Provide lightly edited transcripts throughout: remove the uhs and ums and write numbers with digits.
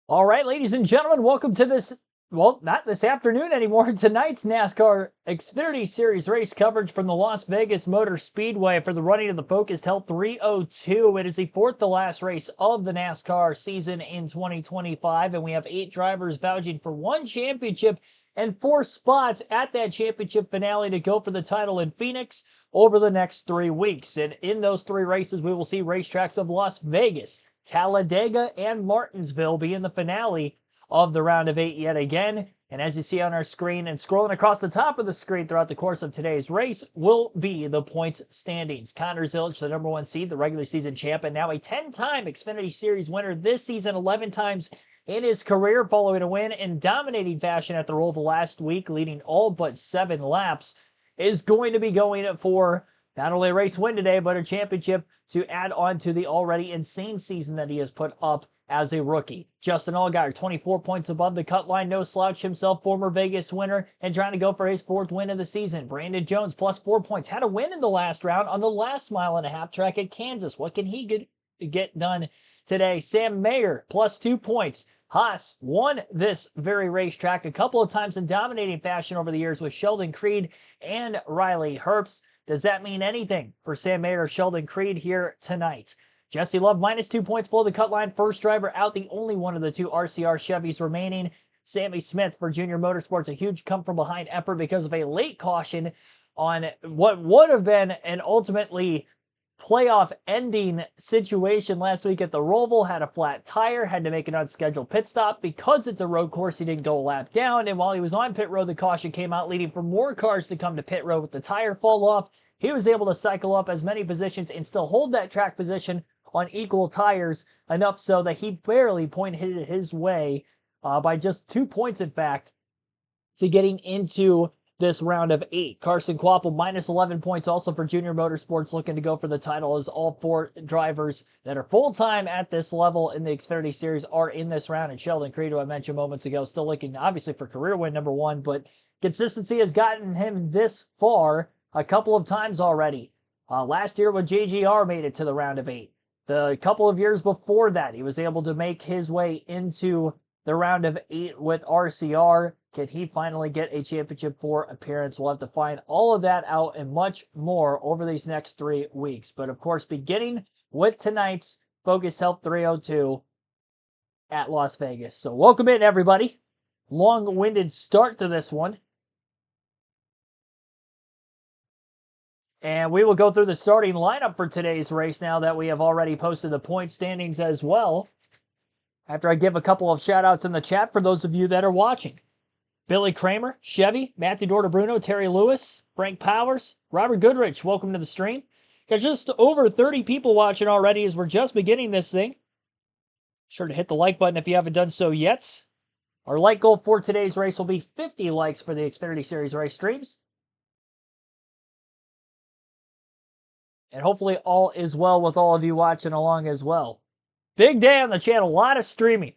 All right, ladies and gentlemen, welcome to this, well, not this afternoon anymore, tonight's NASCAR Xfinity Series race coverage from the Las Vegas Motor Speedway for the running of the Focused Health 302. It is the fourth to last race of the NASCAR season in 2025, and we have 8 drivers vouching for 1 championship and 4 spots at that championship finale to go for the title in Phoenix over the next 3 weeks. And in those 3 races, we will see racetracks of Las Vegas, Talladega, and Martinsville be in the finale of the round of 8 yet again. And as you see on our screen and scrolling across the top of the screen throughout the course of today's race will be the points standings. Connor Zilisch, the number 1 seed, the regular season champ, and now a 10-time Xfinity Series winner this season, 11 times in his career, following a win in dominating fashion at the Roval last week, leading all but 7 laps, is going to be going for not only a race win today, but a championship to add on to the already insane season that he has put up as a rookie. Justin Allgaier, 24 points above the cut line, no slouch himself, former Vegas winner, and trying to go for his 4th win of the season. Brandon Jones, plus 4 points, had a win in the last round on the last mile-and-a-half track at Kansas. What can he get done today? Sam Mayer, plus 2 points. Haas won this very racetrack a couple of times in dominating fashion over the years with Sheldon Creed and Riley Herbst. Does that mean anything for Sam Mayer or Sheldon Creed here tonight? Jesse Love, minus 2 points below the cut line. First driver out, the only one of the 2 RCR Chevys remaining. Sammy Smith for Junior Motorsports, a huge come-from-behind effort because of a late caution on what would have been an ultimately playoff-ending situation last week at the Roval. Had a flat tire, had to make an unscheduled pit stop. Because it's a road course, he didn't go a lap down, and while he was on pit road, the caution came out, leading for more cars to come to pit road with the tire fall off. He was able to cycle up as many positions and still hold that track position on equal tires, enough so that he barely pointed his way by just 2 points, in fact, to getting into this round of 8. Carson Kvapil, minus 11 points also for Junior Motorsports, looking to go for the title, as all 4 drivers that are full-time at this level in the Xfinity Series are in this round. And Sheldon Creed, who I mentioned moments ago, still looking obviously for career win number 1, but consistency has gotten him this far a couple of times already. Last year with JGR made it to the round of 8. The couple of years before that, he was able to make his way into the round of 8 with RCR. Can he finally get a championship 4 appearance? We'll have to find all of that out and much more over these next 3 weeks. But of course, beginning with tonight's Focused Health 302 at Las Vegas. So welcome in, everybody. Long-winded start to this one. And we will go through the starting lineup for today's race now that we have already posted the point standings as well. After I give a couple of shout-outs in the chat for those of you that are watching. Billy Kramer, Chevy, Matthew Dortabruno, Terry Lewis, Frank Powers, Robert Goodrich, welcome to the stream. Got just over 30 people watching already as we're just beginning this thing. Sure to hit the like button if you haven't done so yet. Our like goal for today's race will be 50 likes for the Xfinity Series race streams. And hopefully all is well with all of you watching along as well. Big day on the channel, a lot of streaming.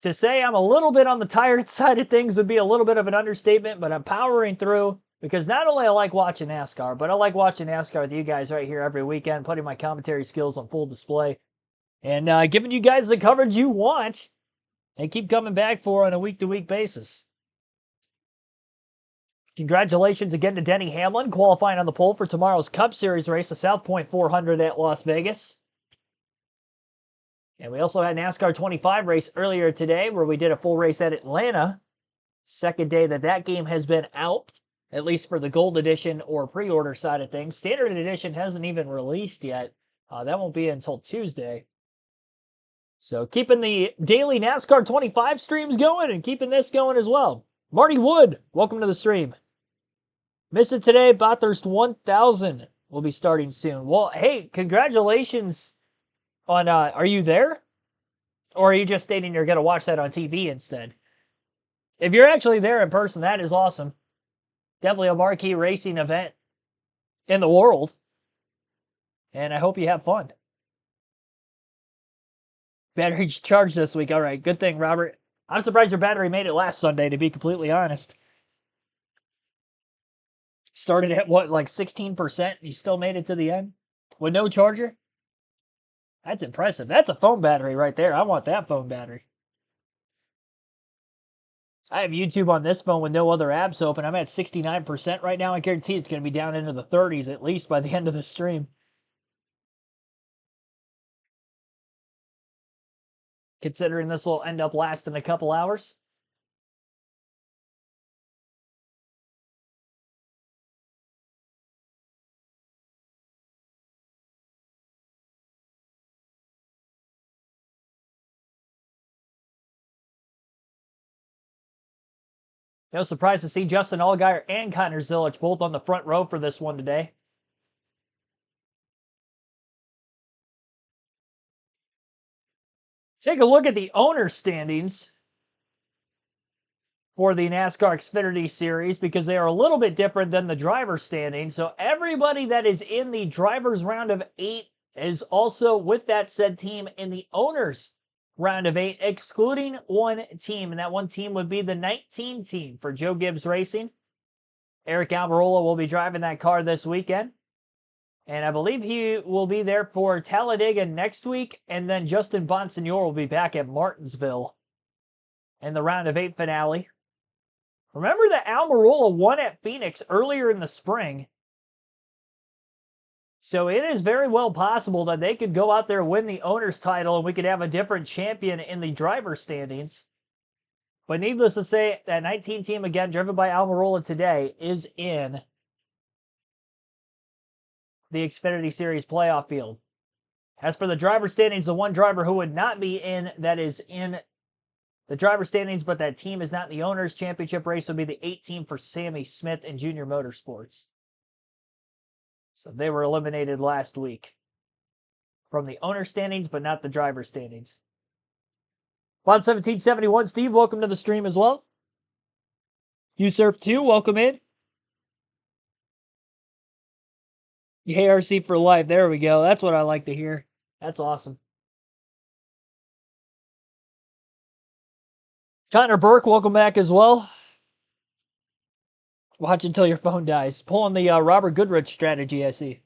To say I'm a little bit on the tired side of things would be a little bit of an understatement, but I'm powering through because not only I like watching NASCAR, but I like watching NASCAR with you guys right here every weekend, putting my commentary skills on full display, and giving you guys the coverage you want and keep coming back for on a week-to-week basis. Congratulations again to Denny Hamlin, qualifying on the pole for tomorrow's Cup Series race, the South Point 400 at Las Vegas. And we also had NASCAR 25 race earlier today where we did a full race at Atlanta. Second day that game has been out, at least for the Gold Edition or pre-order side of things. Standard Edition hasn't even released yet. That won't be until Tuesday. So keeping the daily NASCAR 25 streams going and keeping this going as well. Marty Wood, welcome to the stream. Missed it today, Bathurst 1000 will be starting soon. Well, hey, congratulations on, are you there? Or are you just stating you're going to watch that on TV instead? If you're actually there in person, that is awesome. Definitely a marquee racing event in the world. And I hope you have fun. Battery charged this week. All right, good thing, Robert. I'm surprised your battery made it last Sunday, to be completely honest. Started at what, like 16%? You still made it to the end with no charger? That's impressive. That's a phone battery right there. I want that phone battery. I have YouTube on this phone with no other apps open. I'm at 69% right now. I guarantee it's going to be down into the 30s at least by the end of the stream. Considering this will end up lasting a couple hours. No surprise to see Justin Allgaier and Connor Zilisch both on the front row for this one today. Take a look at the owner standings for the NASCAR Xfinity Series because they are a little bit different than the driver standings. So everybody that is in the driver's round of 8 is also with that said team in the owner's round of 8, excluding one team. And that one team would be the 19 team for Joe Gibbs Racing. Eric Almirola will be driving that car this weekend. And I believe he will be there for Talladega next week. And then Justin Bonsignor will be back at Martinsville in the round of 8 finale. Remember that Almirola won at Phoenix earlier in the spring. So it is very well possible that they could go out there and win the owner's title and we could have a different champion in the driver standings. But needless to say, that 19 team, again, driven by Almirola today, is in the Xfinity Series playoff field. As for the driver standings, the one driver who would not be in that is in the driver standings, but that team is not in the owner's championship race, would be the 8 team for Sammy Smith and Junior Motorsports. So they were eliminated last week from the owner standings, but not the driver standings. Bond 1771, Steve, welcome to the stream as well. Usurp2, welcome in. ARC for life. There we go. That's what I like to hear. That's awesome. Connor Burke, welcome back as well. Watch until your phone dies. Pulling the Robert Goodrich strategy, I see.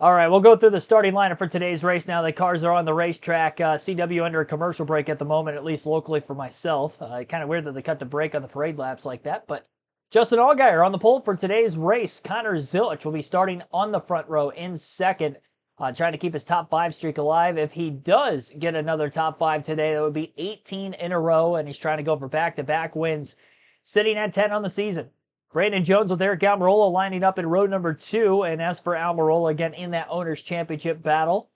All right, we'll go through the starting lineup for today's race now. The cars are on the racetrack. CW under a commercial break at the moment, at least locally for myself. Kind of weird that they cut the break on the parade laps like that, but Justin Allgaier on the pole for today's race. Connor Zilisch will be starting on the front row in second, trying to keep his top 5 streak alive. If he does get another top 5 today, that would be 18 in a row, and he's trying to go for back-to-back wins, sitting at 10 on the season. Brandon Jones with Eric Almirola lining up in row number 2, and as for Almirola, again in that owner's championship battle,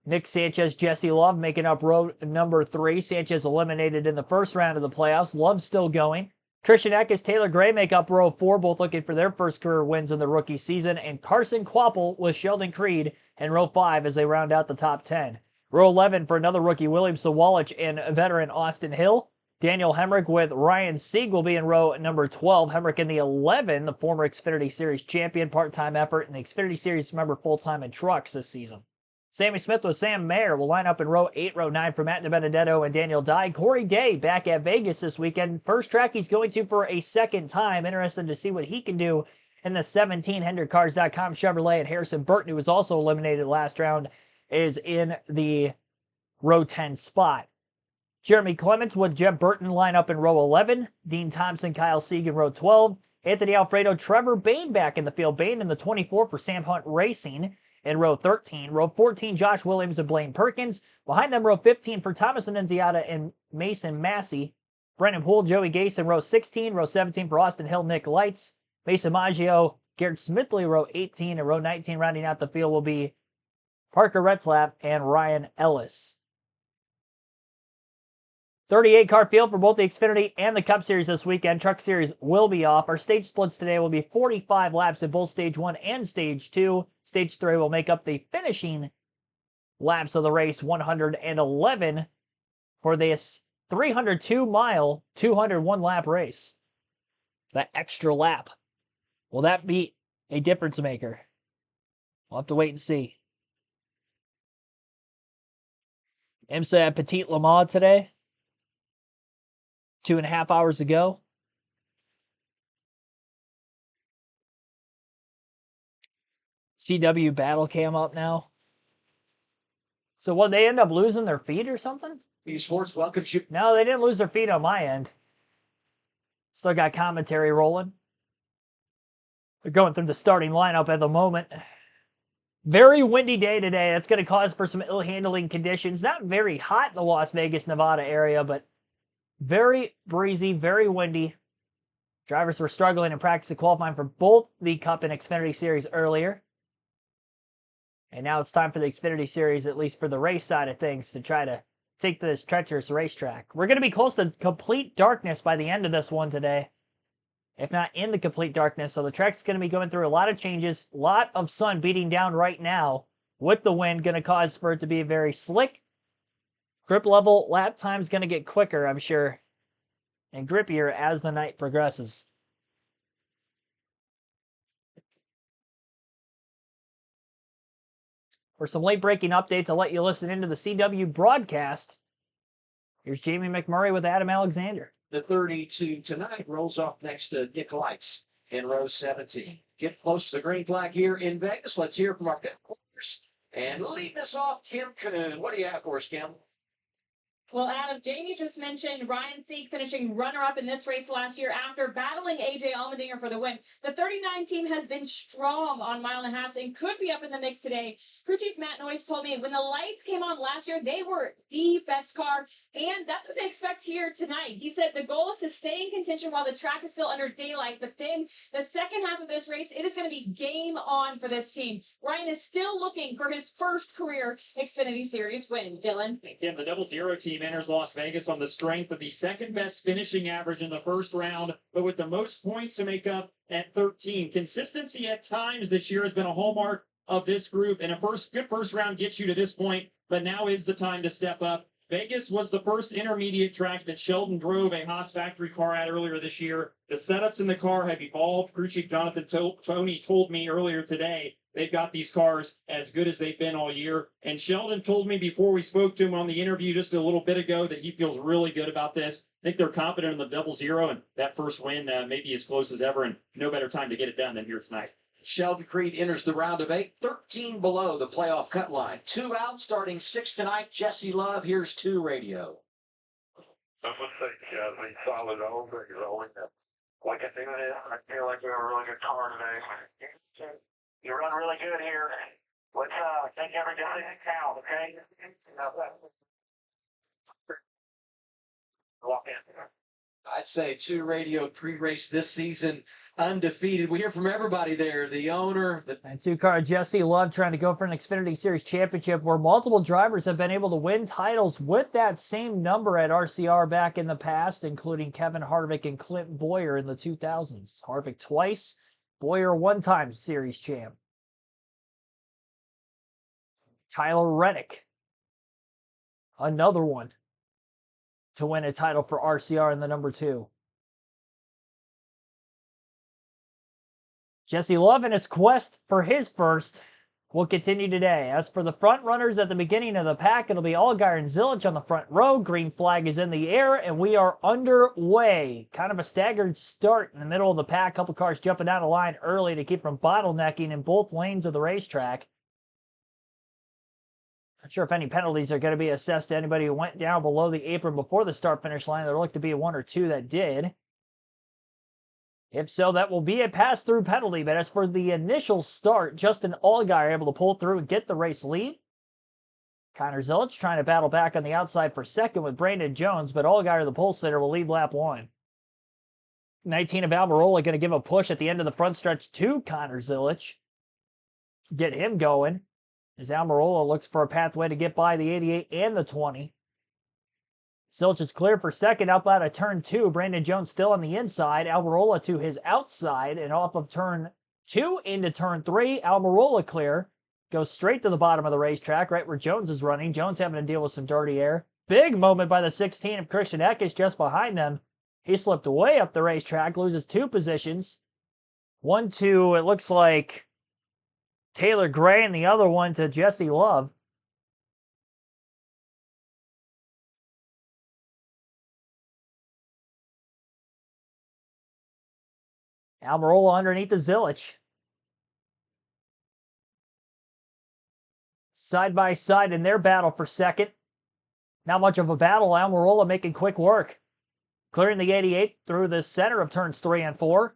Nick Sanchez, Jesse Love making up row number 3. Sanchez eliminated in the first round of the playoffs. Love still going. Christian Eckes, Taylor Gray make up row 4, both looking for their first career wins in the rookie season. And Carson Kvapil with Sheldon Creed in row 5 as they round out the top 10. Row 11 for another rookie, William Sawalich and veteran Austin Hill. Daniel Hemrick with Ryan Sieg will be in row number 12. Hemrick in the 11, the former Xfinity Series champion, part-time effort in the Xfinity Series, remember, full-time in trucks this season. Sammy Smith with Sam Mayer will line up in row 8, row 9 for Matt DiBenedetto and Daniel Dye. Corey Day back at Vegas this weekend. First track he's going to for a second time. Interested to see what he can do in the 17. HendrickCars.com Chevrolet, and Harrison Burton, who was also eliminated last round, is in the row 10 spot. Jeremy Clements with Jeb Burton line up in row 11. Dean Thompson, Kyle Sieg in row 12. Anthony Alfredo, Trevor Bayne back in the field. Bayne in the 24 for Sam Hunt Racing in row 13. Row 14, Josh Williams and Blaine Perkins. Behind them, row 15 for Thomas Annunziata and Mason Massey. Brennan Poole, Joey Gase in row 16. Row 17 for Austin Hill, Nick Lights. Mason Maggio, Garrett Smithley, row 18. And row 19 rounding out the field will be Parker Retzlaff and Ryan Ellis. 38-car field for both the Xfinity and the Cup Series this weekend. Truck Series will be off. Our stage splits today will be 45 laps in both Stage 1 and Stage 2. Stage 3 will make up the finishing laps of the race, 111 for this 302-mile, 201-lap race. That extra lap. Will that be a difference maker? We'll have to wait and see. IMSA at Petit Le Mans today. 2.5 hours ago. CW battle cam up now. So what, they end up losing their feed or something? Sports welcomes you. No, they didn't lose their feed on my end. Still got commentary rolling. They're going through the starting lineup at the moment. Very windy day today. That's going to cause for some ill-handling conditions. Not very hot in the Las Vegas, Nevada area, but very breezy, very windy. Drivers were struggling in practice qualifying for both the Cup and Xfinity Series earlier. And now it's time for the Xfinity Series, at least for the race side of things, to try to take this treacherous racetrack. We're going to be close to complete darkness by the end of this one today, if not in the complete darkness. So the track's going to be going through a lot of changes, a lot of sun beating down right now with the wind, going to cause for it to be very slick. Grip level, lap time's going to get quicker, I'm sure, and grippier as the night progresses. For some late-breaking updates, I'll let you listen into the CW broadcast. Here's Jamie McMurray with Adam Alexander. The 32 tonight rolls off next to Nicolaites in row 17. Get close to the green flag here in Vegas. Let's hear from our pit reporters. And leading us off, Kim Canoon. What do you have for us, Kim? Well, Adam, Jamie just mentioned Ryan Sieg finishing runner-up in this race last year after battling A.J. Allmendinger for the win. The 39 team has been strong on mile and a half and could be up in the mix today. Crew Chief Matt Noyes told me when the lights came on last year, they were the best car, and that's what they expect here tonight. He said the goal is to stay in contention while the track is still under daylight, but then the second half of this race, it is going to be game on for this team. Ryan is still looking for his first career Xfinity Series win. Dylan? Again, the 00 team enters Las Vegas on the strength of the second best finishing average in the first round, but with the most points to make up at 13. Consistency at times this year has been a hallmark of this group, and a good first round gets you to this point, but now is the time to step up. Vegas was the first intermediate track that Sheldon drove a Haas factory car at earlier this year. The setups in the car have evolved. Crew Chief Jonathan Tony told me earlier today they've got these cars as good as they've been all year. And Sheldon told me before we spoke to him on the interview just a little bit ago that he feels really good about this. I think they're confident in the 00, and that first win may be as close as ever, and no better time to get it done than here tonight. Sheldon Creed enters the round of 8, 13 below the playoff cut line. 2 out, starting 6 tonight. Jesse Love, here's 2 radio. I would say, Jesse, solid over. You're rolling up. Like I think I feel like we have a really good car today. You run really good here. Let's take every decision count, okay? Walk in. I'd say 2 radio pre-race this season, undefeated. We hear from everybody there. The owner, And 2-car Jesse Love trying to go for an Xfinity Series championship where multiple drivers have been able to win titles with that same number at RCR back in the past, including Kevin Harvick and Clint Boyer in the 2000s. Harvick twice, Boyer one-time series champ. Tyler Reddick, another one to win a title for RCR in the number 2. Jesse Love and his quest for his first will continue today. As for the front runners at the beginning of the pack, it'll be Allgaier and Zilich on the front row. Green flag is in the air, and we are underway. Kind of a staggered start in the middle of the pack. A couple cars jumping down the line early to keep from bottlenecking in both lanes of the racetrack. Not sure if any penalties are going to be assessed to anybody who went down below the apron before the start-finish line. There looked to be 1 or 2 that did. If so, that will be a pass-through penalty. But as for the initial start, Justin Allgaier able to pull through and get the race lead. Connor Zilich trying to battle back on the outside for second with Brandon Jones, but Allgaier, the pole sitter, will lead lap 1. 19 of Almirola going to give a push at the end of the front stretch to Connor Zilich. Get him going, as Almirola looks for a pathway to get by the 88 and the 20. Zilich is clear for second up out of turn 2. Brandon Jones still on the inside. Almirola to his outside and off of turn 2 into turn 3. Almirola clear. Goes straight to the bottom of the racetrack, right where Jones is running. Jones having to deal with some dirty air. Big moment by the 16 of Christian Eckes just behind them. He slipped way up the racetrack, loses 2 positions. 1 to, it looks like, Taylor Gray, and the other one to Jesse Love. Almirola underneath the Zilich. side by side in their battle for second. Not much of a battle. Almirola making quick work. Clearing the 88 through the center of turns 3 and 4.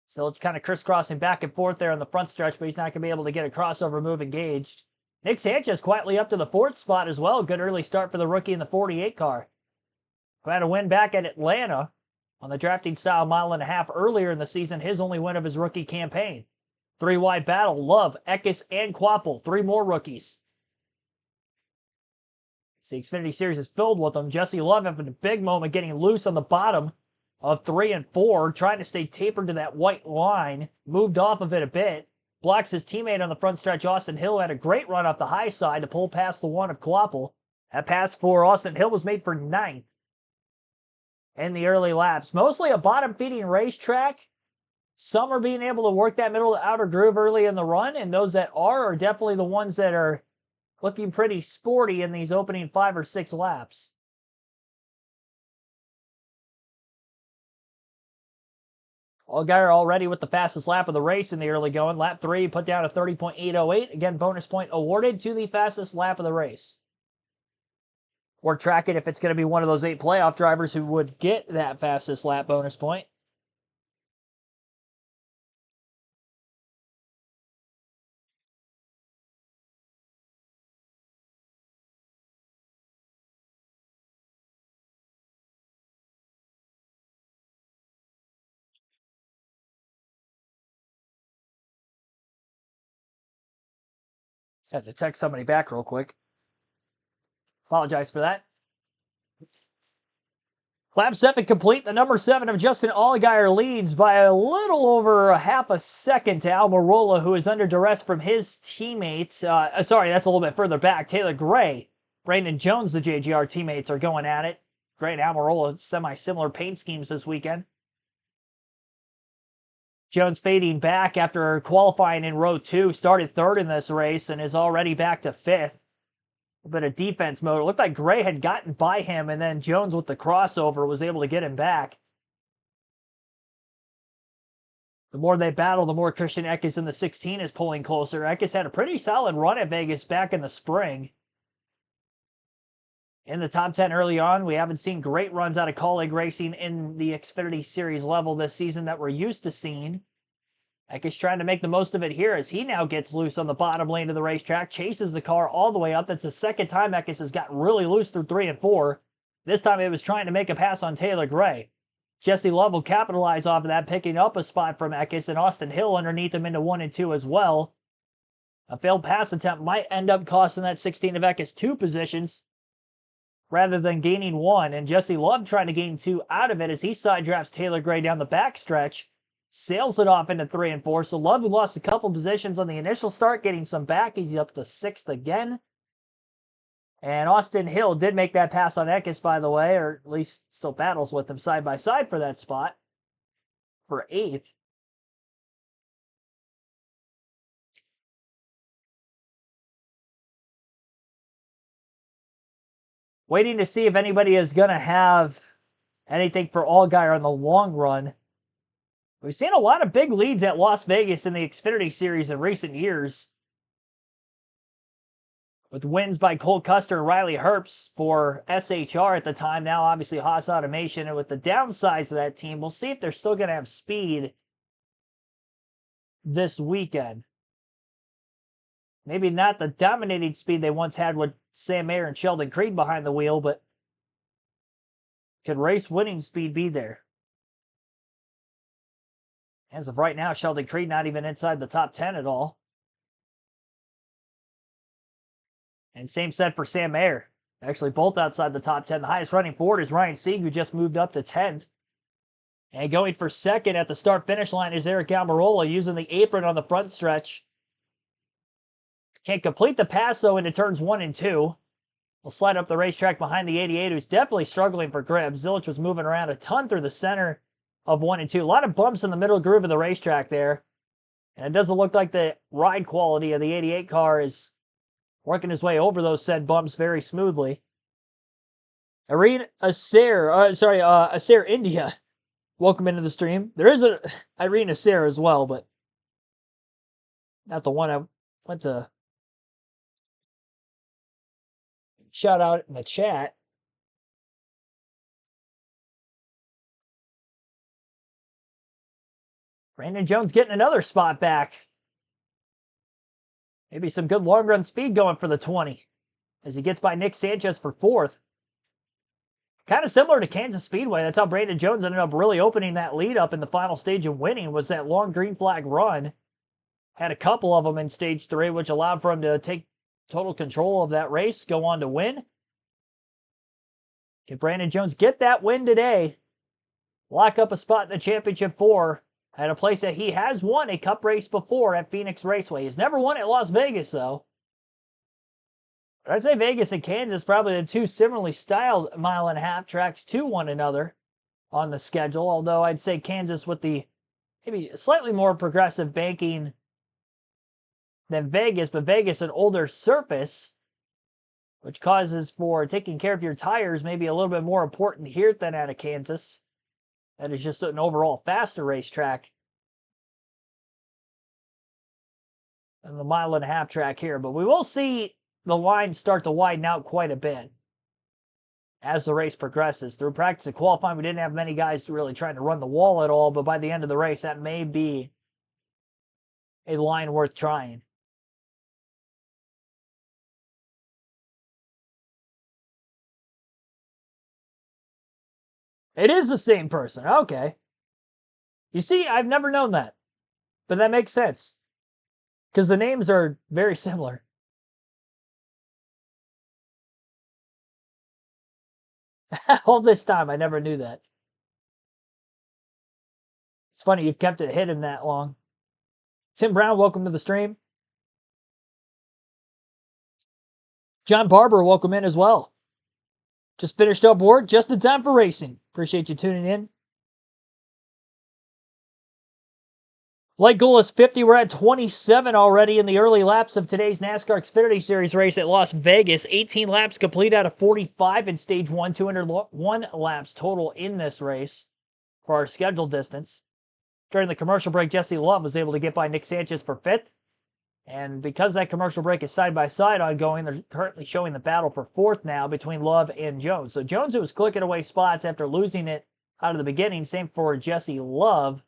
So it's kind of crisscrossing back and forth there on the front stretch, but he's not going to be able to get a crossover move engaged. Nick Sanchez quietly up to the 4th spot as well. Good early start for the rookie in the 48 car. Who had a win back at Atlanta on the drafting style 1.5 miles earlier in the season. His only win of his rookie campaign. 3-wide battle. Love, Eckes, and Quapple. 3 more rookies. The Xfinity Series is filled with them. Jesse Love having a big moment getting loose on the bottom of 3 and 4, trying to stay tapered to that white line. Moved off of it a bit. Blocks his teammate on the front stretch. Austin Hill had a great run off the high side to pull past the one of Quapple. That pass for Austin Hill was made for 9th in the early laps. Mostly a bottom-feeding racetrack. Some are being able to work that middle to outer groove early in the run, and those that are definitely the ones that are looking pretty sporty in these opening 5 or 6 laps. Allgaier already with the fastest lap of the race in the early going. Lap 3 put down a 30.808. Again, bonus point awarded to the fastest lap of the race. Or track it if it's going to be one of those 8 playoff drivers who would get that fastest lap bonus point. Had to text somebody back real quick. Apologize for that. Lap 7 complete. The number 7 of Justin Allgaier leads by a little over a half a second to Almirola, who is under duress from his teammates. Sorry, that's a little bit further back. Taylor Gray, Brandon Jones, the JGR teammates are going at it. Gray and Almirola, semi-similar paint schemes this weekend. Jones fading back after qualifying in row 2, started 3rd in this race and is already back to 5th. A bit of defense mode. It looked like Gray had gotten by him, and then Jones with the crossover was able to get him back. The more they battle, the more Christian Eckes in the 16 is pulling closer. Eckes had a pretty solid run at Vegas back in the spring. In the top 10 early on, we haven't seen great runs out of colleague racing in the Xfinity Series level this season that we're used to seeing. Eckes trying to make the most of it here as he now gets loose on the bottom lane of the racetrack, chases the car all the way up. That's the second time Eckes has gotten really loose through 3 and 4. This time it was trying to make a pass on Taylor Gray. Jesse Love will capitalize off of that, picking up a spot from Eckes, and Austin Hill underneath him into 1 and 2 as well. A failed pass attempt might end up costing that 16 of Eckes 2 positions rather than gaining 1, and Jesse Love trying to gain 2 out of it as he side drafts Taylor Gray down the backstretch. Sails it off into 3 and 4. So Love, who lost a couple positions on the initial start, getting some back. He's up to 6th again. And Austin Hill did make that pass on Eckes, by the way, or at least still battles with him side by side for that spot for 8th. Waiting to see if anybody is going to have anything for Allgaier on the long run. We've seen a lot of big leads at Las Vegas in the Xfinity Series in recent years, with wins by Cole Custer and Riley Herbst for SHR at the time. Now, obviously, Haas Automation. And with the downsize of that team, we'll see if they're still going to have speed this weekend. Maybe not the dominating speed they once had with Sam Mayer and Sheldon Creed behind the wheel, but could race winning speed be there? As of right now, Sheldon Creed not even inside the top 10 at all. And same said for Sam Mayer. Actually, both outside the top 10. The highest running forward is Ryan Sieg, who just moved up to 10th. And going for second at the start-finish line is Eric Almirola, using the apron on the front stretch. Can't complete the pass, though, into turns 1 and 2. We'll slide up the racetrack behind the 88, who's definitely struggling for grip. Zilich was moving around a ton through the center of 1 and 2. A lot of bumps in the middle groove of the racetrack there. And it doesn't look like the ride quality of the 88 car is working his way over those said bumps very smoothly. Acer India, welcome into the stream. There is a Irene Acer as well, but not the one I went to shout out in the chat. Brandon Jones getting another spot back. Maybe some good long run speed going for the 20 as he gets by Nick Sanchez for 4th. Kind of similar to Kansas Speedway. That's how Brandon Jones ended up really opening that lead up in the final stage and winning, was that long green flag run. Had a couple of them in stage 3, which allowed for him to take total control of that race, go on to win. Can Brandon Jones get that win today? Lock up a spot in the Championship 4 at a place that he has won a cup race before at Phoenix Raceway. He's never won at Las Vegas, though. But I'd say Vegas and Kansas, probably the two similarly styled mile-and-a-half tracks to one another on the schedule, although I'd say Kansas with the maybe slightly more progressive banking than Vegas, but Vegas an older surface, which causes for taking care of your tires maybe a little bit more important here than at a Kansas. That is just an overall faster racetrack than the mile-and-a-half track here. But we will see the line start to widen out quite a bit as the race progresses. Through practice and qualifying, we didn't have many guys really trying to run the wall at all, but by the end of the race, that may be a line worth trying. It is the same person. Okay. You see, I've never known that. But that makes sense. Because the names are very similar. All this time, I never knew that. It's funny, you've kept it hidden that long. Tim Brown, welcome to the stream. John Barber, welcome in as well. Just finished up work, just in time for racing. Appreciate you tuning in. Light goal is 50. We're at 27 already in the early laps of today's NASCAR Xfinity Series race at Las Vegas. 18 laps complete out of 45 in Stage 1. 201 laps total in this race for our scheduled distance. During the commercial break, Jesse Love was able to get by Nick Sanchez for 5th. And because that commercial break is side-by-side ongoing, they're currently showing the battle for 4th now between Love and Jones. So Jones, who was clicking away spots after losing it out of the beginning, same for Jesse Love,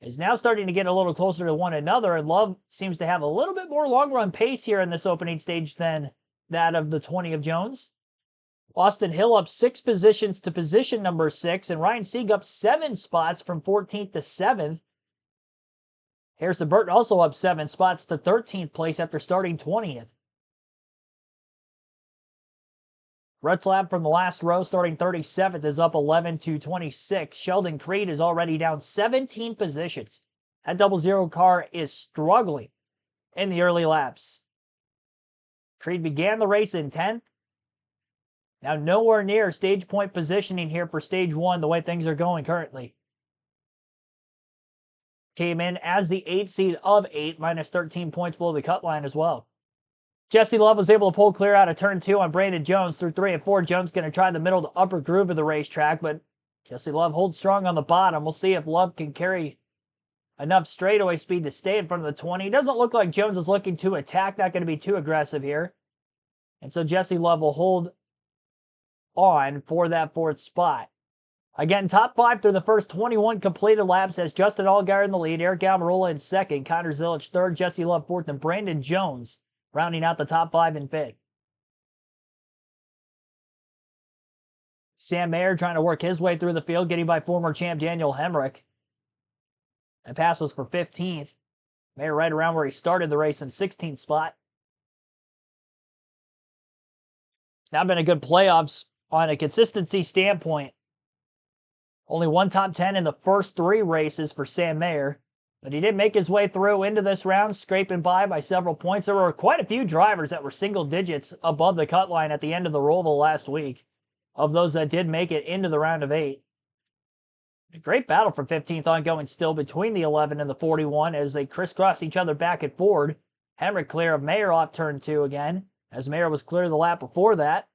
is now starting to get a little closer to one another, and Love seems to have a little bit more long-run pace here in this opening stage than that of the 20 of Jones. Austin Hill up 6 positions to position number 6, and Ryan Sieg up 7 spots from 14th to 7th. Harrison Burton also up 7 spots to 13th place after starting 20th. Retzlaff from the last row starting 37th is up 11 to 26. Sheldon Creed is already down 17 positions. That 00 car is struggling in the early laps. Creed began the race in 10th. Now nowhere near stage point positioning here for stage 1 the way things are going currently. Came in as the 8th seed of 8, minus 13 points below the cut line as well. Jesse Love was able to pull clear out of turn 2 on Brandon Jones through 3 and 4. Jones going to try the middle to upper groove of the racetrack, but Jesse Love holds strong on the bottom. We'll see if Love can carry enough straightaway speed to stay in front of the 20. It doesn't look like Jones is looking to attack, not going to be too aggressive here. And so Jesse Love will hold on for that 4th spot. Again, top 5 through the first 21 completed laps has Justin Allgaier in the lead, Eric Almirola in 2nd, Connor Zilic 3rd, Jesse Love 4th, and Brandon Jones rounding out the top 5 in 5th. Sam Mayer trying to work his way through the field, getting by former champ Daniel Hemrick. That pass was for 15th. Mayer right around where he started the race in 16th spot. Not been a good playoffs on a consistency standpoint. Only one top 10 in the first 3 races for Sam Mayer. But he did make his way through into this round, scraping by several points. There were quite a few drivers that were single digits above the cut line at the end of the Roval last week, of those that did make it into the round of 8. A great battle for 15th ongoing still between the 11 and the 41 as they crisscross each other back and forward. Hemrick clear of Mayer off turn 2 again, as Mayer was clear the lap before that.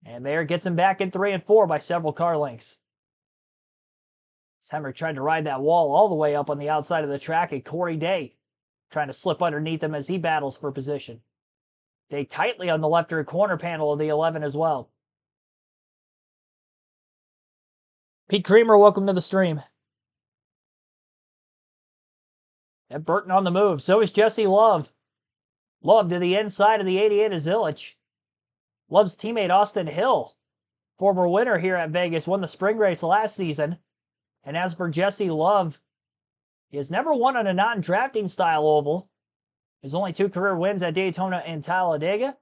And Mayer gets him back in 3 and 4 by several car lengths. Hemrick tried to ride that wall all the way up on the outside of the track, and Corey Day trying to slip underneath him as he battles for position. Stay tightly on the left rear corner panel of the 11 as well. Pete Creamer, welcome to the stream. And Burton on the move. So is Jesse Love. Love to the inside of the 88 of Zilich. Love's teammate Austin Hill, former winner here at Vegas, won the spring race last season. And as for Jesse Love, he has never won on a non-drafting style oval. His only 2 career wins at Daytona and Talladega.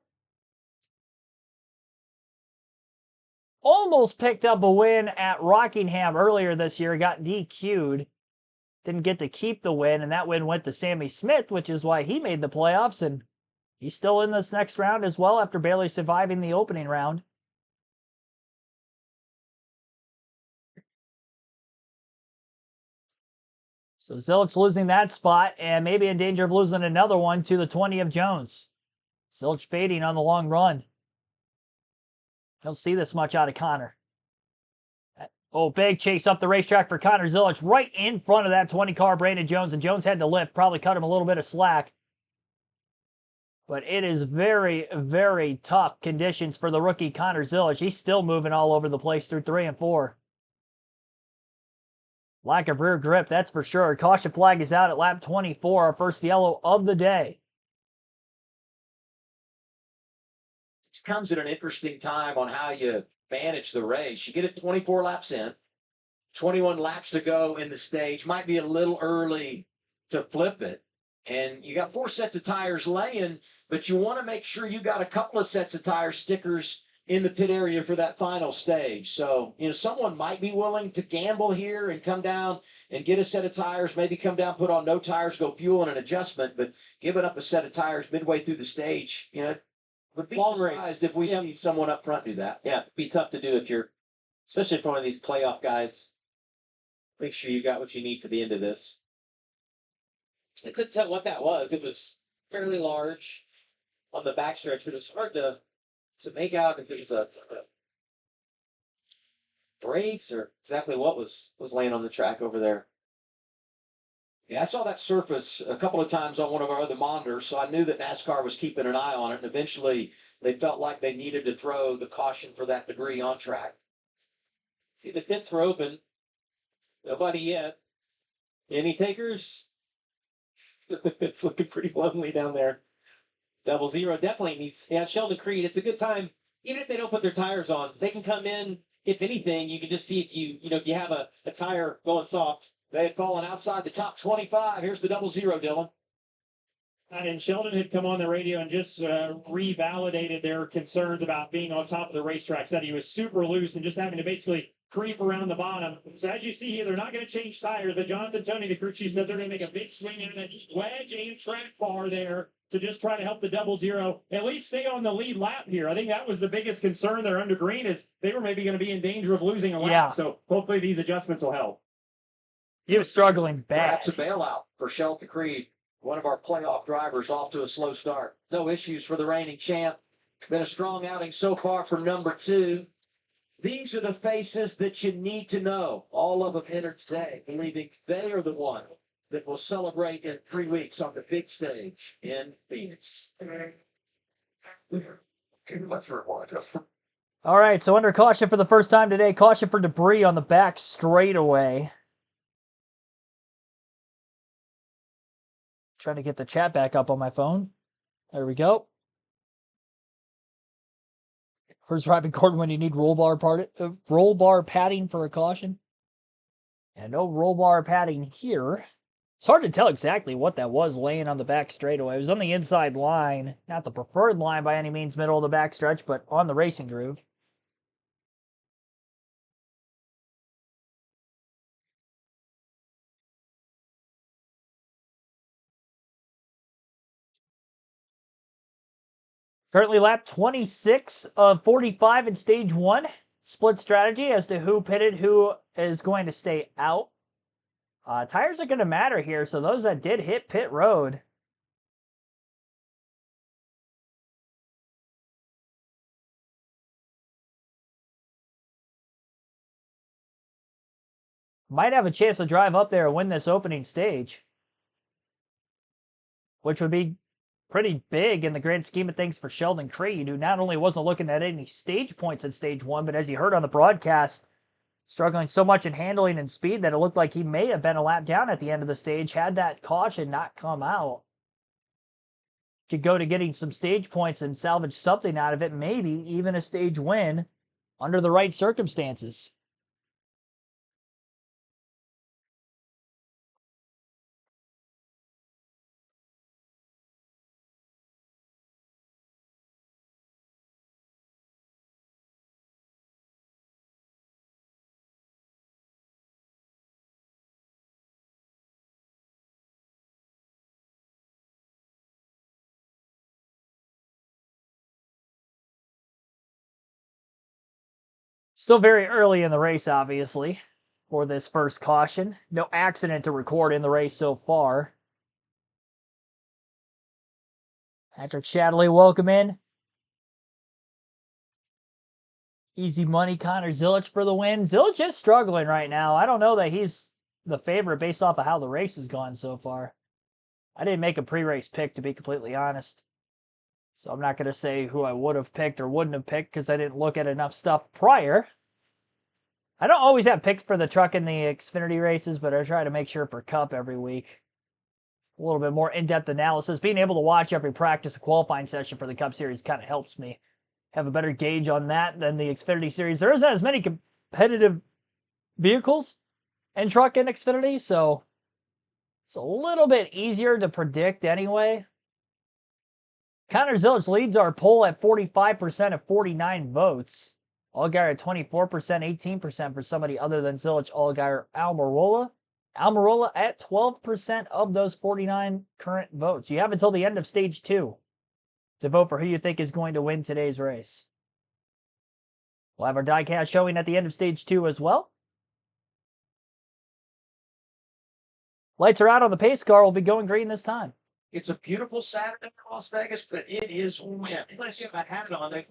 Almost picked up a win at Rockingham earlier this year, got DQ'd. Didn't get to keep the win, and that win went to Sammy Smith, which is why he made the playoffs, and he's still in this next round as well after barely surviving the opening round. So Zilich losing that spot, and maybe in danger of losing another one to the 20 of Jones. Zilich fading on the long run. Don't see this much out of Connor. Oh, big chase up the racetrack for Connor Zilich right in front of that 20 car Brandon Jones, and Jones had to lift, probably cut him a little bit of slack. But it is very, very tough conditions for the rookie Connor Zilich. He's still moving all over the place through 3 and 4. Lack of rear grip, that's for sure. Caution flag is out at lap 24, our first yellow of the day. This comes at an interesting time on how you manage the race. You get it 24 laps in, 21 laps to go in the stage. Might be a little early to flip it. And you got 4 sets of tires laying, but you want to make sure you got a couple of sets of tire stickers in the pit area for that final stage. So, someone might be willing to gamble here and come down and get a set of tires, maybe come down, put on no tires, go fuel and an adjustment, but giving up a set of tires midway through the stage, would be Long surprised if we see someone up front do that. Yeah, it'd be tough to do if you're, especially for one of these playoff guys. Make sure you got what you need for the end of this. I couldn't tell what that was. It was fairly large on the backstretch, but it was hard to make out if it was a brace or exactly what was laying on the track over there. Yeah, I saw that surface a couple of times on one of our other monitors, so I knew that NASCAR was keeping an eye on it, and eventually they felt like they needed to throw the caution for that debris on track. See, the pits were open. Nobody yet. Any takers? It's looking pretty lonely down there. 00 definitely needs. Yeah, Sheldon Creed. It's a good time. Even if they don't put their tires on, they can come in. If anything, you can just see if if you have a tire going soft. They had fallen outside the top 25. Here's the 00, Dylan. And Sheldon had come on the radio and just revalidated their concerns about being on top of the racetrack. Said he was super loose and just having to basically creep around the bottom. So as you see here, they're not going to change tires. But Jonathan Tony, the crew chief, said they're going to make a big swing in that wedge and track bar there to just try to help the 00 at least stay on the lead lap here. I think that was the biggest concern there under green, is they were maybe going to be in danger of losing a lap. Yeah. So hopefully these adjustments will help. He was struggling bad. Perhaps a bailout for Sheldon Creed, one of our playoff drivers, off to a slow start. No issues for the reigning champ. Been a strong outing so far for number 2. These are the faces that you need to know. All of them entered today, believing they are the one that will celebrate in 3 weeks on the big stage in Phoenix. Let's rewind us. All right, so under caution for the first time today, caution for debris on the back straightaway. Trying to get the chat back up on my phone. There we go. Where's Robin Gordon when you need roll bar padding for a caution? And no roll bar padding here. It's hard to tell exactly what that was laying on the back straightaway. It was on the inside line. Not the preferred line by any means, middle of the back stretch, but on the racing groove. Currently lap 26 of 45 in stage 1. Split strategy as to who pitted, who is going to stay out. Tires are going to matter here, so those that did hit pit road. Might have a chance to drive up there and win this opening stage. Which would be pretty big in the grand scheme of things for Sheldon Creed, who not only wasn't looking at any stage points in stage 1, but as you heard on the broadcast, struggling so much in handling and speed that it looked like he may have been a lap down at the end of the stage had that caution not come out. Could go to getting some stage points and salvage something out of it, maybe even a stage win under the right circumstances. Still very early in the race, obviously, for this first caution. No accident to record in the race so far. Patrick Shadley, welcome in. Easy money, Connor Zilic for the win. Zilic is struggling right now. I don't know that he's the favorite based off of how the race has gone so far. I didn't make a pre-race pick, to be completely honest. So I'm not going to say who I would have picked or wouldn't have picked because I didn't look at enough stuff prior. I don't always have picks for the truck in the Xfinity races, but I try to make sure for Cup every week. A little bit more in-depth analysis. Being able to watch every practice and qualifying session for the Cup Series kind of helps me have a better gauge on that than the Xfinity Series. There isn't as many competitive vehicles in truck and Xfinity, so it's a little bit easier to predict anyway. Connor Zilic leads our poll at 45% of 49 votes. Allgaier at 24%, 18% for somebody other than Zilic, Allgaier, Almirola. Almirola at 12% of those 49 current votes. You have until the end of stage 2 to vote for who you think is going to win today's race. We'll have our diecast showing at the end of stage 2 as well. Lights are out on the pace car. We'll be going green this time. It's a beautiful Saturday in Las Vegas, but it is wind. Unless you have a hat on, the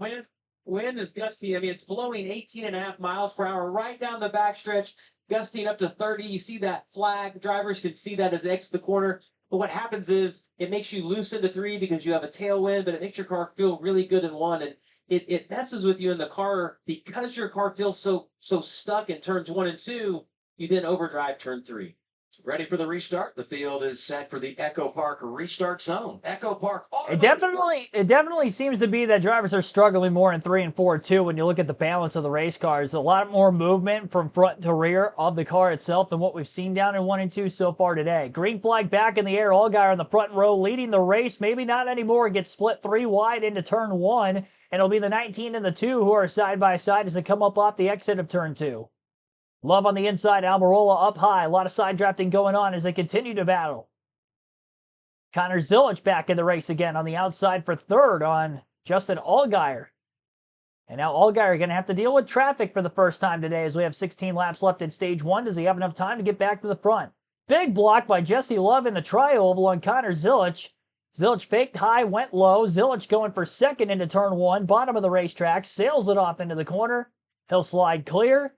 wind is gusty. I mean, it's blowing 18.5 miles per hour right down the backstretch, gusting up to 30. You see that flag. Drivers can see that as they exit the corner. But what happens is it makes you loose into 3 because you have a tailwind, but it makes your car feel really good in 1. And it messes with you in the car because your car feels so stuck in turns 1 and 2. You then overdrive turn 3. Ready for the restart. The field is set for the Echo Park restart zone. Echo Park. It definitely seems to be that drivers are struggling more in 3 and 4 too. When you look at the balance of the race cars, a lot more movement from front to rear of the car itself than what we've seen down in 1 and 2 so far today. Green flag back in the air. Allgaier in the front row leading the race. Maybe not anymore. Gets split 3 wide into turn 1, and it'll be the 19 and the 2 who are side by side as they come up off the exit of turn 2. Love on the inside, Almirola up high. A lot of side drafting going on as they continue to battle. Connor Zilic back in the race again on the outside for third on Justin Allgaier. And now Allgaier going to have to deal with traffic for the first time today as we have 16 laps left in stage 1. Does he have enough time to get back to the front? Big block by Jesse Love in the tri-oval on Connor Zilic. Zilic faked high, went low. Zilic going for second into turn 1, bottom of the racetrack, sails it off into the corner. He'll slide clear.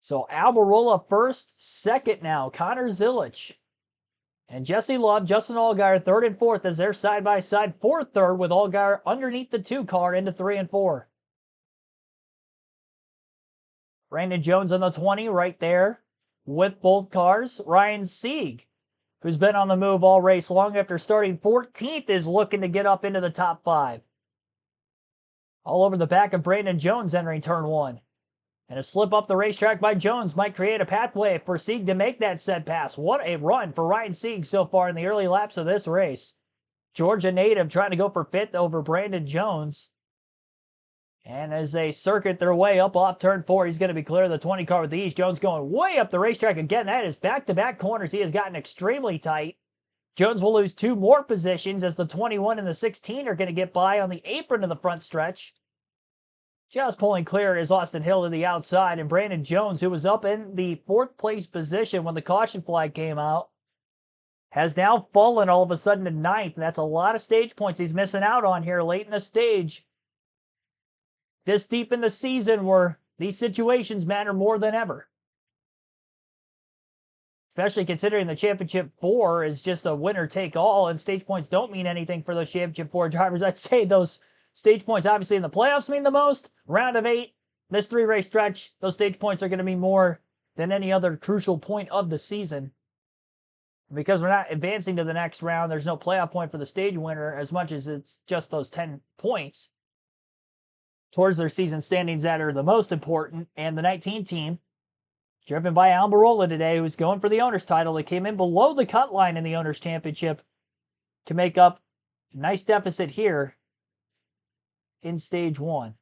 So Almirola first, second now, Connor Zilic. And Jesse Love, Justin Allgaier, third and fourth as they're side by side. Fourth, third with Allgaier underneath the 2 car into 3 and 4. Brandon Jones on the 20 right there with both cars. Ryan Sieg, who's been on the move all race long after starting 14th, is looking to get up into the top 5. All over the back of Brandon Jones entering turn 1. And a slip up the racetrack by Jones might create a pathway for Sieg to make that set pass. What a run for Ryan Sieg so far in the early laps of this race. Georgia native trying to go for 5th over Brandon Jones. And as they circuit their way up off turn 4, he's going to be clear of the 20 car with ease. Jones going way up the racetrack again. That is back-to-back corners. He has gotten extremely tight. Jones will lose 2 more positions as the 21 and the 16 are going to get by on the apron of the front stretch. Just pulling clear is Austin Hill to the outside, and Brandon Jones, who was up in the 4th place position when the caution flag came out, has now fallen all of a sudden to 9th. That's a lot of stage points he's missing out on here late in the stage. This deep in the season where these situations matter more than ever. especially considering the Championship 4 is just a winner-take-all, and stage points don't mean anything for those Championship 4 drivers. I'd say those stage points, obviously, in the playoffs mean the most. Round of 8, this 3-race stretch, those stage points are going to mean more than any other crucial point of the season. Because we're not advancing to the next round, there's no playoff point for the stage winner as much as it's just those 10 points towards their season standings that are the most important. And the 19 team, driven by Almirola today, who's going for the owner's title, they came in below the cut line in the owner's championship to make up a nice deficit here in stage 1.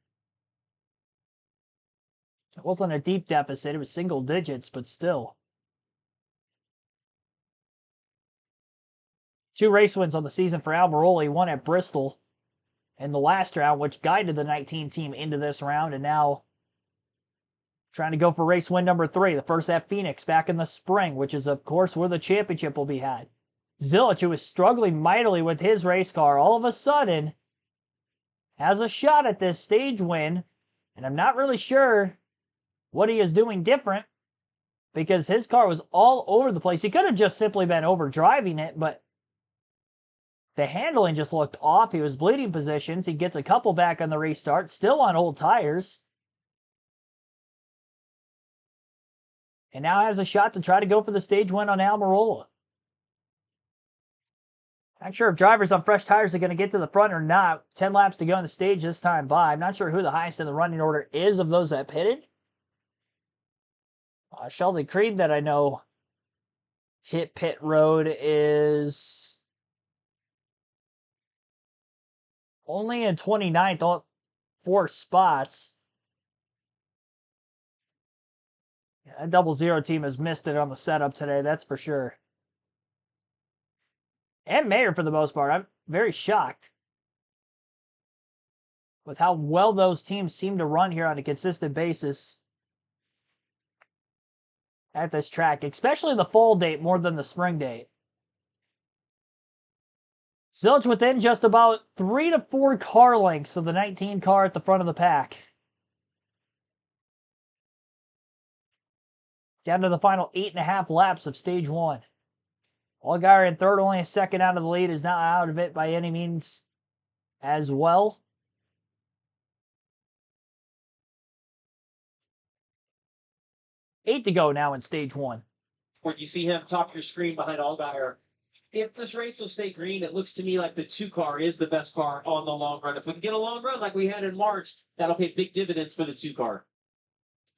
It wasn't a deep deficit, it was single digits, but still. 2 race wins on the season for Almirola, one at Bristol in the last round, which guided the 19 team into this round, and now trying to go for race win number 3, the first at Phoenix back in the spring, which is, of course, where the championship will be had. Zilich, who was struggling mightily with his race car, all of a sudden has a shot at this stage win, and I'm not really sure what he is doing different because his car was all over the place. He could have just simply been overdriving it, but the handling just looked off. He was bleeding positions. He gets a couple back on the restart, still on old tires. And now has a shot to try to go for the stage win on Almirola. Not sure if drivers on fresh tires are going to get to the front or not. 10 laps to go on the stage this time by. I'm not sure who the highest in the running order is of those that pitted. Sheldon Creed, that I know hit pit road, is only in 29th, all 4 spots. Yeah, that 00 team has missed it on the setup today, that's for sure. And Mayer for the most part. I'm very shocked with how well those teams seem to run here on a consistent basis at this track, especially the fall date more than the spring date. Zilich within just about 3 to 4 car lengths of the 19 car at the front of the pack. Down to the final 8.5 laps of stage 1. Allgaier in third, only a second out of the lead, is not out of it by any means as well. Eight to go now in stage 1. Where you see him top of your screen behind Allgaier. If this race will stay green, it looks to me like the 2 car is the best car on the long run. If we can get a long run like we had in March, that'll pay big dividends for the 2 car.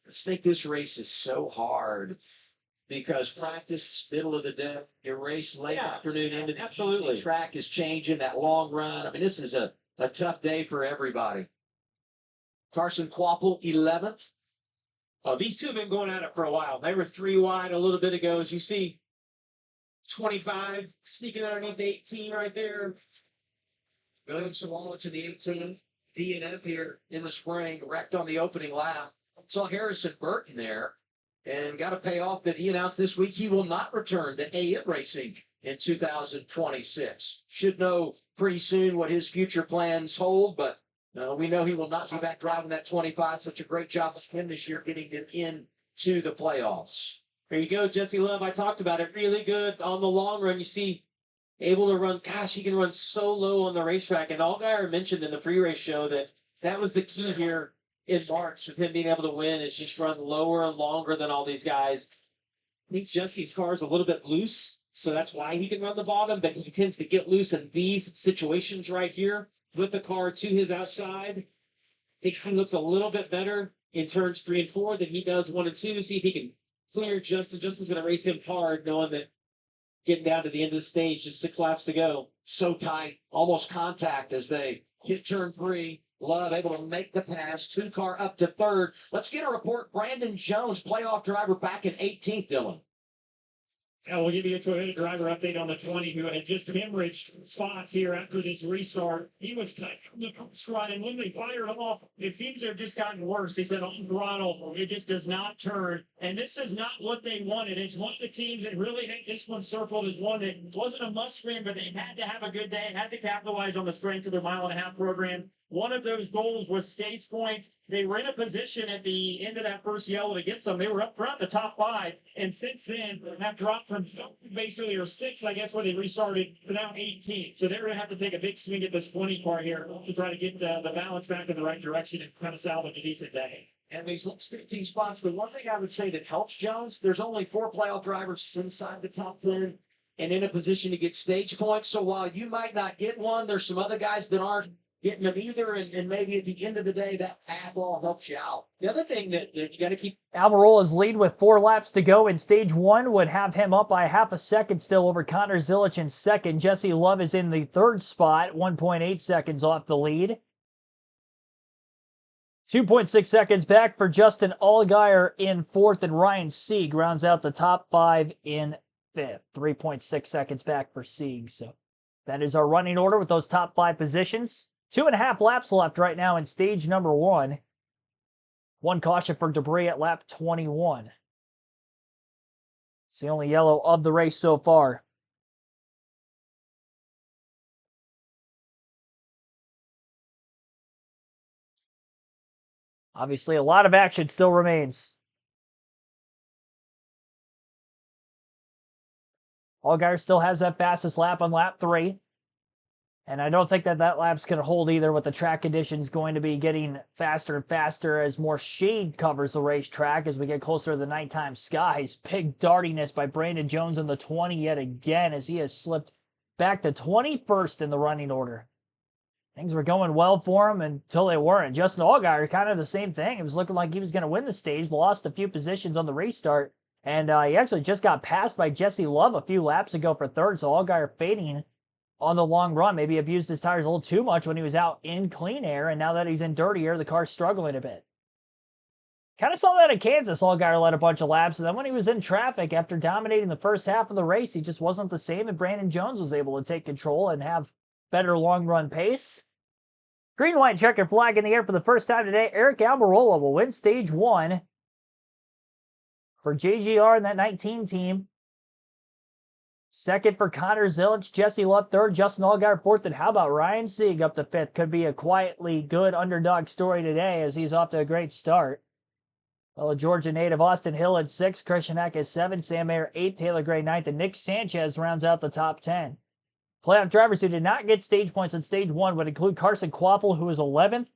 I think this race is so hard because practice, middle of the day, your race late afternoon into the absolutely. The track is changing, that long run. I mean, this is a tough day for everybody. Carson Kvapil, 11th. Oh, these 2 have been going at it for a while. They were 3 wide a little bit ago. As you see, 25 sneaking underneath the 18 right there. William Sawala to the 18. DNF here in the spring, wrecked on the opening lap. Saw Harrison Burton there and got a payoff that he announced this week he will not return to AM racing in 2026. Should know pretty soon what his future plans hold, but we know he will not be back driving that 25. Such a great job of him this year getting him into the playoffs. There you go, Jesse Love. I talked about it. Really good on the long run. You see, able to run. Gosh, he can run so low on the racetrack. And Allgaier mentioned in the pre-race show that was the key here in March of him being able to win, is just run lower and longer than all these guys. I think Jesse's car is a little bit loose, so that's why he can run the bottom, but he tends to get loose in these situations right here with the car to his outside. I think he looks a little bit better in turns 3 and 4 than he does 1 and 2. See if he can clear Justin. Justin's going to race him hard, knowing that getting down to the end of the stage, just 6 laps to go. So tight, almost contact as they hit turn 3. Love able to make the pass. 2 car up to 3rd. Let's get a report. Brandon Jones, playoff driver, back in 18th, Dylan. And we'll give you a Toyota driver update on the 20 who had just hemorrhaged spots here after this restart. He was tight on the first run, and when they fired off, it seems to have just gotten worse. He said on throttle, it just does not turn. And this is not what they wanted. It's one of the teams that really had this one circled as one that wasn't a must win, but they had to have a good day, had to capitalize on the strength of their mile-and-a-half program. One of those goals was stage points. They were in a position at the end of that first yellow to get some. They were up front, the top 5, and since then have dropped from basically or 6, I guess, where they restarted, to now 18. So they're going to have to take a big swing at this 20 car here to try to get the balance back in the right direction and kind of salvage a decent day. And these last 15 spots, but one thing I would say that helps Jones, there's only 4 playoff drivers inside the top 10 and in a position to get stage points. So while you might not get one, there's some other guys that aren't getting them either. And maybe at the end of the day, that path all helps you out. The other thing that you got to keep. Almirola's lead with 4 laps to go in stage 1 would have him up by half a second still over Connor Zilic in second. Jesse Love is in the 3rd spot, 1.8 seconds off the lead. 2.6 seconds back for Justin Allgaier in 4th, and Ryan Sieg rounds out the top 5 in 5th. 3.6 seconds back for Sieg. So that is our running order with those top 5 positions. 2.5 laps left right now in stage number 1. 1 caution for debris at lap 21. It's the only yellow of the race so far. Obviously, a lot of action still remains. Allgaier still has that fastest lap on lap 3. And I don't think that lap's going to hold either, with the track conditions going to be getting faster and faster as more shade covers the racetrack as we get closer to the nighttime skies. Big dartiness by Brandon Jones in the 20 yet again as he has slipped back to 21st in the running order. Things were going well for him until they weren't. Justin Allgaier, kind of the same thing. It was looking like he was going to win the stage, lost a few positions on the restart, and he actually just got passed by Jesse Love a few laps ago for 3rd, so Allgaier fading on the long run. Maybe abused his tires a little too much when he was out in clean air, and now that he's in dirty air, the car's struggling a bit. Kind of saw that in Kansas. Allgaier led a bunch of laps, and then when he was in traffic after dominating the first half of the race, he just wasn't the same, and Brandon Jones was able to take control and have better long run pace. Green, white, checkered flag in the air for the first time today. Eric Almirola will win stage 1 for JGR and that 19 team. 2nd for Connor Zilic, Jesse Love 3rd, Justin Allgaier 4th, and how about Ryan Sieg up to 5th? Could be a quietly good underdog story today as he's off to a great start. Well, Georgia native Austin Hill at 6th, Christian Eck is 7th, Sam Mayer 8th, Taylor Gray 9th, and Nick Sanchez rounds out the top 10. Playoff drivers who did not get stage points in stage 1 would include Carson Quapple, who was 11th,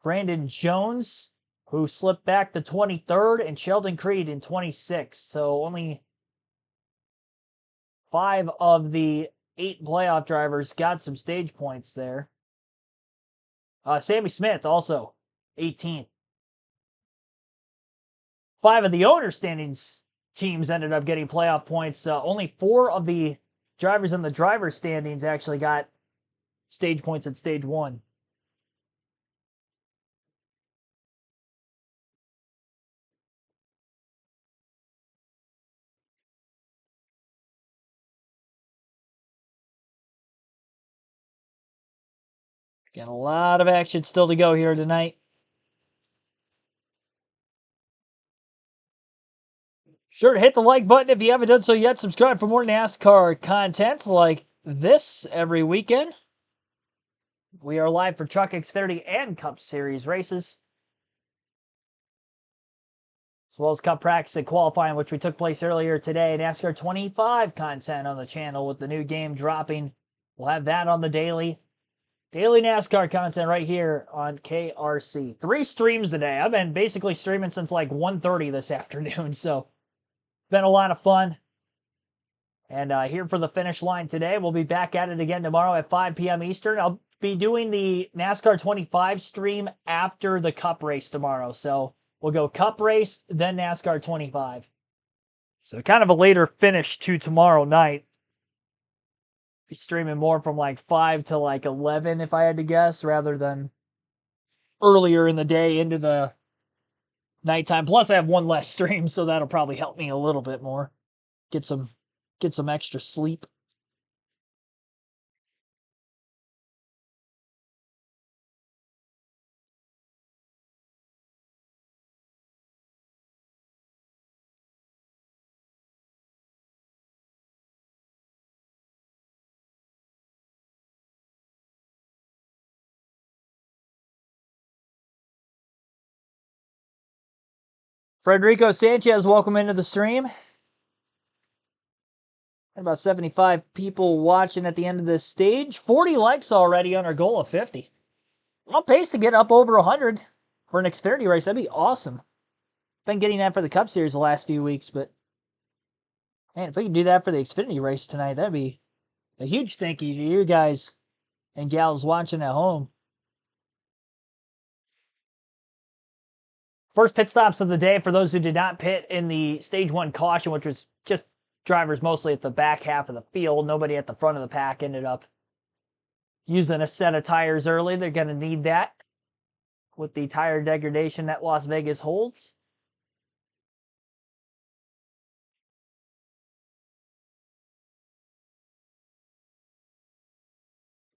Brandon Jones, who slipped back to 23rd, and Sheldon Creed in 26th. So only 5 of the 8 playoff drivers got some stage points there. Sammy Smith also 18th. 5 of the owner standings teams ended up getting playoff points. Only 4 of the drivers in the driver standings actually got stage points at stage 1. Got a lot of action still to go here tonight. Sure to hit the like button if you haven't done so yet. Subscribe for more NASCAR content like this every weekend. We are live for Truck, Xfinity, and Cup Series races, as well as Cup practice and qualifying, which we took place earlier today. NASCAR 25 content on the channel with the new game dropping. We'll have that on the daily NASCAR content right here on KRC. 3 streams today. I've been basically streaming since like 1:30 this afternoon, so been a lot of fun. And here for the finish line today. We'll be back at it again tomorrow at 5 p.m. Eastern. I'll be doing the NASCAR 25 stream after the Cup race tomorrow. So we'll go Cup race, then NASCAR 25. So kind of a later finish to tomorrow night. Be streaming more from like 5 to like 11 if I had to guess, rather than earlier in the day into the nighttime. Plus I have one less stream, so that'll probably help me a little bit more. Get some extra sleep. Frederico Sanchez, welcome into the stream. Had about 75 people watching at the end of this stage. 40 likes already on our goal of 50. We're on pace to get up over 100 for an Xfinity race. That'd be awesome. Been getting that for the Cup Series the last few weeks, but man, if we can do that for the Xfinity race tonight, that'd be a huge thank you to you guys and gals watching at home. First pit stops of the day for those who did not pit in the Stage 1 caution, which was just drivers mostly at the back half of the field. Nobody at the front of the pack ended up using a set of tires early. They're going to need that with the tire degradation that Las Vegas holds.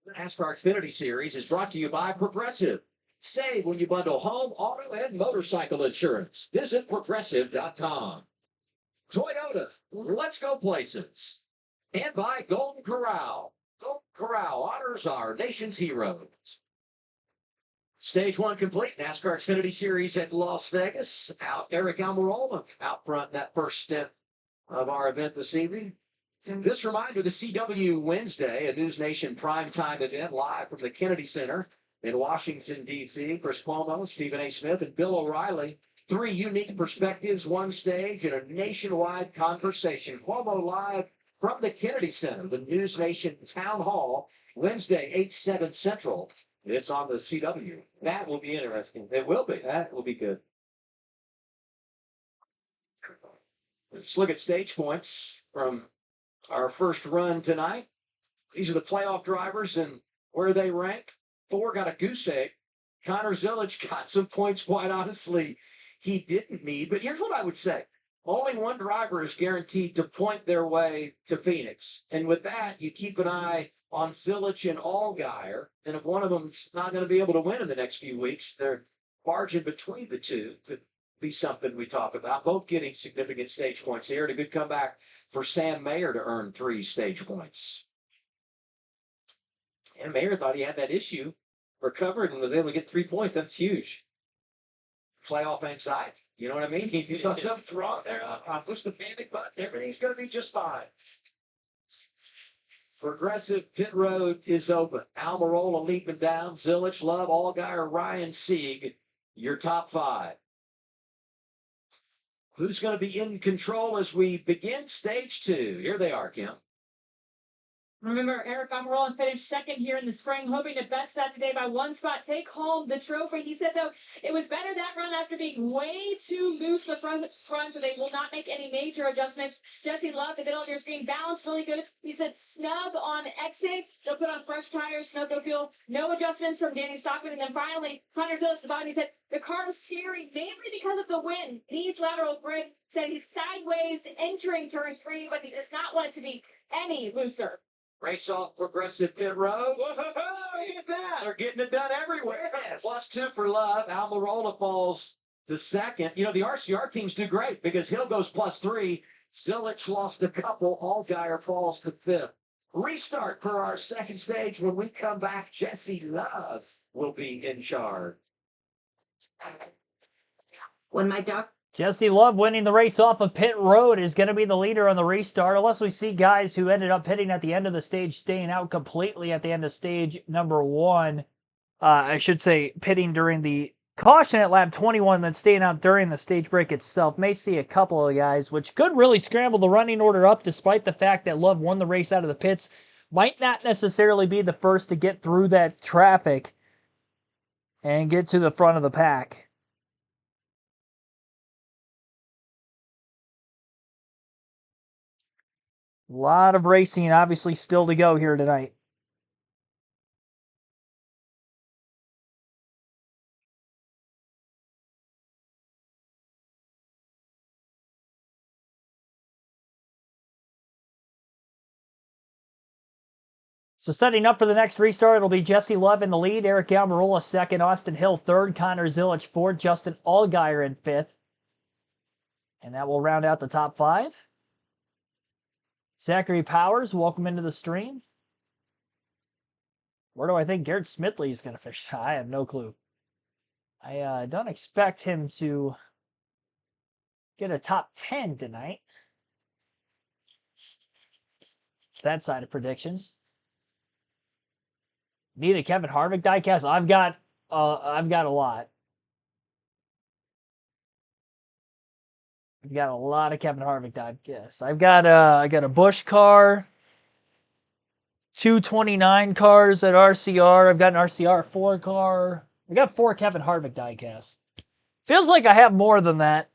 The NASCAR Xfinity Series is brought to you by Progressive. Save when you bundle home, auto, and motorcycle insurance. Visit progressive.com. Toyota, let's go places. And by Golden Corral. Golden Corral honors our nation's heroes. Stage 1 complete. NASCAR Xfinity Series at Las Vegas. Out Eric Almirola out front in that first stint of our event this evening. This reminder, the CW Wednesday, a News Nation primetime event live from the Kennedy Center in Washington, D.C. Chris Cuomo, Stephen A. Smith, and Bill O'Reilly. 3 unique perspectives, 1 stage, and a nationwide conversation. Cuomo live from the Kennedy Center, the News Nation Town Hall, Wednesday, 8/7 Central. It's on the CW. That will be interesting. It will be. That will be good. Let's look at stage points from our first run tonight. These are the playoff drivers and where they rank. 4 got a goose egg. Connor Zilic got some points, quite honestly, he didn't need. But here's what I would say. Only 1 driver is guaranteed to point their way to Phoenix. And with that, you keep an eye on Zilic and Allgaier. And if one of them's not going to be able to win in the next few weeks, their margin between the two could be something we talk about. Both getting significant stage points here. And a good comeback for Sam Mayer to earn 3 stage points. And Mayer thought he had that issue, recovered, and was able to get 3 points. That's huge. Playoff anxiety. You know what I mean? He thought something's wrong there. I'll push the panic button. Everything's going to be just fine. Progressive pit road is open. Almirola leaping down. Zilic, Love, Allgaier, Ryan Sieg. Your top 5. Who's going to be in control as we begin stage 2? Here they are, Kim. Remember, Eric Almirola finished second here in the spring, hoping to best that today by 1 spot, take home the trophy. He said, though, it was better that run after being way too loose the front, so they will not make any major adjustments. Jesse Love, the middle of your screen, balance really good. He said snug on exit. They'll put on fresh tires, snug no fuel, no adjustments from Danny Stockman. And then finally, Connor Zilic, the bottom, he said, the car is scary, mainly because of the wind. Needs lateral brake. Said he's sideways entering turn 3, but he does not want it to be any looser. Race off Progressive pit road. Look at that. They're getting it done everywhere. Yes. +2 for Love. Almirola falls to second. You know, the RCR teams do great because Hill goes +3. Zilic lost a couple. Allgaier falls to 5th. Restart for our second stage. When we come back, Jesse Love will be in charge. When my doc Jesse Love winning the race off of pit road is going to be the leader on the restart, unless we see guys who ended up pitting at the end of the stage staying out completely at the end of stage number 1. I should say pitting during the caution at lap 21, then staying out during the stage break itself. May see a couple of guys, which could really scramble the running order up, despite the fact that Love won the race out of the pits. Might not necessarily be the first to get through that traffic and get to the front of the pack. A lot of racing, obviously, still to go here tonight. So setting up for the next restart, it'll be Jesse Love in the lead, Eric Almirola second, Austin Hill third, Connor Zilic fourth, Justin Allgaier in 5th. And that will round out the top 5. Zachary Powers, welcome into the stream. Where do I think Garrett Smithley is going to finish? I have no clue. I don't expect him to get a top 10 tonight. That side of predictions. Need a Kevin Harvick diecast? I've got a lot. I've got a lot of Kevin Harvick diecasts. I got a Busch car, 229 cars at RCR. I've got an RCR 4 car. I got 4 Kevin Harvick diecasts. Feels like I have more than that.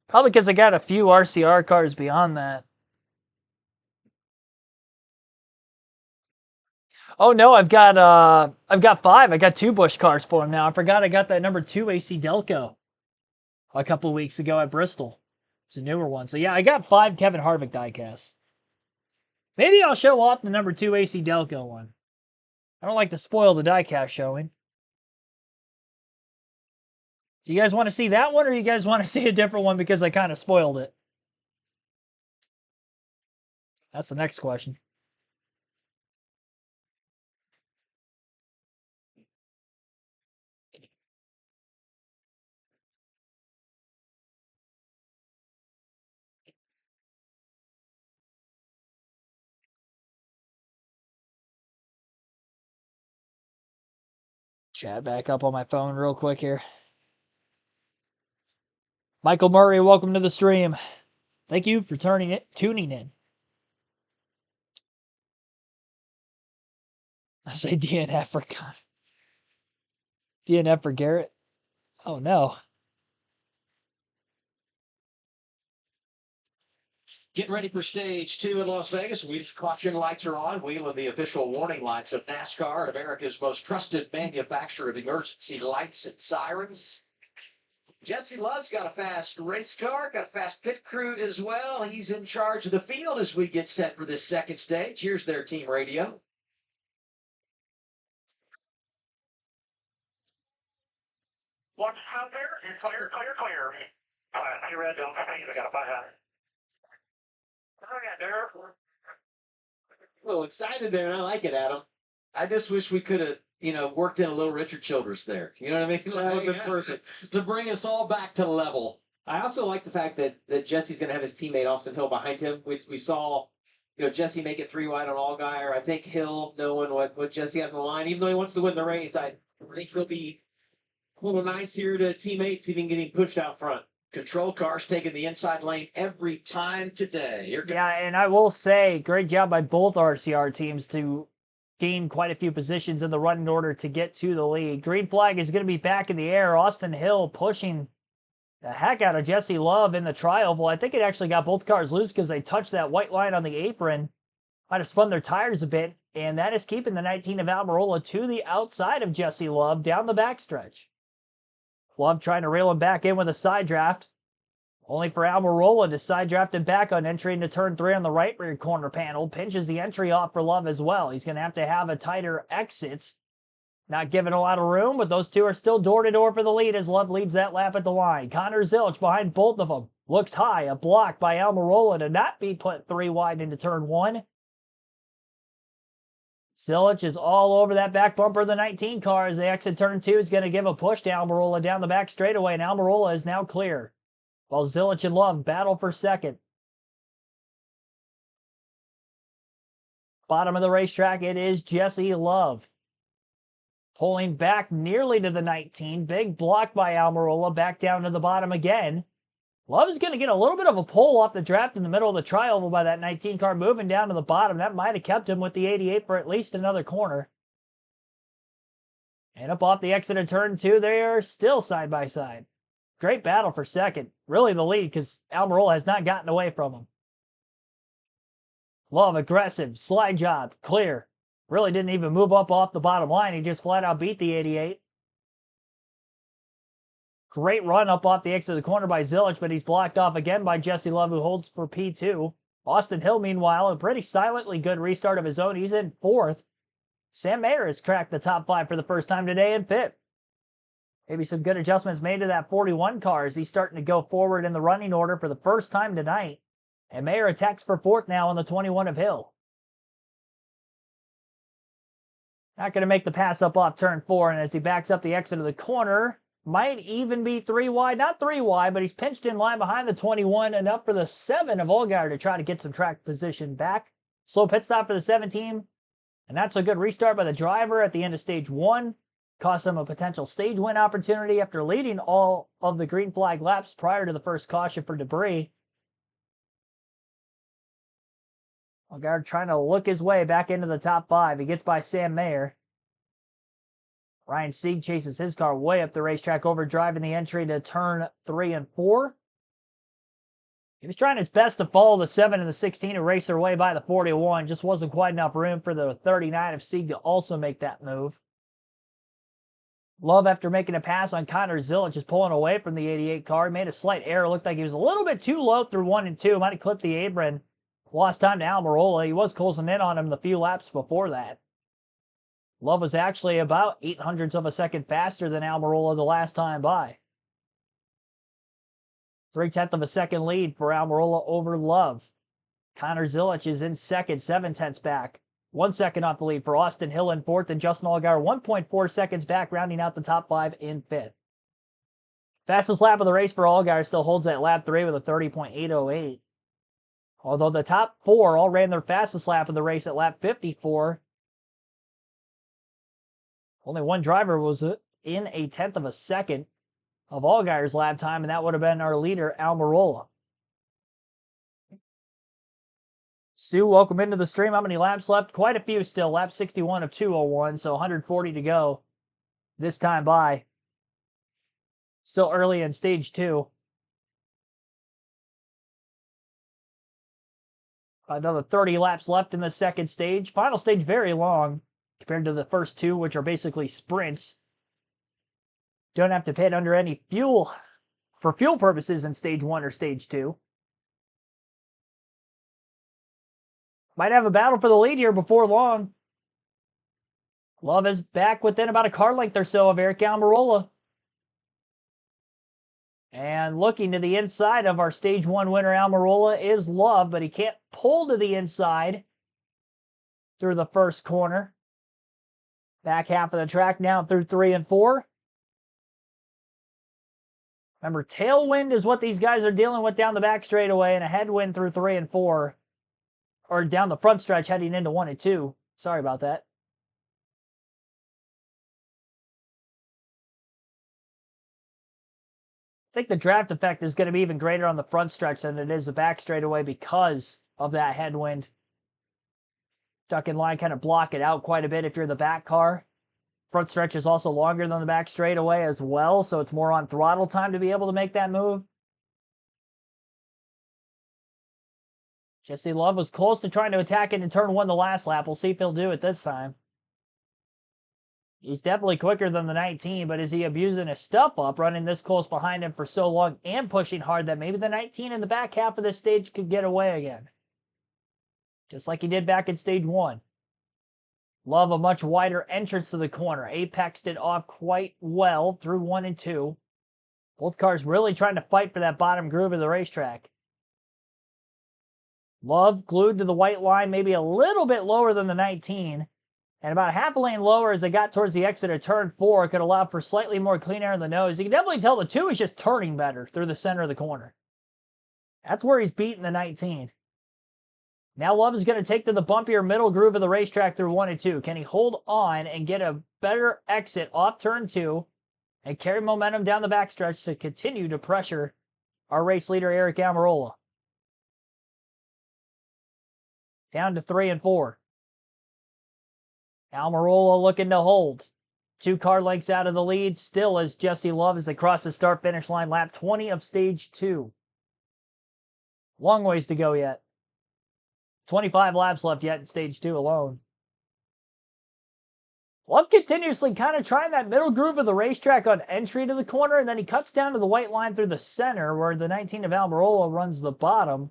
Probably because I got a few RCR cars beyond that. Oh no, I've got 5. I got 2 Busch cars for him now. I forgot I got that number 2 AC Delco a couple of weeks ago at Bristol. It's a newer one. So yeah, I got 5 Kevin Harvick diecasts. Maybe I'll show off the number 2 AC Delco one. I don't like to spoil the diecast showing. Do you guys want to see that one, or you guys want to see a different one because I kind of spoiled it? That's the next question. Chat back up on my phone real quick here. Michael Murray, welcome to the stream. Thank you for tuning in. I say DNF for DNF for Garrett. Oh no. Getting ready for stage 2 in Las Vegas. Caution lights are on. Wheeling the official warning lights of NASCAR, America's most trusted manufacturer of emergency lights and sirens. Jesse Love's got a fast race car, got a fast pit crew as well. He's in charge of the field as we get set for this second stage. Here's their team radio. Watch out there. You're clear, clear, clear. You red, don't speed. I got a 5 hat. Oh, yeah, there. A little excited there, and I like it, Adam. I just wish we could have, worked in a little Richard Childress there. You know what I mean? That would have been perfect. To bring us all back to level. I also like the fact that Jesse's going to have his teammate Austin Hill behind him, which we saw, Jesse make it 3 wide on Allgaier. I think Hill, knowing what Jesse has on the line, even though he wants to win the race, I think he'll be a little nice here to teammates, even getting pushed out front. Control cars taking the inside lane every time today. Yeah, and I will say, great job by both RCR teams to gain quite a few positions in the running order to get to the lead. Green flag is going to be back in the air. Austin Hill pushing the heck out of Jesse Love in the tri-oval. I think it actually got both cars loose because they touched that white line on the apron. Might have spun their tires a bit, and that is keeping the 19 of Almirola to the outside of Jesse Love down the backstretch. Love trying to reel him back in with a side draft. Only for Almirola to side draft him back on entry into turn 3 on the right rear corner panel. Pinches the entry off for Love as well. He's going to have a tighter exit. Not giving a lot of room, but those two are still door-to-door for the lead as Love leads that lap at the line. Connor Zilch behind both of them. Looks high, a block by Almirola to not be put 3 wide into turn 1. Zilch is all over that back bumper of the 19 car as they exit turn 2. Is going to give a push to Almirola down the back straightaway, and Almirola is now clear, while Zilch and Love battle for second. Bottom of the racetrack, it is Jesse Love. Pulling back nearly to the 19. Big block by Almirola, back down to the bottom again. Love is going to get a little bit of a pull off the draft in the middle of the tri-oval by that 19 car moving down to the bottom. That might have kept him with the 88 for at least another corner. And up off the exit of turn 2, they are still side by side. Great battle for second. Really the lead because Almirola has not gotten away from him. Love aggressive, slide job, clear. Really didn't even move up off the bottom line. He just flat out beat the 88. Great run up off the exit of the corner by Zilch, but he's blocked off again by Jesse Love, who holds for P2. Austin Hill, meanwhile, a pretty silently good restart of his own. He's in 4th. Sam Mayer has cracked the top 5 for the first time today in 5th. Maybe some good adjustments made to that 41 car as he's starting to go forward in the running order for the first time tonight. And Mayer attacks for 4th now on the 21 of Hill. Not going to make the pass up off turn 4, and as he backs up the exit of the corner, might even be 3 wide. Not 3 wide, but he's pinched in line behind the 21, enough for the 7 of Allgaier to try to get some track position back. Slow pit stop for the 17, and that's a good restart by the driver at the end of stage 1. Cost him a potential stage win opportunity after leading all of the green flag laps prior to the first caution for debris. Allgaier trying to look his way back into the top 5. He gets by Sam Mayer. Ryan Sieg chases his car way up the racetrack, overdriving the entry to turn 3 and 4. He was trying his best to follow the 7 and the 16 and race their way by the 41. Just wasn't quite enough room for the 39 of Sieg to also make that move. Love, after making a pass on Connor Zilic, is pulling away from the 88 car. He made a slight error. Looked like he was a little bit too low through 1 and 2. Might have clipped the apron. Lost time to Almirola. He was closing in on him the few laps before that. Love was actually about 0.08 of a second faster than Almirola the last time by. 0.3 of a second lead for Almirola over Love. Connor Zilic is in second, 0.7 back. 1 second off the lead for Austin Hill in fourth, and Justin Allgaier 1.4 seconds back, rounding out the top 5 in fifth. Fastest lap of the race for Allgaier still holds at lap 3 with a 30.808. Although the top 4 all ran their fastest lap of the race at lap 54. Only one driver was in 0.1 of a second of Allgaier's lap time, and that would have been our leader, Almirola. Stu, welcome into the stream. How many laps left? Quite a few still. Lap 61 of 201, so 140 to go this time by. Still early in stage 2. Another 30 laps left in the second stage. Final stage very long compared to the first 2, which are basically sprints. Don't have to pit under any fuel for fuel purposes in stage 1 or stage 2. Might have a battle for the lead here before long. Love is back within about a car length or so of Eric Almirola. And looking to the inside of our stage 1 winner, Almirola, is Love, but he can't pull to the inside through the first corner. Back half of the track now through 3 and 4. Remember, tailwind is what these guys are dealing with down the back straightaway, and a headwind through 3 and 4. Or down the front stretch heading into 1 and 2. Sorry about that. I think the draft effect is going to be even greater on the front stretch than it is the back straightaway because of that headwind. Duck and line kind of block it out quite a bit if you're the back car. Front stretch is also longer than the back straightaway as well, so it's more on throttle time to be able to make that move. Jesse Love was close to trying to attack into turn 1 the last lap. We'll see if he'll do it this time. He's definitely quicker than the 19, but is he abusing his step up, running this close behind him for so long and pushing hard that maybe the 19 in the back half of this stage could get away again? Just like he did back in stage 1. Love a much wider entrance to the corner. Apexed it off quite well through 1 and 2. Both cars really trying to fight for that bottom groove of the racetrack. Love glued to the white line, maybe a little bit lower than the 19. And about half a lane lower as they got towards the exit of turn 4 could allow for slightly more clean air in the nose. You can definitely tell the 2 is just turning better through the center of the corner. That's where he's beating the 19. Now Love is going to take to the bumpier middle groove of the racetrack through 1 and 2. Can he hold on and get a better exit off turn 2 and carry momentum down the backstretch to continue to pressure our race leader, Eric Almirola? Down to 3 and 4. Almirola looking to hold. 2 car lengths out of the lead still as Jesse Love is across the start-finish line, lap 20 of stage 2. Long ways to go yet. 25 laps left yet in stage 2 alone. Love continuously kind of trying that middle groove of the racetrack on entry to the corner, and then he cuts down to the white line through the center where the 19 of Almirola runs the bottom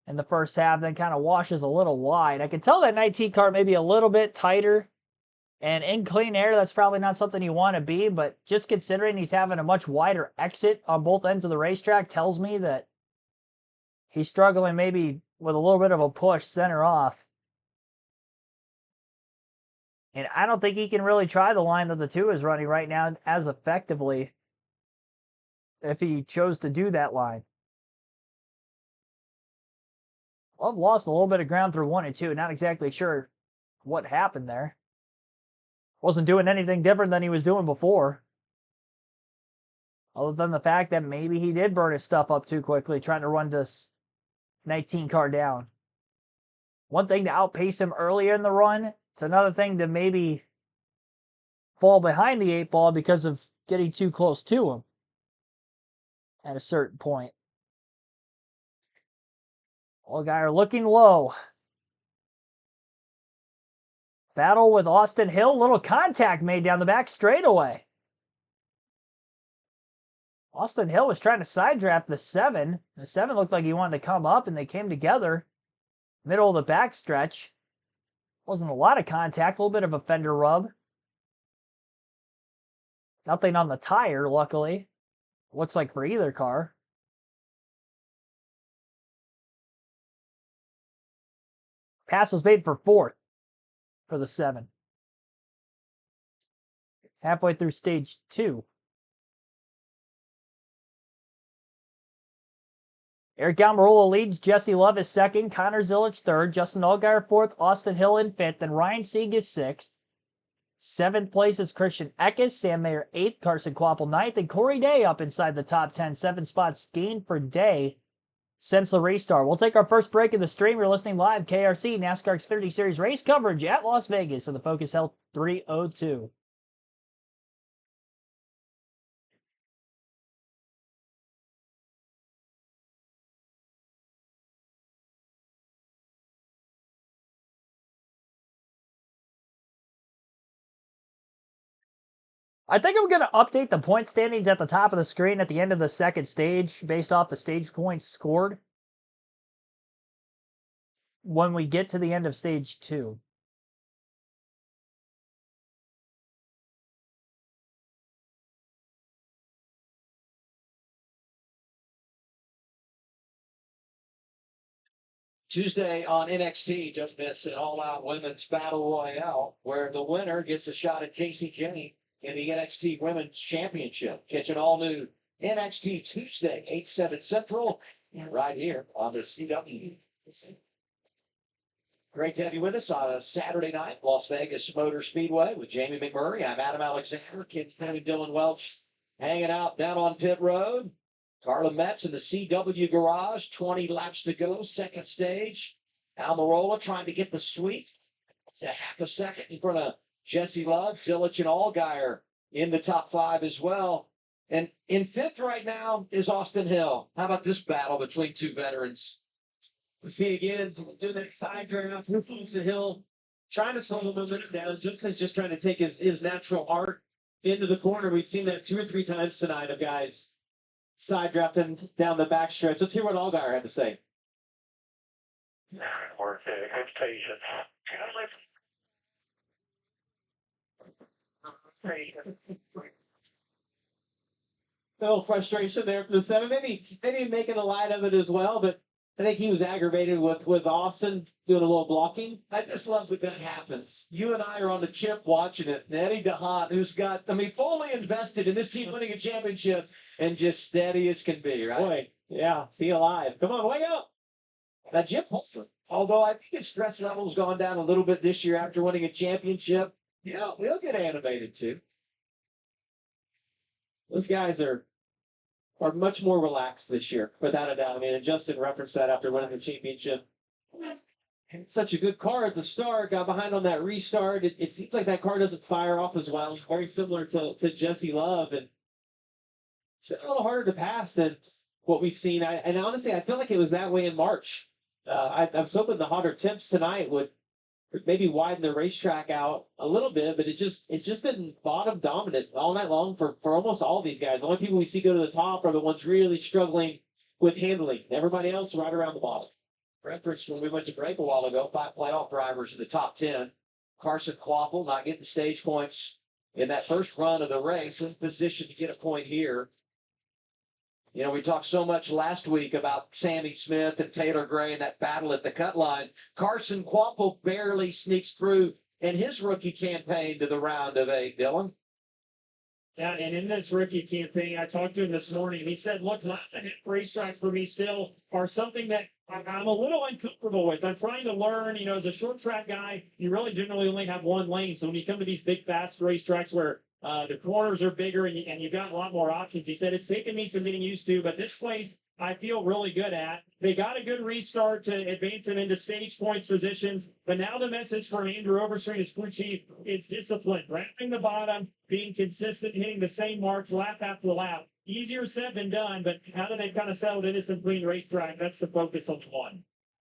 in the first half, then kind of washes a little wide. I can tell that 19 car may be a little bit tighter, and in clean air, that's probably not something you want to be, but just considering he's having a much wider exit on both ends of the racetrack tells me that he's struggling maybe with a little bit of a push center off. And I don't think he can really try the line that the 2 is running right now as effectively. if he chose to do that line. Love lost a little bit of ground through 1 and 2. Not exactly sure what happened there. Wasn't doing anything different than he was doing before. Other than the fact that maybe he did burn his stuff up too quickly trying to run this 19 car down. One thing to outpace him earlier in the run. It's another thing to maybe fall behind the 8 ball because of getting too close to him at a certain point. Allgaier looking low. Battle with Austin Hill. Little contact made down the back straightaway. Austin Hill was trying to side draft the 7. The 7 looked like he wanted to come up, and they came together. Middle of the back stretch. Wasn't a lot of contact, a little bit of a fender rub. Nothing on the tire, luckily. Looks like for either car. Pass was made for 4th for the 7. Halfway through stage 2. Eric Almirola leads. Jesse Love is 2nd. Connor Zilic 3rd. Justin Allgaier 4th. Austin Hill in 5th. And Ryan Sieg is 6th. 7th place is Christian Eckes. Sam Mayer 8th. Carson Kvapil 9th. And Corey Day up inside the top 10. 7 spots gained for Day since the race start. We'll take our first break in the stream. You're listening live KRC NASCAR Xfinity Series race coverage at Las Vegas on the Focus Health 302. I think I'm going to update the point standings at the top of the screen at the end of the second stage based off the stage points scored when we get to the end of stage 2. Tuesday on NXT, just missed an all-out women's battle royale where the winner gets a shot at Casey Jenney in the NXT Women's Championship. Catch an all-new NXT Tuesday, 8/7 Central, right here on the CW. Great to have you with us on a Saturday night, Las Vegas Motor Speedway with Jamie McMurray. I'm Adam Alexander, Kim Kenny, Dylan Welch, hanging out down on pit road. Carla Metz in the CW garage, 20 laps to go, second stage. Almirola trying to get the sweep. It's a half a second in front of Jesse Love, Zilic, and Allgaier in the top 5 as well. And in 5th right now is Austin Hill. How about this battle between 2 veterans? We see again, doing that side draft, Austin Hill, trying to slow the momentum down. Justin's just trying to take his natural art into the corner. We've seen that 2 or 3 times tonight of guys side drafting down the backstretch. Let's hear what Allgaier had to say. Work good patience. A little frustration there for the 7. Maybe making a light of it as well, but I think he was aggravated with Austin doing a little blocking. I just love that happens. You and I are on the chip watching it. And Eddie DeHaan, who's got, fully invested in this team winning a championship and just steady as can be, right? Boy, yeah, see you live. Come on, wake up. Now, Jim Holford, although I think his stress level's gone down a little bit this year after winning a championship, yeah, he'll get animated too. Those guys are much more relaxed this year, without a doubt. And Justin referenced that after winning the championship. It's such a good car at the start, got behind on that restart. It seems like that car doesn't fire off as well. Very similar to Jesse Love. And it's been a little harder to pass than what we've seen. And honestly, I feel like it was that way in March. I was hoping the hotter temps tonight would maybe widen the racetrack out a little bit, but it's just been bottom dominant all night long for almost all of these guys. The only people we see go to the top are the ones really struggling with handling. Everybody else right around the bottom. Reference when we went to break a while ago, 5 playoff drivers in the top 10. Carson Kvapil not getting stage points in that first run of the race, in position to get a point here. We talked so much last week about Sammy Smith and Taylor Gray and that battle at the cut line. Carson Kvapil barely sneaks through in his rookie campaign to the round of 8, Dylan. Yeah, and in this rookie campaign, I talked to him this morning. He said, look, left-handed racetracks for me still are something that I'm a little uncomfortable with. I'm trying to learn, as a short track guy, you really generally only have one lane. So when you come to these big, fast racetracks where the corners are bigger and you've got a lot more options, he said, it's taken me some getting used to, but this place I feel really good at. They got a good restart to advance them into stage points positions, but now the message from Andrew Overstreet as crew chief is discipline, wrapping the bottom, being consistent, hitting the same marks lap after lap. Easier said than done, but how do they kind of settle into some clean racetrack? That's the focus on one.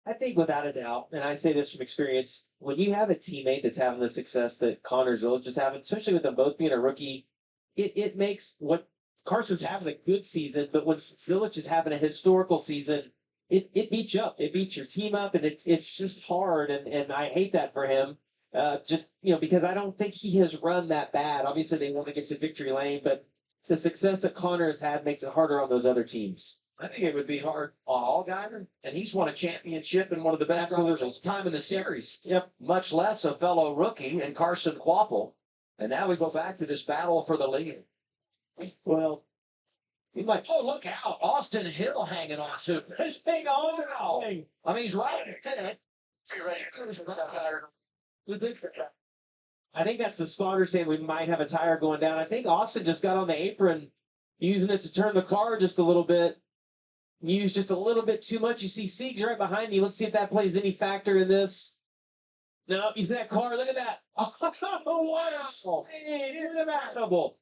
I think without a doubt, and I say this from experience, when you have a teammate that's having the success that Connor Zilic is having, especially with them both being a rookie, it makes what Carson's having a good season, but when Zilic is having a historical season, it beats you up. It beats your team up, and it's just hard, and I hate that for him. Because I don't think he has run that bad. Obviously, they want to get to victory lane, but the success that Connor has had makes it harder on those other teams. I think it would be hard on Allgaier, and he's won a championship and one of the best drivers of the time in the series. Yep. Much less a fellow rookie and Carson Quapple. And now we go back to this battle for the lead. Well, he might. Oh, look out. Austin Hill hanging on to This thing on. I mean, he's right. I think that's the spotter saying we might have a tire going down. I think Austin just got on the apron, using it to turn the car just a little bit. Used just a little bit too much. You see Sieg's right behind you. Let's see if that plays any factor in this. Nope, you see that car? Look at that. Oh, wonderful. Inimaginable.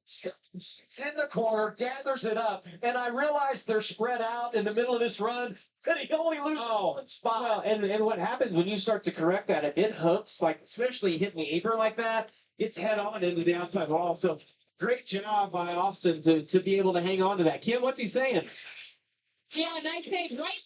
It's in the corner, gathers it up, and I realize they're spread out in the middle of this run, but he only loses one spot. Well, and what happens when you start to correct that, if it hooks, like especially hitting the apron like that, it's head on into the outside wall. So great job by Austin to be able to hang on to that. Kim, what's he saying? Yeah, nice save. Right.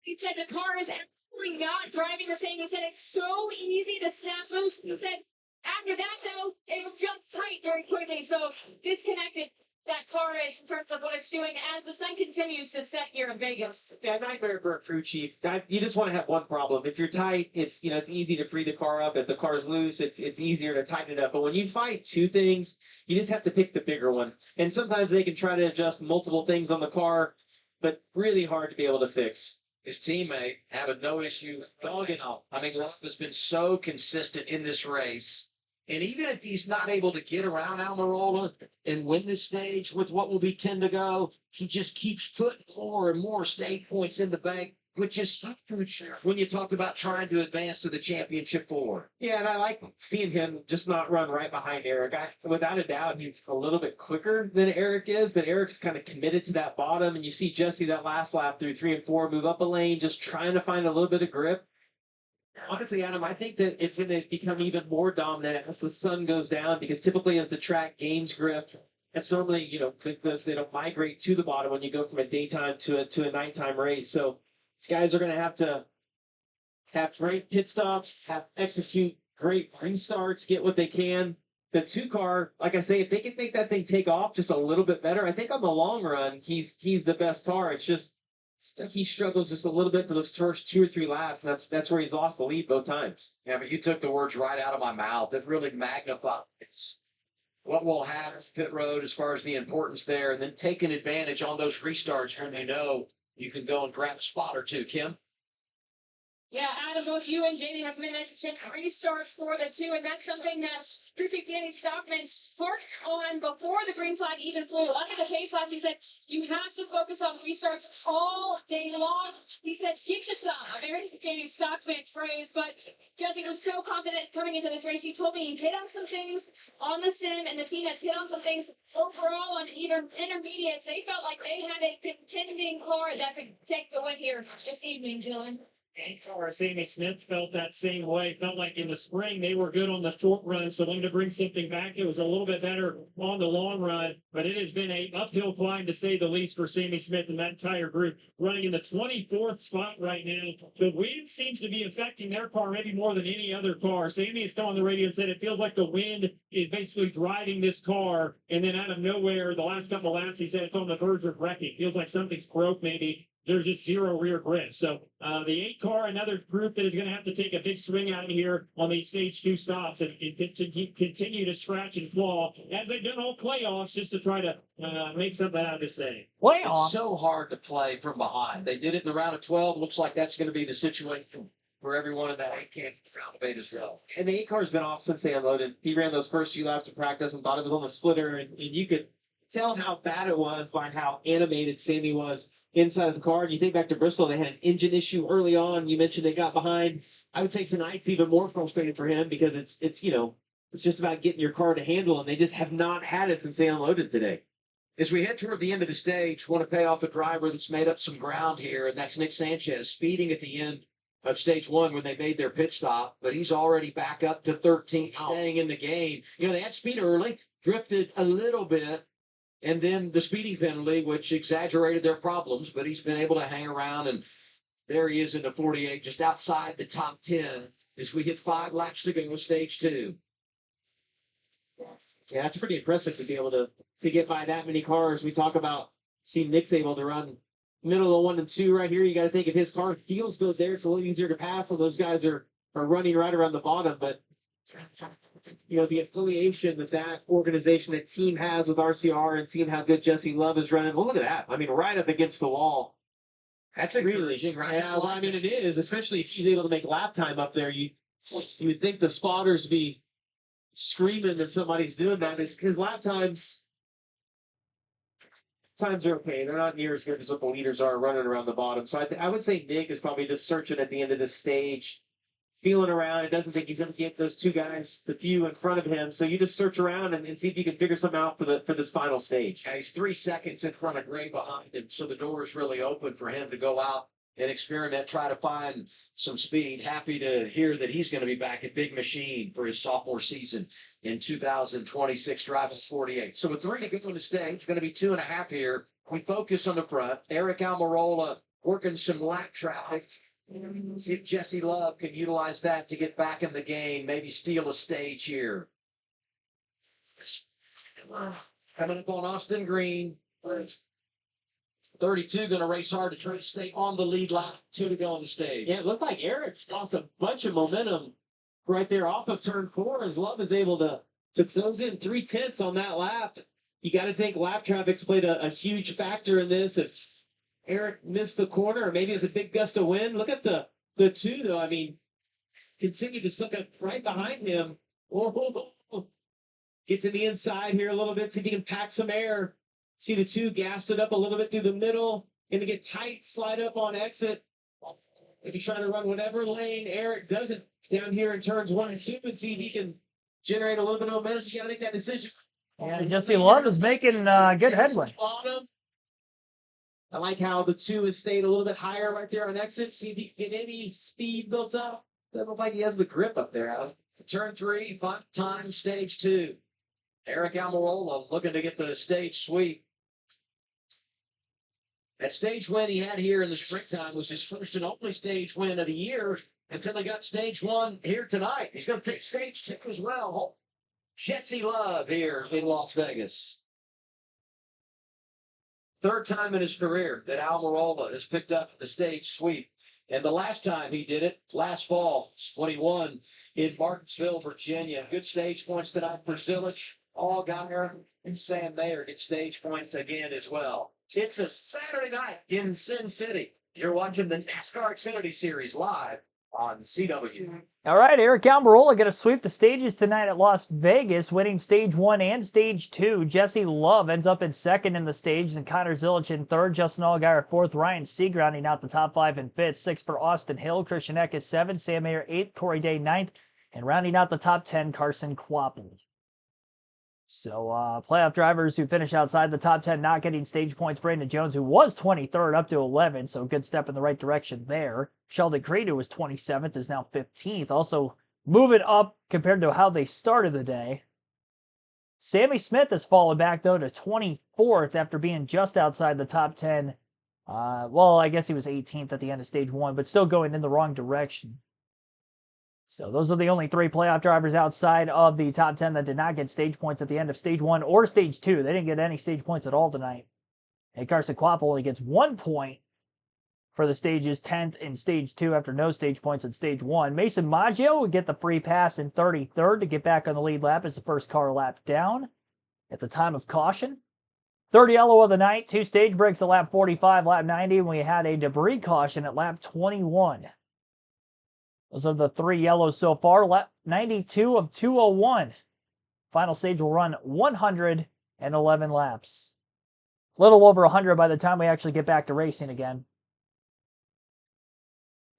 He said the car is absolutely not driving the same. He said it's so easy to snap loose. He said after that, though, it'll jump tight very quickly. So disconnected that car is in terms of what it's doing as the sun continues to set here in Vegas. Yeah, nightmare for a crew chief. You just want to have one problem. If you're tight, it's easy to free the car up. If the car's loose, it's easier to tighten it up. But when you fight two things, you just have to pick the bigger one. And sometimes they can try to adjust multiple things on the car, but really hard to be able to fix. His teammate having no issue dogging out. I mean, Rob has been so consistent in this race. And even if he's not able to get around Almirola and win this stage with what will be 10 to go, he just keeps putting more and more stage points in the bank, which is huge when you talk about trying to advance to the championship four. Yeah, and I like seeing him just not run right behind Eric. Without a doubt, he's a little bit quicker than Eric is, but Eric's kind of committed to that bottom. And you see Jesse that last lap through 3 and 4 move up a lane, just trying to find a little bit of grip. Honestly, Adam, I think that it's going to become even more dominant as the sun goes down, because typically as the track gains grip, it's normally, they don't migrate to the bottom when you go from a daytime to a nighttime race. So these guys are going to have great pit stops, execute great restarts, get what they can. The 2-car, like I say, if they can make that thing take off just a little bit better, I think on the long run, he's the best car. It's just he struggles just a little bit for those first 2 or 3 laps, and that's where he's lost the lead both times. Yeah, but you took the words right out of my mouth. It really magnifies what we'll have as pit road as far as the importance there, and then taking advantage on those restarts when you can go and grab a spot or two. Kim? Yeah, Adam, both you and Jamie have mentioned restarts for the 2, and that's something that Critic Danny Stockman sparked on before the green flag even flew. Under the pace laps, he said, you have to focus on restarts all day long. He said, get you some. A very Danny Stockman phrase, but Jesse was so confident coming into this race. He told me he hit on some things on the sim, and the team has hit on some things overall on even intermediate. They felt like they had a contending car that could take the win here this evening, Dylan. Sammy Smith felt that same way. Felt like in the spring they were good on the short run, so wanted to bring something back. It was a little bit better on the long run, but it has been an uphill climb to say the least for Sammy Smith and that entire group. Running in the 24th spot right now. The wind seems to be affecting their car maybe more than any other car. Sammy is still on the radio and said it feels like the wind is basically driving this car, and then out of nowhere, the last couple of laps, he said it's on the verge of wrecking. Feels like something's broke maybe. there's just zero rear grip. So the 8 car, another group that is going to have to take a big swing out here on these stage 2 stops and continue to scratch and claw as they've done all playoffs just to try to make something out of this thing. Playoffs. It's so hard to play from behind. They did it in the round of 12. Looks like that's going to be the situation for everyone in that 8 camp round as well. And the 8 car's been off since they unloaded. He ran those first few laps of practice and thought it was on the splitter, and you could tell how bad it was by how animated Sammy was inside of the car. And you think back to Bristol, they had an engine issue early on. You mentioned they got behind. I would say tonight's even more frustrating for him because it's it's just about getting your car to handle, and they just have not had it since they unloaded today. As we head toward the end of the stage, want to pay off a driver that's made up some ground here, and that's Nick Sanchez, speeding at the end of stage 1 when they made their pit stop, but he's already back up to 13th, staying in the game. They had speed early, drifted a little bit, and then the speeding penalty, which exaggerated their problems, but he's been able to hang around, and there he is in the 48, just outside the top 10 as we hit 5 laps to go with stage 2. Yeah, it's pretty impressive to be able to get by that many cars. We talk about seeing Nick's able to run middle of 1 and 2 right here. You got to think if his car feels good there, it's a little easier to pass when those guys are running right around the bottom. But the affiliation that organization, that team has with RCR, and seeing how good Jesse Love is running. Well, look at that. I mean, right up against the wall. That's encouraging, right? Yeah, well, I mean, it is, especially if he's able to make lap time up there. You would think the spotters be screaming that somebody's doing that. His lap times are okay. They're not near as good as what the leaders are running around the bottom. So I would say Nick is probably just searching at the end of this stage, feeling around. It doesn't think he's going to get those 2 guys, the few in front of him. So you just search around and see if you can figure something out for this final stage. Yeah, he's 3 seconds in front of Gray behind him, so the door is really open for him to go out and experiment, try to find some speed. Happy to hear that he's going to be back at Big Machine for his sophomore season in 2026, driving 48. So with 3 to go on the stage, it's going to be 2.5 here. We focus on the front. Eric Almirola working some lap traffic. See if Jesse Love can utilize that to get back in the game, maybe steal a stage here. Coming up on Austin Green. 32 going to race hard to try to stay on the lead lap. 2 to go on the stage. Yeah, it looked like Eric lost a bunch of momentum right there off of turn 4 as Love is able to close in 3/10 on that lap. You got to think lap traffic's played a huge factor in this. If Eric missed the corner, or maybe with a big gust of wind, look at the 2 though. I mean, continue to suck up right behind him. Whoa. Get to the inside here a little bit, see if he can pack some air. See the 2 gassed it up a little bit through the middle. Going to get tight, slide up on exit. If you're trying to run whatever lane Eric does it down here in turns 1 and 2, and see if he can generate a little bit of momentum. You got to make that decision. Yeah, Jesse Love is making good headway. Bottom. I like how the 2 has stayed a little bit higher right there on exit. See if he can get any speed built up. Doesn't look like he has the grip up there, Alan. Turn 3, fun time, stage 2. Eric Almirola looking to get the stage sweep. That stage win he had here in the springtime was his first and only stage win of the year until he got stage 1 here tonight. He's going to take stage 2 as well. Jesse Love here in Las Vegas. 3rd time in his career that Almirola has picked up the stage sweep. And the last time he did it, last fall, when he won in Martinsville, Virginia. Good stage points tonight for Zilich, Allgaier, and Sam Mayer get stage points again as well. It's a Saturday night in Sin City. You're watching the NASCAR Xfinity Series live on CW. All right, Eric Almirola going to sweep the stages tonight at Las Vegas, winning stage 1 and stage 2. Jesse Love ends up in 2nd in the stage, and Connor Zilich in 3rd. Justin Allgaier 4th. Ryan Sieg rounding out the top 5 in 5th. 6th for Austin Hill. Christian Eck is 7th. Sam Mayer 8th. Corey Day 9th. And rounding out the top 10, Carson Kvapil. So playoff drivers who finish outside the top 10 not getting stage points. Brandon Jones, who was 23rd, up to 11, so good step in the right direction there. Sheldon Creed, who was 27th, is now 15th, also moving up compared to how they started the day. Sammy Smith has fallen back, though, to 24th after being just outside the top 10. Well, I guess he was 18th at the end of stage 1, but still going in the wrong direction. So those are the only 3 playoff drivers outside of the top 10 that did not get stage points at the end of stage 1 or stage 2. They didn't get any stage points at all tonight. And Carson Kvapil only gets 1 point for the stages 10th in stage 2 after no stage points in stage 1. Mason Maggio would get the free pass in 33rd to get back on the lead lap as the first car lapped down at the time of caution. Third yellow of the night, 2 stage breaks at lap 45, lap 90, and we had a debris caution at lap 21. Those are the 3 yellows so far, lap 92 of 201. Final stage will run 111 laps. A little over 100 by the time we actually get back to racing again.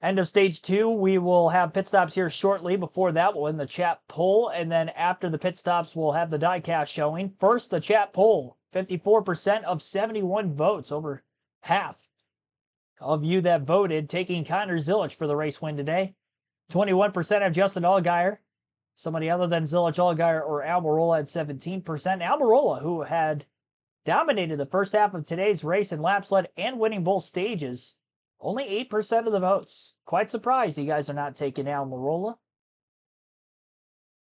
End of stage 2, we will have pit stops here shortly. Before that, we'll end the chat poll, and then after the pit stops, we'll have the diecast showing. First, the chat poll, 54% of 71 votes, over half of you that voted, taking Connor Zilic for the race win today. 21% have Justin Allgaier. Somebody other than Zilic, Allgaier, or Almirola at 17%. Almirola, who had dominated the first half of today's race in laps led and winning both stages, only 8% of the votes. Quite surprised you guys are not taking Almirola.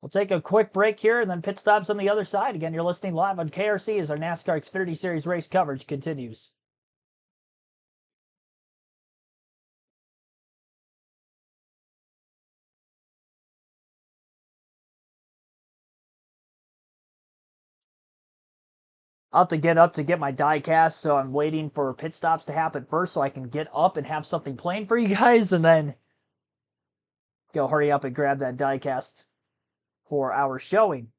We'll take a quick break here and then pit stops on the other side. Again, you're listening live on KRC as our NASCAR Xfinity Series race coverage continues. I'll have to get up to get my diecast, so I'm waiting for pit stops to happen first so I can get up and have something playing for you guys, and then go hurry up and grab that diecast for our showing.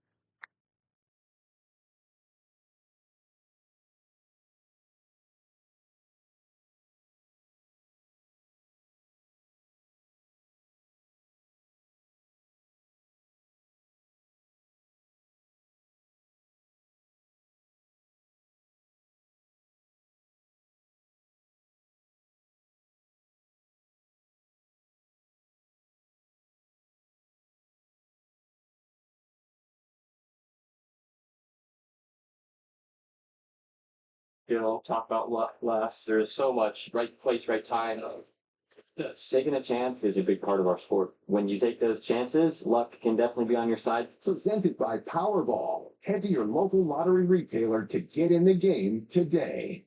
Talk about luck less. There's so much right place, right time. Taking a chance is a big part of our sport. When you take those chances, luck can definitely be on your side. Presented by Powerball. Head to your local lottery retailer to get in the game today.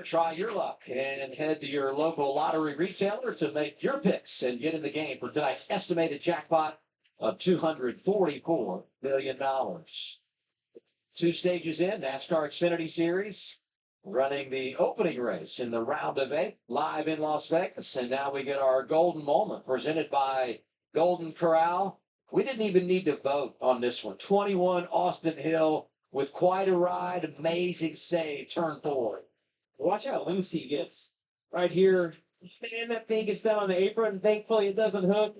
Try your luck and head to your local lottery retailer to make your picks and get in the game for tonight's estimated jackpot of $244 million. 2 stages in, NASCAR Xfinity Series, running the opening race in the round of 8, live in Las Vegas. And now we get our golden moment presented by Golden Corral. We didn't even need to vote on this one. 21 Austin Hill with quite a ride, amazing save, turn forward. Watch how loose he gets. Right here. Man, that thing gets down on the apron. Thankfully, it doesn't hook.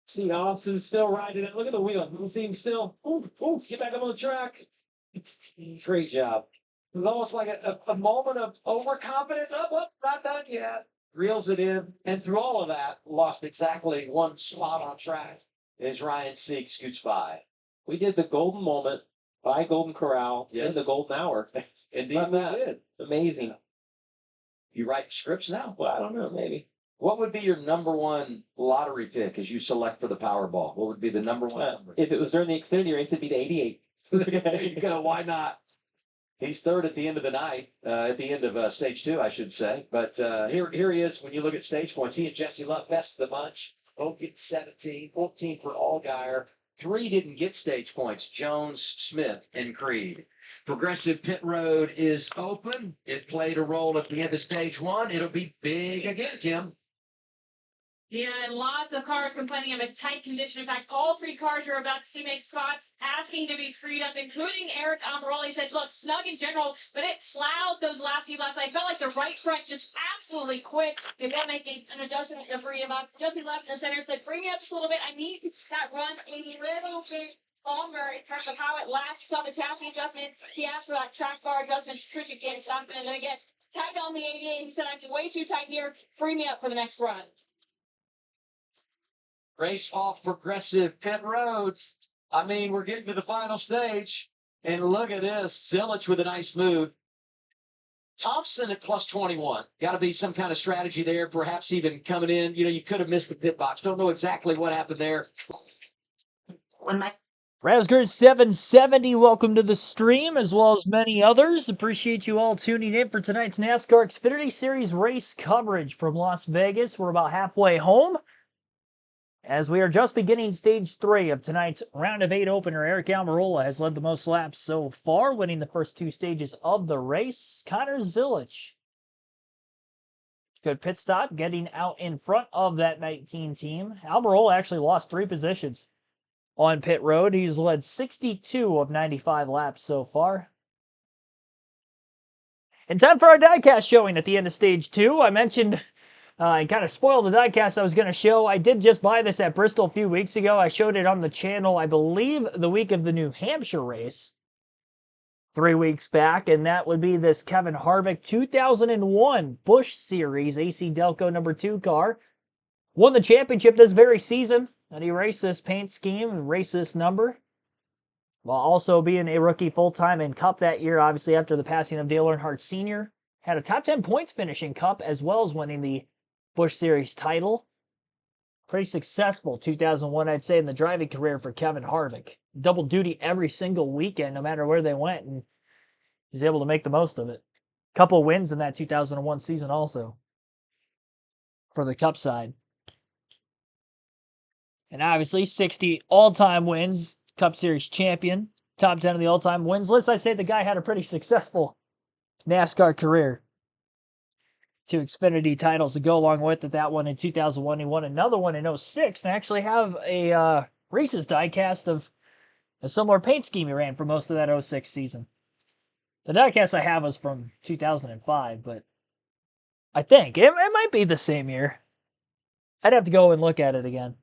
See Austin still riding it. Look at the wheel. You can see him still. Ooh, get back up on the track. Great job. It was almost like a moment of overconfidence. Oh, not done yet. Reels it in. And through all of that, lost exactly 1 spot on track as Ryan Sieg scoots by. We did the golden moment by Golden Corral in the golden hour. Indeed, we did. Amazing. You write scripts now? Well, I don't know, maybe. What would be your number 1 lottery pick as you select for the Powerball? What would be the number 1 number? If it was during the Xfinity race, it'd be the 88. There you go. Why not? He's third at the end of the night, at the end of stage 2, I should say. But here he is. When you look at stage points, he and Jesse Love best of the bunch. Both get 17, 14 for Allgaier. 3 didn't get stage points, Jones, Smith, and Creed. Progressive Pit Road is open. It played a role at the end of stage 1. It'll be big again, Kim. Yeah, and lots of cars complaining of a tight condition. In fact, all 3 cars you're about to see make spots asking to be freed up, including Eric Almirola. He said, look, snug in general, but it plowed those last few laps. I felt like the right front just absolutely quit. They were making an adjustment to free him up. Jesse left in the center, said, free me up just a little bit. I need that run a little bit longer in terms of how it lasts on the chassis adjustment. He asked for that track bar adjustment. Christian can't stop it. And then again, tagged on the 88. He said, I'm way too tight here. Free me up for the next run. Race off Progressive Pit Road. I mean, we're getting to the final stage. And look at this. Zilic with a nice move. Thompson at plus 21. Got to be some kind of strategy there, perhaps even coming in. You know, you could have missed the pit box. Don't know exactly what happened there. When my Rasgers 770, welcome to the stream, as well as many others. Appreciate you all tuning in for tonight's NASCAR Xfinity Series race coverage from Las Vegas. We're about halfway home, as we are just beginning stage 3 of tonight's round of 8 opener. Eric Almirola has led the most laps so far, winning the first 2 stages of the race. Connor Zilich, good pit stop, getting out in front of that 19 team. Almirola actually lost 3 positions on pit road. He's led 62 of 95 laps so far. And time for our diecast showing at the end of stage 2. I mentioned, I kind of spoiled the diecast I was going to show. I did just buy this at Bristol a few weeks ago. I showed it on the channel, I believe, the week of the New Hampshire race 3 weeks back, and that would be this Kevin Harvick 2001 Busch Series AC Delco number 2 car. Won the championship this very season, and he raced this paint scheme and raced this number, while also being a rookie full-time in Cup that year, obviously after the passing of Dale Earnhardt Sr. Had a top 10 points finish in Cup, as well as winning the Busch Series title. Pretty successful 2001, I'd say, in the driving career for Kevin Harvick. Double duty every single weekend, no matter where they went, and he's able to make the most of it. Couple wins in that 2001 season also for the Cup side. And obviously, 60 all-time wins, Cup Series champion, top 10 of the all-time wins list. I'd say the guy had a pretty successful NASCAR career. 2 Xfinity titles to go along with it. That one in 2001. He won another one in 06. And I actually have a Reese's diecast of a similar paint scheme he ran for most of that 06 season. The diecast I have was from 2005, but I think it might be the same year. I'd have to go and look at it again.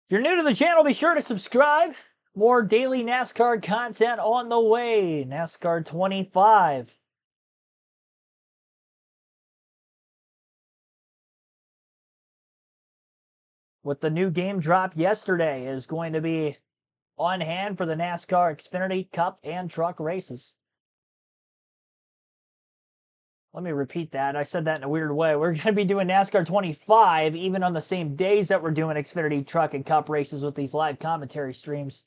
If you're new to the channel, be sure to subscribe. More daily NASCAR content on the way. NASCAR 25. With the new game drop yesterday, is going to be on hand for the NASCAR Xfinity Cup and Truck races. Let me repeat that. I said that in a weird way. We're going to be doing NASCAR 25 even on the same days that we're doing Xfinity Truck and Cup races with these live commentary streams.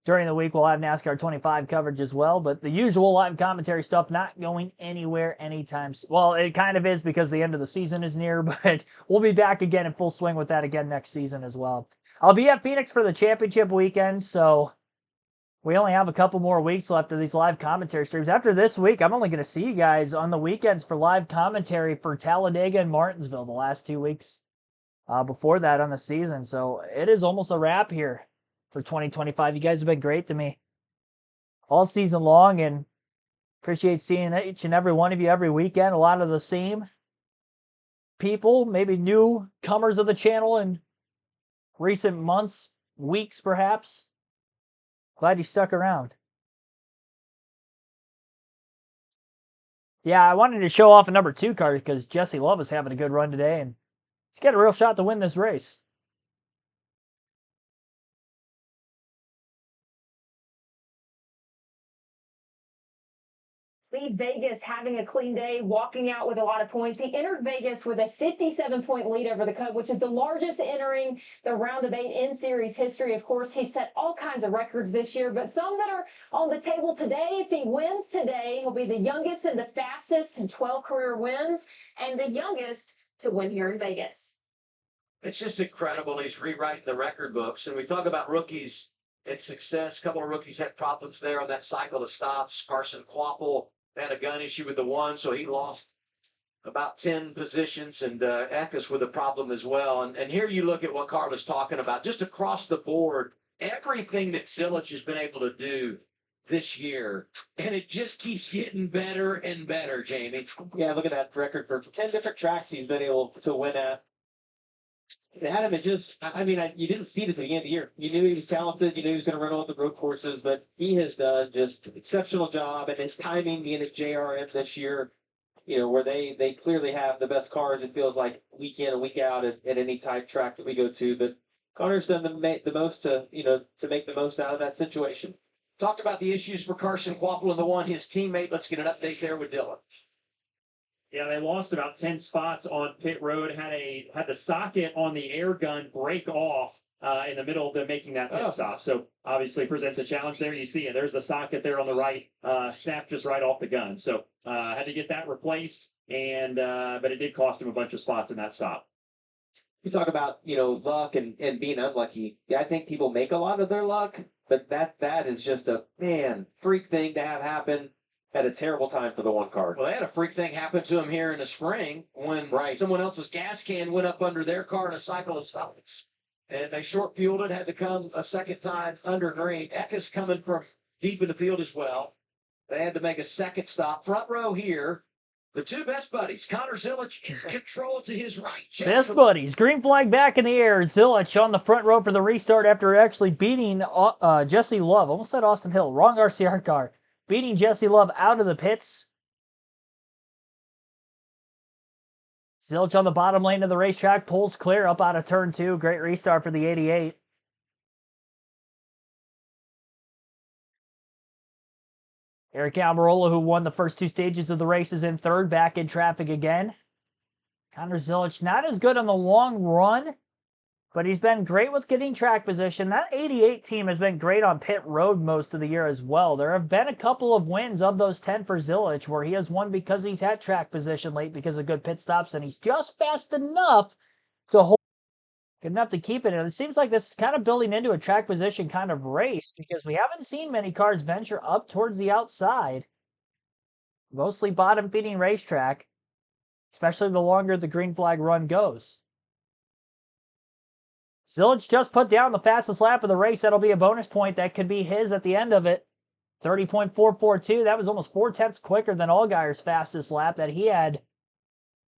During the week, we'll have NASCAR 25 coverage as well, but the usual live commentary stuff not going anywhere anytime soon. Well, it kind of is because the end of the season is near, but we'll be back again in full swing with that again next season as well. I'll be at Phoenix for the championship weekend, so we only have a couple more weeks left of these live commentary streams. After this week, I'm only going to see you guys on the weekends for live commentary for Talladega and Martinsville the last 2 weeks before that on the season. So it is almost a wrap here for 2025. You guys have been great to me all season long, and appreciate seeing each and every one of you every weekend. A lot of the same people, maybe newcomers of the channel in recent months, weeks perhaps. Glad you stuck around. Yeah, I wanted to show off a number 2 car because Jesse Love is having a good run today, and he's got a real shot to win this race. Lead Vegas having a clean day, walking out with a lot of points. He entered Vegas with a 57-point lead over the Cup, which is the largest entering the round of 8 in series history. Of course, he set all kinds of records this year, but some that are on the table today. If he wins today, he'll be the youngest and the fastest in 12 career wins, and the youngest to win here in Vegas. It's just incredible. He's rewriting the record books. And we talk about rookies and success. A couple of rookies had problems there on that cycle of stops. Carson Kvapil had a gun issue with the 1, so he lost about 10 positions, and Eckes with a problem as well. And here you look at what Carl was talking about, just across the board, everything that Zilich has been able to do this year, and it just keeps getting better and better, Jamie. Yeah, look at that record for 10 different tracks he's been able to win at. It had him at just, you didn't see it at the beginning of the year. You knew he was talented. You knew he was going to run all the road courses, but he has done just an exceptional job. And his timing being his JRM this year, where they clearly have the best cars, it feels like week in and week out at any type track that we go to. But Connor's done the most to make the most out of that situation. Talked about the issues for Carson Quapple and the one his teammate. Let's get an update there with Dylan. Yeah, they lost about 10 spots on pit road. Had the socket on the air gun break off in the middle of them making that pit stop. So obviously presents a challenge there. You see it. There's the socket there on the right. Snapped just right off the gun. So had to get that replaced. And but it did cost him a bunch of spots in that stop. You talk about, luck and being unlucky. Yeah, I think people make a lot of their luck, but that is just a freak thing to have happen at a terrible time for the one car. Well, they had a freak thing happen to him here in the spring when someone else's gas can went up under their car in a cycle of stops. And they short fueled it, had to come a second time under green. Eka's coming from deep in the field as well. They had to make a second stop. Front row here. The two best buddies, Connor Zilic in control to his right. Best buddies. Green flag back in the air. Zilic on the front row for the restart after actually beating Jesse Love. Almost said Austin Hill. Wrong RCR car. Beating Jesse Love out of the pits. Zilic on the bottom lane of the racetrack. Pulls clear up out of turn 2. Great restart for the 88. Eric Almirola, who won the first 2 stages of the race, is in third, back in traffic again. Connor Zilic, not as good on the long run, but he's been great with getting track position. That 88 team has been great on pit road most of the year as well. There have been a couple of wins of those 10 for Zilic where he has won because he's had track position late because of good pit stops, and he's just fast enough to hold. Good enough to keep it. And it seems like this is kind of building into a track position kind of race because we haven't seen many cars venture up towards the outside. Mostly bottom feeding racetrack, especially the longer the green flag run goes. Zilic just put down the fastest lap of the race. That'll be a bonus point that could be his at the end of it. 30.442. That was almost 4 tenths quicker than Allgaier's fastest lap that he had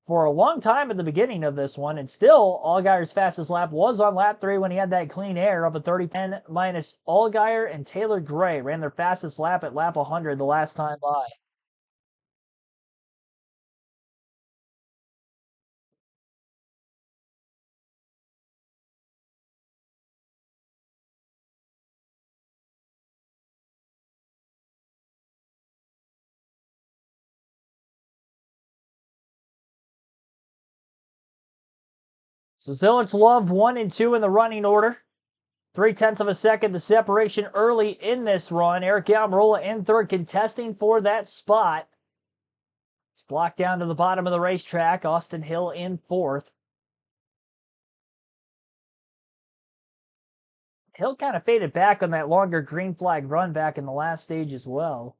for a long time at the beginning of this one, and still Allgaier's fastest lap was on lap 3 when he had that clean air of a 30 minus Allgaier and Taylor Gray ran their fastest lap at lap 100 the last time by. So Zilic, Love 1 and 2 in the running order. 0.3 of a second, the separation early in this run. Eric Almirola in third, contesting for that spot. It's blocked down to the bottom of the racetrack. Austin Hill in fourth. Hill kind of faded back on that longer green flag run back in the last stage as well.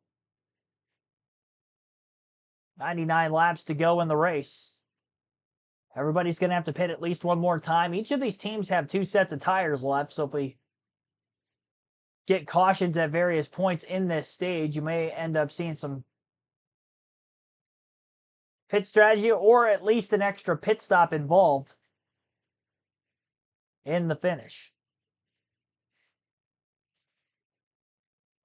99 laps to go in the race. Everybody's going to have to pit at least one more time. Each of these teams have 2 sets of tires left, so if we get cautions at various points in this stage, you may end up seeing some pit strategy or at least an extra pit stop involved in the finish.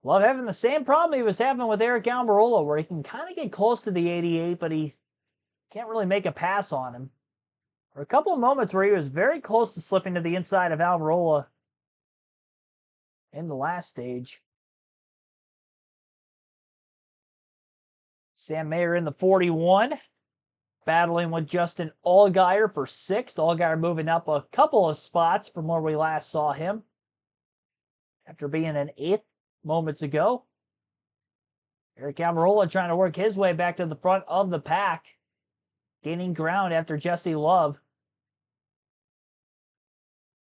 Love having the same problem he was having with Eric Almirola, where he can kind of get close to the 88, but he can't really make a pass on him. There were a couple of moments where he was very close to slipping to the inside of Almirola in the last stage. Sam Mayer in the 41, battling with Justin Allgaier for 6th. Allgaier moving up a couple of spots from where we last saw him after being in 8th moments ago. Eric Almirola trying to work his way back to the front of the pack, gaining ground after Jesse Love.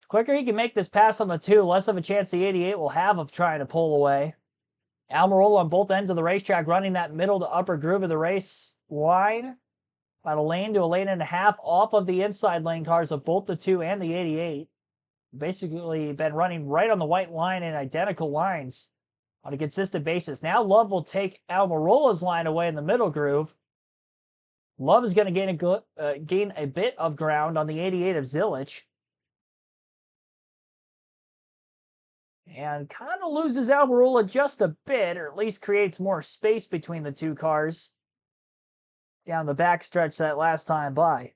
The quicker he can make this pass on the 2, less of a chance the 88 will have of trying to pull away. Almirola on both ends of the racetrack running that middle to upper groove of the race line. About a lane to a lane and a half off of the inside lane cars of both the 2 and the 88. Basically been running right on the white line in identical lines on a consistent basis. Now Love will take Almirola's line away in the middle groove. Love is going to gain a bit of ground on the 88 of Zilic. And kind of loses Almirola just a bit, or at least creates more space between the 2 cars down the backstretch that last time by.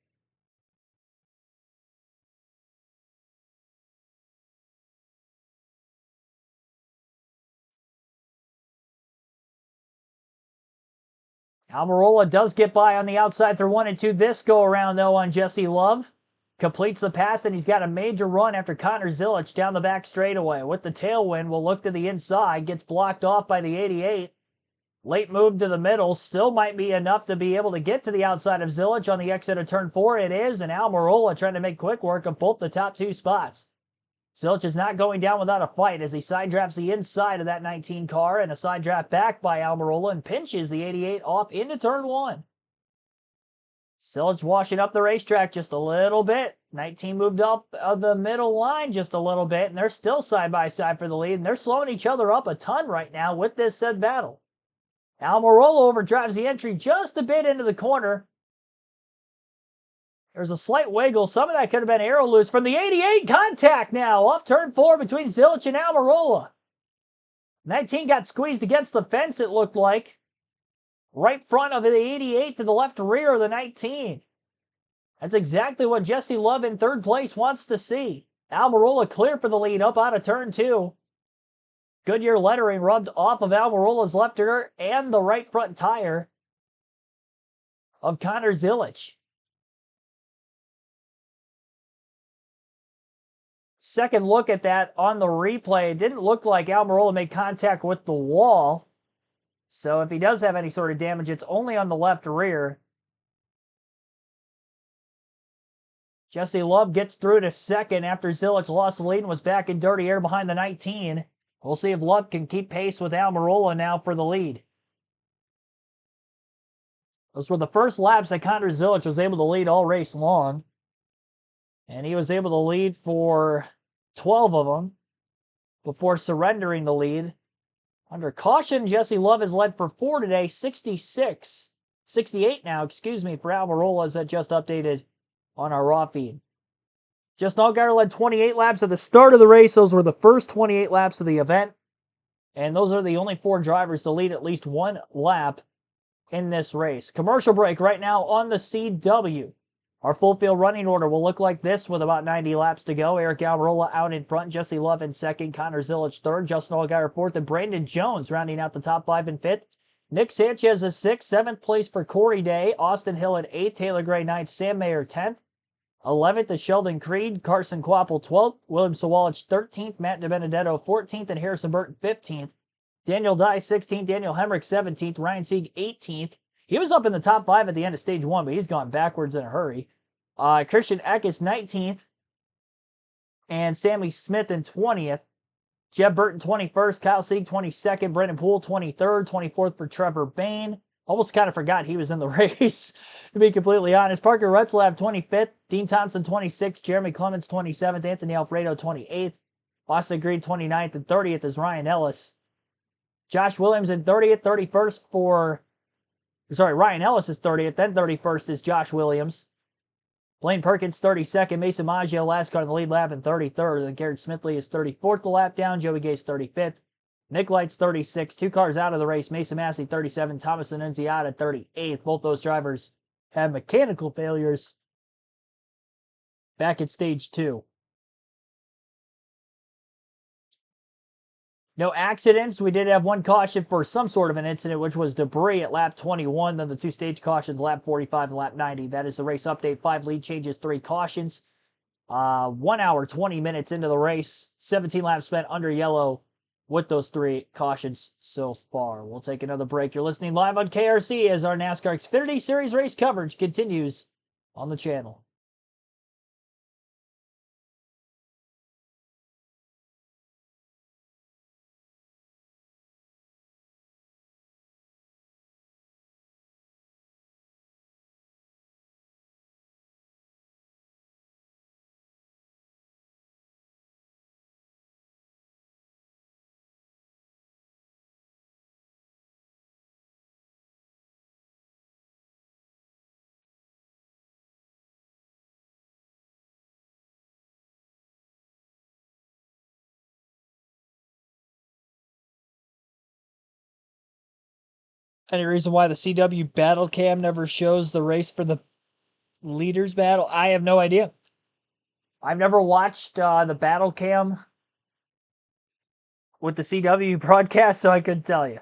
Almirola does get by on the outside through 1 and 2 this go around, though, on Jesse Love. Completes the pass, and he's got a major run after Connor Zilic down the back straightaway. With the tailwind, will look to the inside. Gets blocked off by the 88. Late move to the middle. Still might be enough to be able to get to the outside of Zilic on the exit of turn 4. It is, and Almirola trying to make quick work of both the top 2 spots. Zilic is not going down without a fight as he side drafts the inside of that 19 car, and a side draft back by Almirola and pinches the 88 off into turn 1. Zilic washing up the racetrack just a little bit. 19 moved up of the middle line just a little bit, and they're still side by side for the lead, and they're slowing each other up a ton right now with this said battle. Almirola overdrives the entry just a bit into the corner. There's a slight wiggle. Some of that could have been arrow loose from the 88. Contact now off turn 4 between Zilic and Almirola. 19 got squeezed against the fence, it looked like. Right front of the 88 to the left rear of the 19. That's exactly what Jesse Love in third place wants to see. Almirola clear for the lead up out of turn 2. Goodyear lettering rubbed off of Almirola's left rear and the right front tire of Connor Zilic. Second look at that on the replay, it didn't look like Almirola made contact with the wall. So if he does have any sort of damage, it's only on the left rear. Jesse Love gets through to second after Zilic lost the lead and was back in dirty air behind the 19. We'll see if Love can keep pace with Almirola now for the lead. Those were the first laps that Connor Zilic was able to lead all race long. And he was able to lead for 12 of them before surrendering the lead. Under caution, Jesse Love has led for 4 today, 68 now, for Almirola, as that just updated on our raw feed. Justin Allgaier led 28 laps at the start of the race. Those were the first 28 laps of the event. And those are the only 4 drivers to lead at least 1 lap in this race. Commercial break right now on the CW. Our full field running order will look like this with about 90 laps to go. Eric Almirola out in front, Jesse Love in second, Connor Zilic third, Justin Allgaier fourth, and Brandon Jones rounding out the top 5 in fifth. Nick Sanchez is 6th, 7th place for Corey Day, Austin Hill at 8th, Taylor Gray 9th, Sam Mayer 10th. 11th is Sheldon Creed, Carson Quapple 12th, William Sawalich 13th, Matt DiBenedetto 14th, and Harrison Burton 15th. Daniel Dye 16th, Daniel Hemrick 17th, Ryan Sieg 18th. He was up in the top 5 at the end of stage 1, but he's gone backwards in a hurry. Christian Eck is 19th, and Sammy Smith in 20th. Jeb Burton 21st, Kyle Sieg 22nd, Brendan Poole 23rd, 24th for Trevor Bain. Almost kind of forgot he was in the race, to be completely honest. Parker Retzlaff 25th, Dean Thompson 26th, Jeremy Clements 27th, Anthony Alfredo 28th, Austin Green 29th, and 30th is Ryan Ellis. Josh Williams in 30th, 31st for, Ryan Ellis is 30th, then 31st is Josh Williams. Blaine Perkins 32nd, Mason Maggio last car in the lead lap in 33rd, and Garrett Smithley is 34th the lap down, Joey Gase 35th. Nick Light's 36th, 2 cars out of the race, Mason Massey 37, Thomas Annunziata 38th. Both those drivers have mechanical failures back at stage 2. No accidents. We did have 1 caution for some sort of an incident, which was debris at lap 21. Then the 2 stage cautions, lap 45 and lap 90. That is the race update. 5 lead changes, 3 cautions. 1 hour, 20 minutes into the race. 17 laps spent under yellow with those 3 cautions so far. We'll take another break. You're listening live on KRC as our NASCAR Xfinity Series race coverage continues on the channel. Any reason why the CW battle cam never shows the race for the leaders battle? I have no idea. I've never watched the battle cam with the CW broadcast, so I couldn't tell you.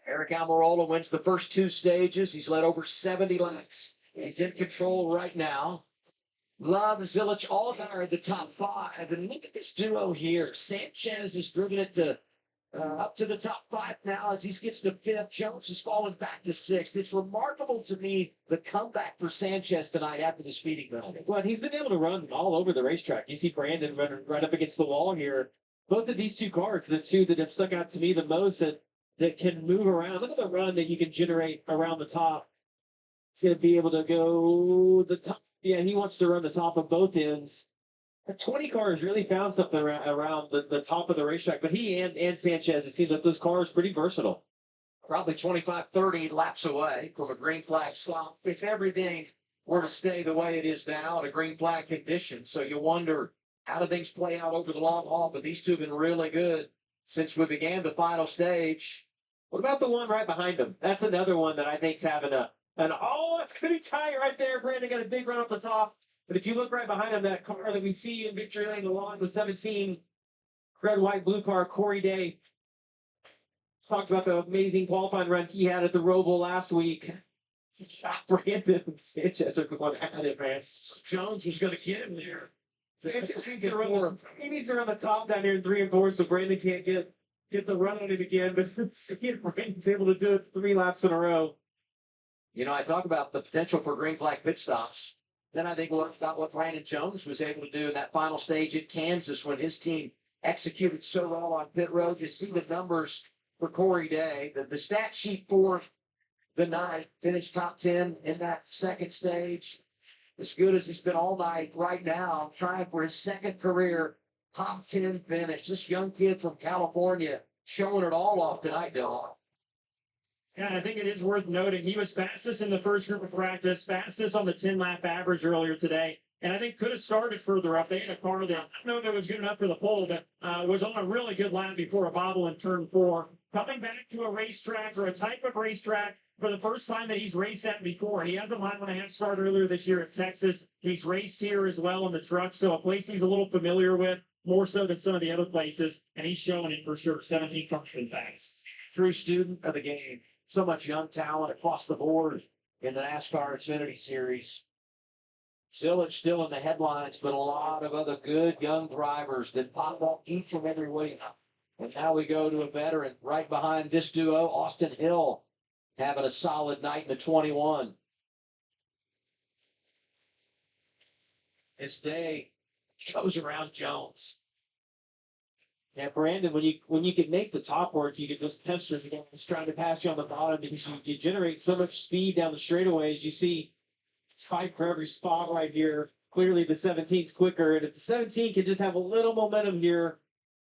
Eric Almirola wins the first 2 stages. He's led over 70 laps. He's in control right now. Love, Zilich, Allgaier at the top 5. And look at this duo here. Sanchez has driven it to up to the top 5 now as he gets to 5th. Jones is falling back to 6th. It's remarkable to me, the comeback for Sanchez tonight after the speeding penalty. Well, he's been able to run all over the racetrack. You see Brandon running right up against the wall here. Both of these two cars, the two that have stuck out to me the most that can move around. Look at the run that you can generate around the top. He's going to be able to go the top. Yeah, he wants to run the top of both ends. The 20 cars really found something around the top of the racetrack, but he and Sanchez, it seems like those cars are pretty versatile. Probably 25, 30 laps away from a green flag stop if everything were to stay the way it is now at a green flag condition. So you wonder, how do things play out over the long haul? But these two have been really good since we began the final stage. What about the one right behind him? That's another one that I think's having it's going to be tight right there. Brandon got a big run off the top. But if you look right behind him, that car that we see in victory lane along the 17 red, white, blue car, Corey Day, talked about the amazing qualifying run he had at the Roval last week. Brandon and Sanchez are going at it, man. Jones was going to get him there. Sanchez needs to run the top down here in 3 and 4 so Brandon can't get the run on it again. But seeing Brandon's able to do it 3 laps in a row. You know, I talk about the potential for green flag pit stops. Then I think about what Brandon Jones was able to do in that final stage at Kansas when his team executed so well on pit road. You see the numbers for Corey Day. The stat sheet for the night finished top 10 in that second stage. As good as he's been all night right now, trying for his second career top 10 finish. This young kid from California showing it all off tonight, Dylan. Yeah, I think it is worth noting he was fastest in the first group of practice, fastest on the 10-lap average earlier today, and I think could have started further up. They had a car that I don't know if it was good enough for the pole, but was on a really good lap before a bobble in turn 4. Coming back to a racetrack or a type of racetrack for the first time that he's raced at before. He had the 1.5 start earlier this year at Texas. He's raced here as well in the truck, so a place he's a little familiar with, more so than some of the other places, and he's showing it for sure. 17 cars been fast. True student of the game. So much young talent across the board in the NASCAR Xfinity Series. Zilich still in the headlines, but a lot of other good young drivers that pop up each and every week. And now we go to a veteran right behind this duo, Austin Hill, having a solid night in the 21. His day goes around Jones. Yeah, Brandon, when you can make the top work, you can just pester the guys trying to pass you on the bottom because you generate so much speed down the straightaways. You see, it's fight for every spot right here. Clearly, the 17's quicker, and if the 17 can just have a little momentum here,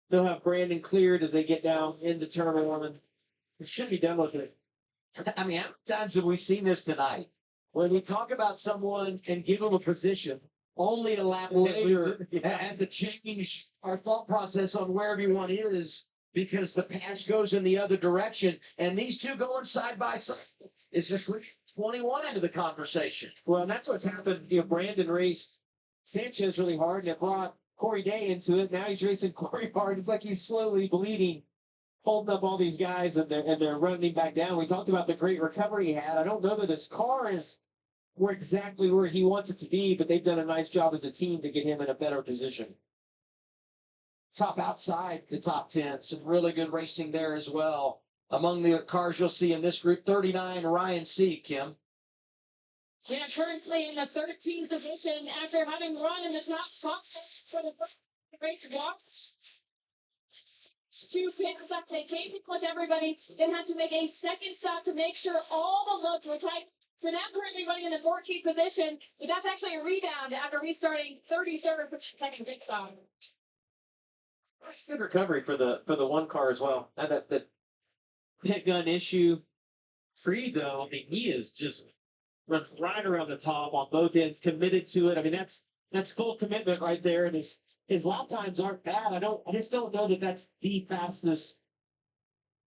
they'll have Brandon cleared as they get down into turn 1, and it should be done with it. I mean, how many times have we seen this tonight? When we talk about someone and give them a position, only a lap later have to change our thought process on where everyone is because the pass goes in the other direction. And these two going side by side. It's just 21 into the conversation. Well, and that's what's happened. You know, Brandon raced Sanchez really hard, and it brought Corey Day into it. Now he's racing Corey hard. It's like he's slowly bleeding, holding up all these guys, and they're running back down. We talked about the great recovery he had. I don't know that his car is exactly where he wants it to be, but they've done a nice job as a team to get him in a better position. Top outside the top 10. Some really good racing there as well. Among the cars you'll see in this group, 39, Ryan C. Kim. Yeah, currently in the 13th position after having run in the top 5 for the first race walks. 2 pits up. They came with everybody, then had to make a second stop to make sure all the loads were tight. So now currently running in the 14th position, but that's actually a rebound after restarting 33rd for second pit stop. That's good recovery for the one car as well. That pit gun issue. Freed though, I mean, he is just run right around the top on both ends, committed to it. I mean, that's full commitment right there, and his lap times aren't bad. I just don't know that that's the fastest.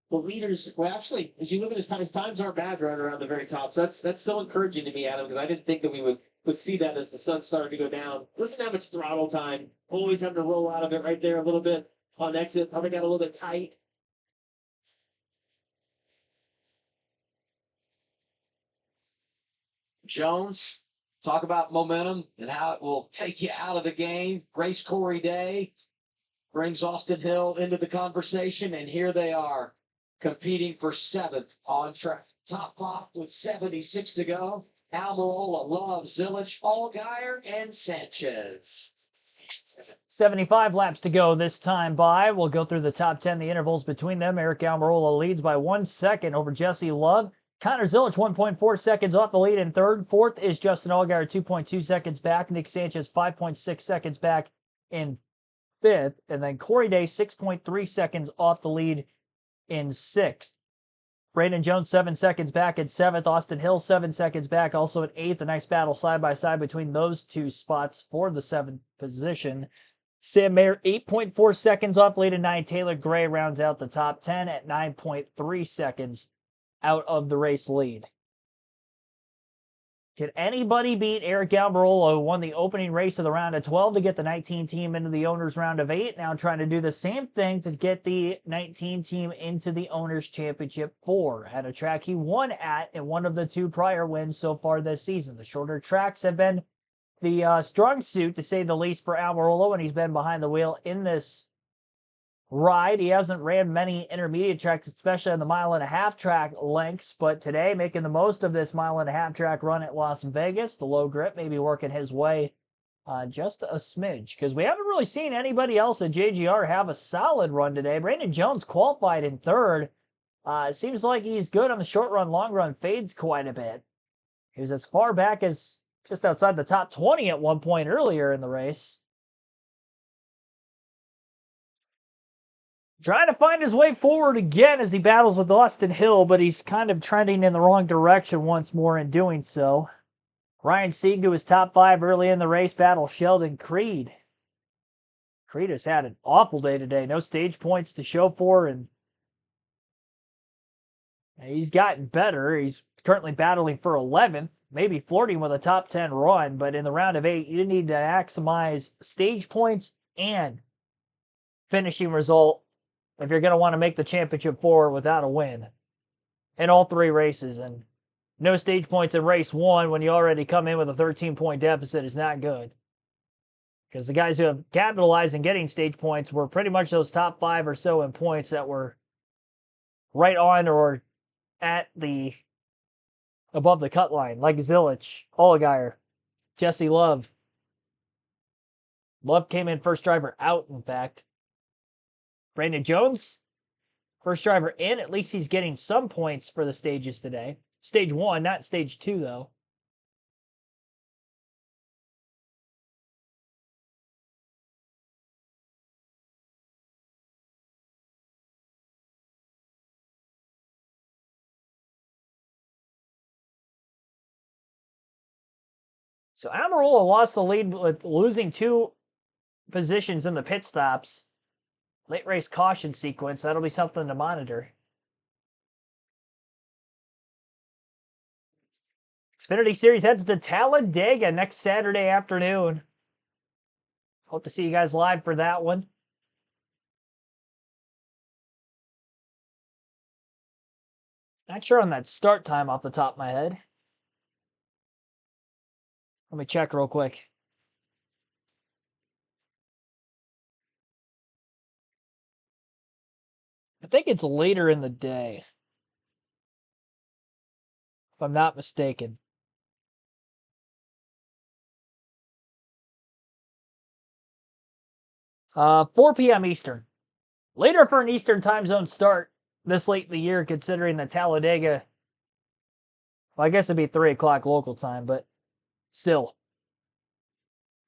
The leaders, well, actually, as you look at his times aren't bad right around the very top. So that's so encouraging to me, Adam, because I didn't think that we would see that as the sun started to go down. Listen to how much throttle time. Always having to roll out of it right there a little bit on exit. Probably got a little bit tight. Jones, talk about momentum and how it will take you out of the game. Race Corey Day brings Austin Hill into the conversation, and here they are competing for 7th on track. Top 5 with 76 to go. Almirola, Love, Zilich, Allgaier, and Sanchez. 75 laps to go this time by. We'll go through the top 10, the intervals between them. Eric Almirola leads by 1 second over Jesse Love. Connor Zilich, 1.4 seconds off the lead in third. Fourth is Justin Allgaier, 2.2 seconds back. Nick Sanchez, 5.6 seconds back in fifth. And then Corey Day, 6.3 seconds off the lead in sixth. Brandon Jones, 7 seconds back in seventh. Austin Hill, 7 seconds back, also in eighth. A nice battle side by side between those two spots for the 7th position. Sam Mayer, 8.4 seconds off lead in 9. Taylor Gray rounds out the top 10 at 9.3 seconds out of the race lead. Can anybody beat Eric Almirola, who won the opening race of the round of 12 to get the 19 team into the owners round of 8? Now trying to do the same thing to get the 19 team into the owners championship 4 at a track he won at in one of the 2 prior wins so far this season. The shorter tracks have been the strong suit, to say the least, for Almirola when he's been behind the wheel in this ride. He hasn't ran many intermediate tracks, especially on the 1.5-mile track lengths, but today making the most of this 1.5-mile track run at Las Vegas. The low grip maybe working his way just a smidge, because we haven't really seen anybody else at JGR have a solid run today. Brandon Jones qualified in third. It seems like he's good on the short run, long run fades quite a bit. He was as far back as just outside the top 20 at one point earlier in the race. Trying to find his way forward again as he battles with Austin Hill, but he's kind of trending in the wrong direction once more in doing so. Ryan Sieg to his top 5 early in the race, battle Sheldon Creed. Creed has had an awful day today. No stage points to show for, and he's gotten better. He's currently battling for 11th, maybe flirting with a top 10 run, but in the round of 8, you need to maximize stage points and finishing result if you're going to want to make the championship 4 without a win in all 3 races. And no stage points in race 1 when you already come in with a 13-point deficit is not good. Because the guys who have capitalized in getting stage points were pretty much those top 5 or so in points that were right on or at the above the cut line, like Zilich, Allgaier, Jesse Love. Love came in first driver out, in fact. Brandon Jones, first driver in. At least he's getting some points for the stages today. Stage 1, not stage 2, though. So Almirola lost the lead with losing 2 positions in the pit stops. Late race caution sequence. That'll be something to monitor. Xfinity Series heads to Talladega next Saturday afternoon. Hope to see you guys live for that one. Not sure on that start time off the top of my head. Let me check real quick. I think it's later in the day, if I'm not mistaken. 4 p.m. Eastern. Later for an Eastern time zone start this late in the year, considering the Talladega. Well, I guess it'd be 3 o'clock local time, but still.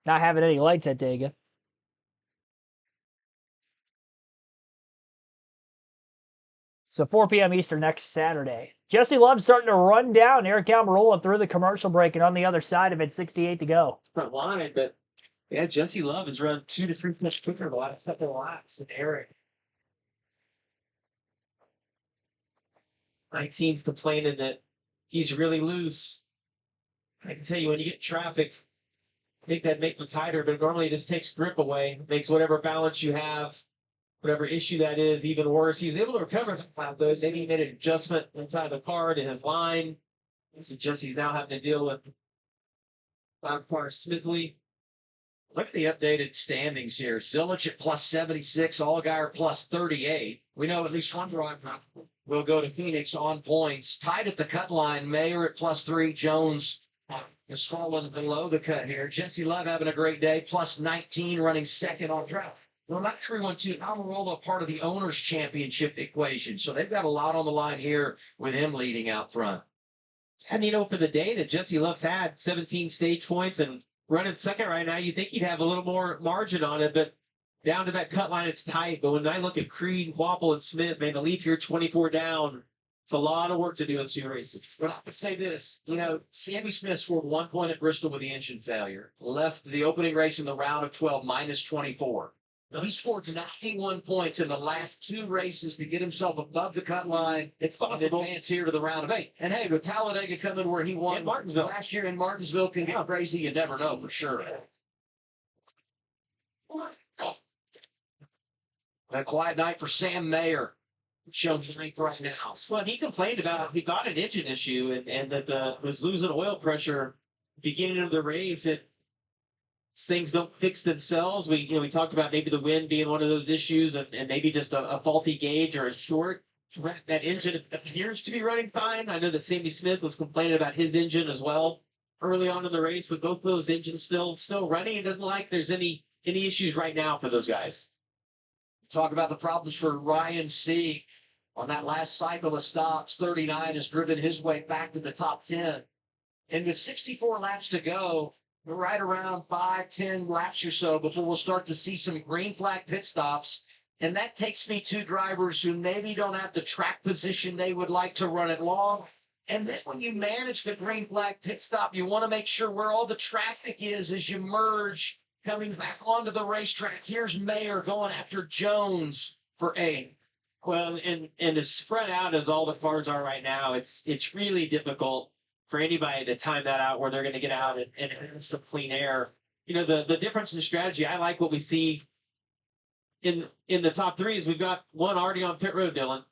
Not having any lights at Dega. So 4 p.m. Eastern next Saturday. Jesse Love starting to run down Eric Almirola through the commercial break, and on the other side of it, 68 to go. Front line, but yeah, Jesse Love has run 2 to 3 minutes quicker the last couple of laps than Eric. 19's complaining that he's really loose. I can tell you, when you get traffic, I think that makes him tighter, but normally it just takes grip away, makes whatever balance you have, whatever issue that is, even worse. He was able to recover from those. Maybe he made an adjustment inside the car to his line. So Jesse's now having to deal with Car Smithley. Look at the updated standings here. Zilich at plus 76, Allgaier plus 38. We know at least one driver will go to Phoenix on points. Tied at the cut line, Mayer at plus 3, Jones is falling below the cut here. Jesse Love having a great day, plus 19, running second on track. Well, not everyone too. Almirola part of the owners' championship equation, so they've got a lot on the line here with him leading out front. And for the day that Jesse Love's had 17 stage points and running second right now, you think he'd have a little more margin on it, but down to that cut line, it's tight. But when I look at Creed, Wapple, and Smith, man, to leave here 24 down, it's a lot of work to do in 2 races. But I would say this, Sammy Smith scored 1 point at Bristol with the engine failure. Left the opening race in the round of 12, minus 24. Now, he scored 91 points in the last 2 races to get himself above the cut line. It's possible. And advance here to the round of 8. And hey, with Talladega coming where he won Martinsville last year in Martinsville can get crazy. You never know for sure. A quiet night for Sam Mayer. Showing strength right now. Well, he complained about he got an engine issue and that was losing oil pressure beginning of the race. Things don't fix themselves. We talked about maybe the wind being one of those issues and maybe just a faulty gauge or a short. That engine appears to be running fine. I know that Sammy Smith was complaining about his engine as well early on in the race, but both of those engines still running. It doesn't look like there's any issues right now for those guys. Talk about the problems for Ryan Sieg on that last cycle of stops. 39 has driven his way back to the top 10. And with 64 laps to go, we're right around 5-10 laps or so before we'll start to see some green flag pit stops. And that takes me to drivers who maybe don't have the track position they would like to run it long. And then when you manage the green flag pit stop, you want to make sure where all the traffic is as you merge coming back onto the racetrack. Here's Mayer going after Jones for 8. Well, and as spread out as all the cars are right now, it's really difficult for anybody to time that out where they're going to get out and have some clean air. The difference in strategy, I like what we see in the top 3 is we've got one already on pit road, Dylan.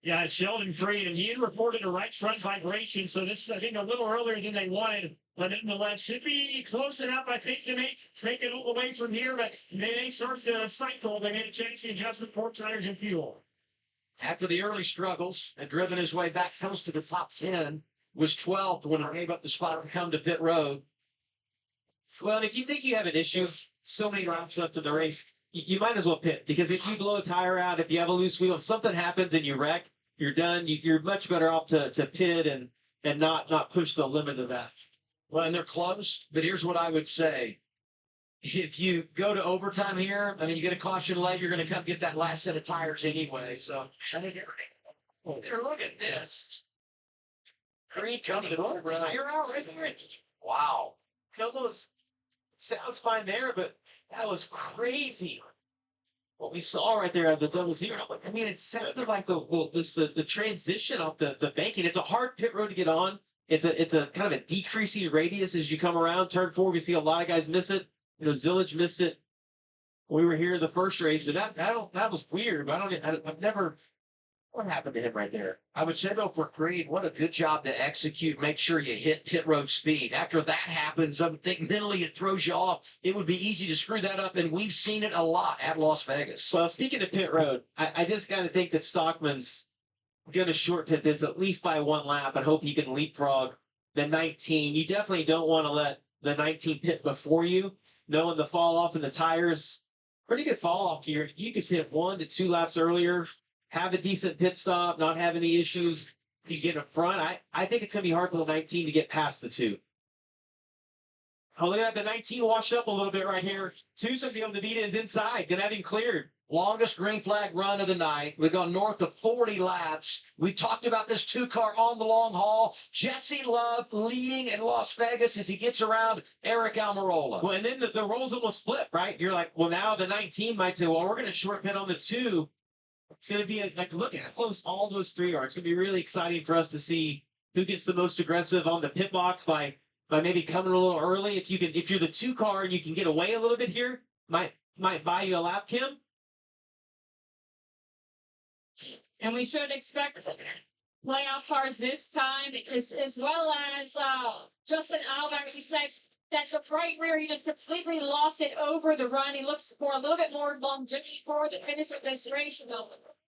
Yeah, it's Sheldon Creed, and he had reported a right front vibration, so this is, I think, a little earlier than they wanted. But nonetheless, should be close enough, I think, to make it all the way from here. But they may start the cycle. They made a chance to adjustment for tires and fuel. After the early struggles and driven his way back close to the top 10, was 12th when he gave up the spot to come to pit road. Well, and if you think you have an issue, so many rounds left in the race, you might as well pit. Because if you blow a tire out, if you have a loose wheel, if something happens and you wreck, you're done. You're much better off to pit and not push the limit of that. Well, and they're close, but here's what I would say. If you go to overtime here, you get a caution late, you're going to come get that last set of tires anyway. So, look at this. Creed coming to the tire out right there. Wow. Those sounds fine there, but that was crazy. What we saw right there at the 0. It sounded like the transition off the banking. It's a hard pit road to get on. It's a kind of a decreasing radius as you come around. Turn 4, we see a lot of guys miss it. Zilich missed it. We were here the first race, but that was weird. I've never. What happened to him right there? I would say, though, for Creed, what a good job to execute. Make sure you hit pit road speed. After that happens, I think mentally it throws you off. It would be easy to screw that up, and we've seen it a lot at Las Vegas. Well, speaking of pit road, I just got to think that Stockman's going to short pit this at least by 1 lap and hope he can leapfrog the 19. You definitely don't want to let the 19 pit before you, knowing the fall off in the tires. Pretty good fall off here. If you could hit 1 to 2 laps earlier, have a decent pit stop, not have any issues, you get in front. I think it's going to be hard for the 19 to get past the 2. Oh, look at that. The 19 washed up a little bit right here. 2's going to be able to beat it is inside. Going to have him cleared. Longest green flag run of the night. We've gone north of 40 laps. We talked about this 2-car on the long haul. Jesse Love leading in Las Vegas as he gets around Eric Almirola. Well, and then the roles almost flip, right? You're like, well, now the 19 might say, well, we're going to short pit on the 2. It's going to be look at how close all those 3 are. It's going to be really exciting for us to see who gets the most aggressive on the pit box by maybe coming a little early. If you're the 2 car and you can get away a little bit here, might buy you a lap, Kim. And we should expect playoff cars this time, as well as Justin Allgaier. He said that the right rear, he just completely lost it over the run. He looks for a little bit more longevity for the finish of this race.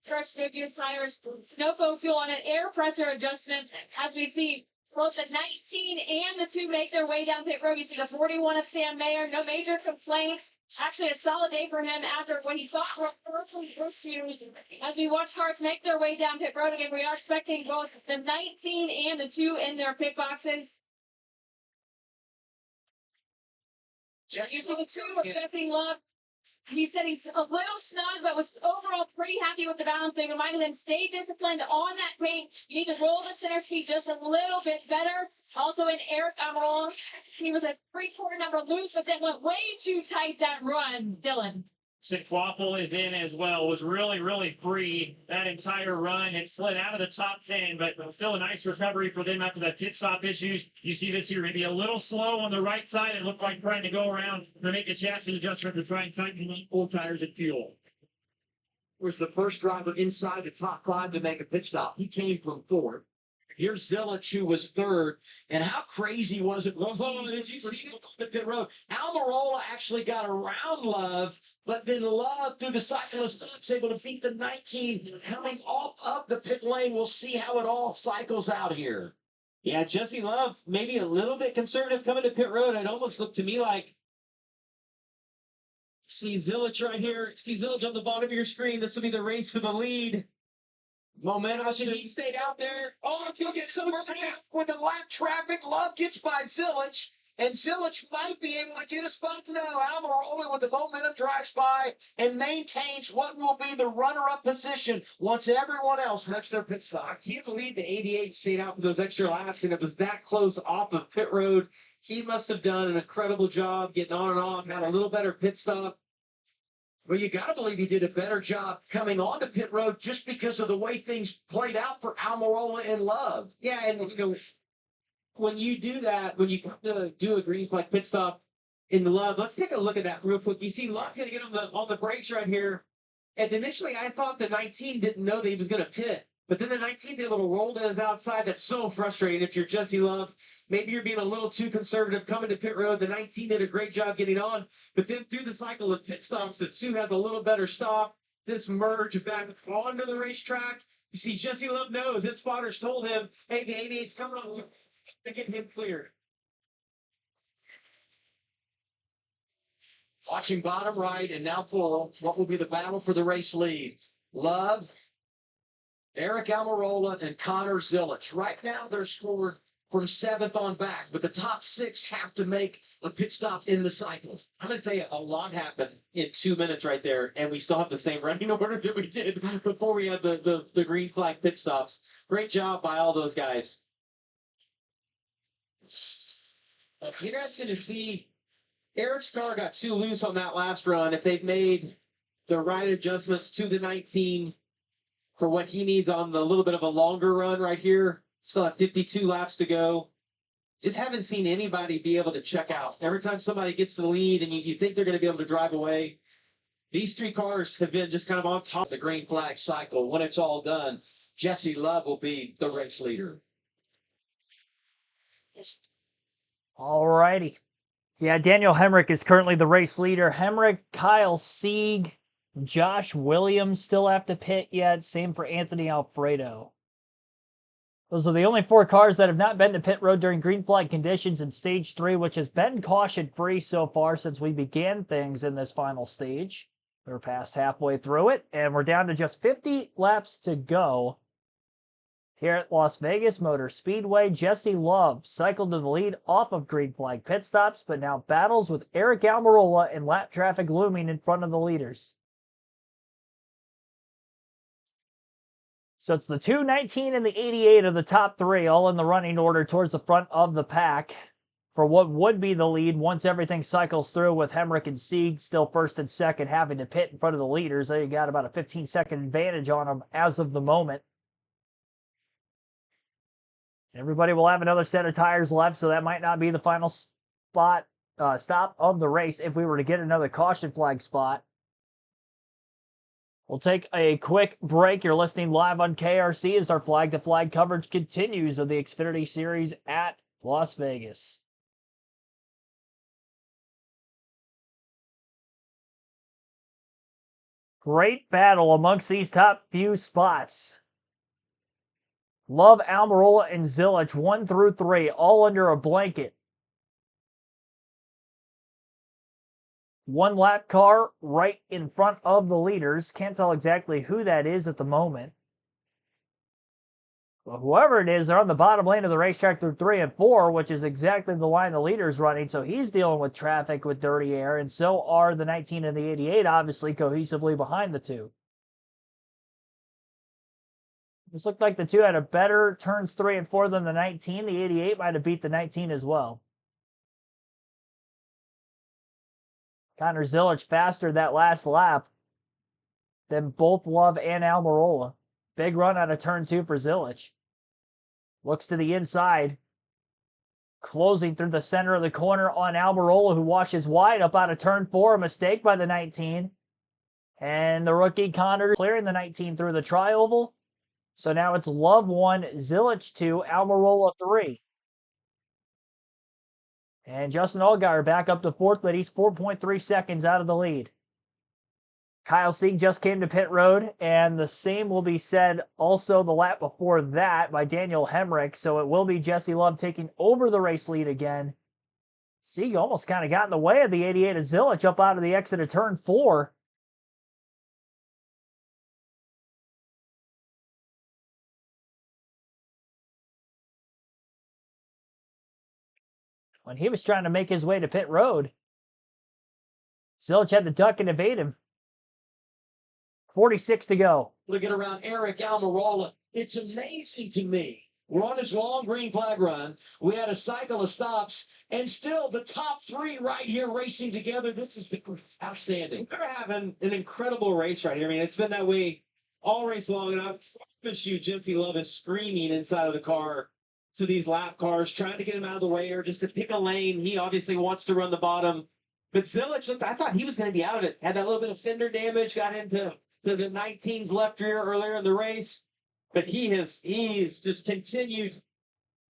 Fresh Goodyear tires, Sunoco fuel, and an air pressure adjustment as we see both the 19 and the 2 make their way down pit road. You see the 41 of Sam Mayer, no major complaints. Actually, a solid day for him after what he thought were early issues. As we watch cars make their way down pit road again, we are expecting both the 19 and the 2 in their pit boxes. You see the 2 of Jesse Love. He said he's a little snug, but was overall pretty happy with the balance. They reminded him, stay disciplined on that paint. You need to roll the center speed just a little bit better. Also in Eric Amarola, he was a 3/4 number loose, but then went way too tight that run, Dylan. Quappel is in as well. Was really, really free that entire run. It slid out of the top 10, but still a nice recovery for them after that pit stop issues. You see this here, maybe a little slow on the right side. It looked like trying to go around to make a chassis adjustment to try and tighten up full tires and fuel. Was the first driver inside the top 5 to make a pit stop. He came from 4th. Here's Zilich, who was 3rd. And how crazy was it? Did you see the pit road? Almirola actually got around Love, but then Love, through the cycle of stops, able to beat the 19 coming off of the pit lane. We'll see how it all cycles out here. Yeah, Jesse Love, maybe a little bit conservative coming to pit road. It almost looked to me like, see Zilich right here. See Zilich on the bottom of your screen. This will be the race for the lead. Momentum should he stayed out there. Oh, let's go get some with the lap traffic. Love gets by Zilich, and Zilich might be able to get a spot. No, Almirola with the momentum drives by and maintains what will be the runner-up position once everyone else makes their pit stop. I can't believe the 88 stayed out for those extra laps, and it was that close off of pit road. He must have done an incredible job getting on and off, had a little better pit stop. Well, you got to believe he did a better job coming onto pit road just because of the way things played out for Almirola and Love. Yeah, and when you do that, when you come to do a green flag pit stop in the Love, let's take a look at that real quick. You see Love's going to get on the brakes right here. And initially, I thought the 19 didn't know that he was going to pit. But then the 19's able to roll to his outside. That's so frustrating if you're Jesse Love. Maybe you're being a little too conservative coming to pit road. The 19 did a great job getting on. But then through the cycle of pit stops, the 2 has a little better stop. This merge back onto the racetrack. You see, Jesse Love knows. His spotters told him, hey, the 88's coming on to get him cleared. Watching bottom right and now full, what will be the battle for the race lead? Love, Eric Almirola, and Connor Zilich. Right now, they're scored from 7th on back, but the top 6 have to make a pit stop in the cycle. I'm going to tell you, a lot happened in 2 minutes right there, and we still have the same running order that we did before we had the green flag pit stops. Great job by all those guys. Interesting to see. Eric's car got too loose on that last run. If they've made the right adjustments to the 19 for what he needs on the little bit of a longer run right here, still have 52 laps to go. Just haven't seen anybody be able to check out. Every time somebody gets the lead and you think they're going to be able to drive away, these 3 cars have been just kind of on top of the green flag cycle. When it's all done, Jesse Love will be the race leader. All righty. Yeah, Daniel Hemrick is currently the race leader. Hemrick, Kyle Sieg, Josh Williams still have to pit yet. Same for Anthony Alfredo. Those are the only 4 cars that have not been to pit road during green flag conditions in stage 3, which has been caution-free so far since we began things in this final stage. We're past halfway through it, and we're down to just 50 laps to go. Here at Las Vegas Motor Speedway, Jesse Love cycled to the lead off of green flag pit stops, but now battles with Eric Almirola and lap traffic looming in front of the leaders. So it's the 219 and the 88 of the top 3, all in the running order towards the front of the pack for what would be the lead once everything cycles through, with Hemrick and Sieg still first and second having to pit in front of the leaders. They got about a 15-second advantage on them as of the moment. Everybody will have another set of tires left, so that might not be the final stop of the race if we were to get another caution flag spot. We'll take a quick break. You're listening live on KRC as our flag-to-flag coverage continues of the Xfinity Series at Las Vegas. Great battle amongst these top few spots. Love, Almirola, and Zilich 1 through 3, all under a blanket. One lap car right in front of the leaders. Can't tell exactly who that is at the moment. But whoever it is, they're on the bottom lane of the racetrack through 3 and 4, which is exactly the line the leader's running. So he's dealing with traffic with dirty air, and so are the 19 and the 88, obviously cohesively behind the two. This looked like the two had a better turns 3 and 4 than the 19. The 88 might have beat the 19 as well. Connor Zilich faster that last lap than both Love and Almirola. Big run out of turn 2 for Zilich. Looks to the inside. Closing through the center of the corner on Almirola, who washes wide up out of turn 4. A mistake by the 19. And the rookie Connor clearing the 19 through the tri-oval. So now it's Love 1, Zilich 2, Almirola 3. And Justin Allgaier back up to 4th, but he's 4.3 seconds out of the lead. Kyle Sieg just came to pit road, and the same will be said also the lap before that by Daniel Hemrick. So it will be Jesse Love taking over the race lead again. Sieg almost kind of got in the way of the 88 of Zilich up out of the exit of turn 4. When he was trying to make his way to pit road, Zilich had to duck and evade him. 46 to go. Looking around Eric Almirola. It's amazing to me. We're on this long green flag run. We had a cycle of stops, and still the top 3 right here racing together. This has been outstanding. We're having an incredible race right here. I mean, it's been that way all race long, and I promise you, Jesse Love is screaming inside of the car to these lap cars, trying to get him out of the way or just to pick a lane. He obviously wants to run the bottom. But Zilich, looked, I thought he was going to be out of it. Had that little bit of fender damage, got into the 19's left rear earlier in the race. But he's just continued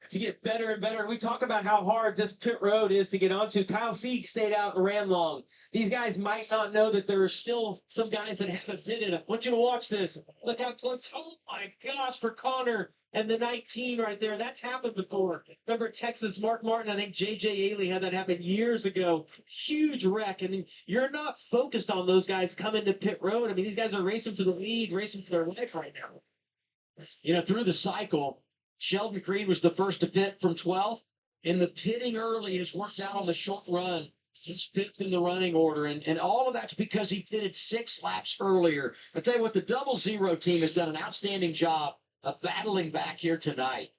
to get better and better. We talk about how hard this pit road is to get onto. Kyle Sieg stayed out and ran long. These guys might not know that there are still some guys that haven't pitted. I want you to watch this. Look how close. Oh my gosh, for Connor and the 19 right there. That's happened before. Remember Texas, Mark Martin, I think J.J. Ailey had that happen years ago. Huge wreck. I mean, you're not focused on those guys coming to pit road. I mean, these guys are racing for the lead, racing for their life right now. You know, through the cycle, Sheldon Creed was the first to pit from 12th. In the pitting early, has worked out on the short run. He's 5th in the running order, and all of that's because he pitted 6 laps earlier. I tell you what, the 00 team has done an outstanding job of battling back here tonight.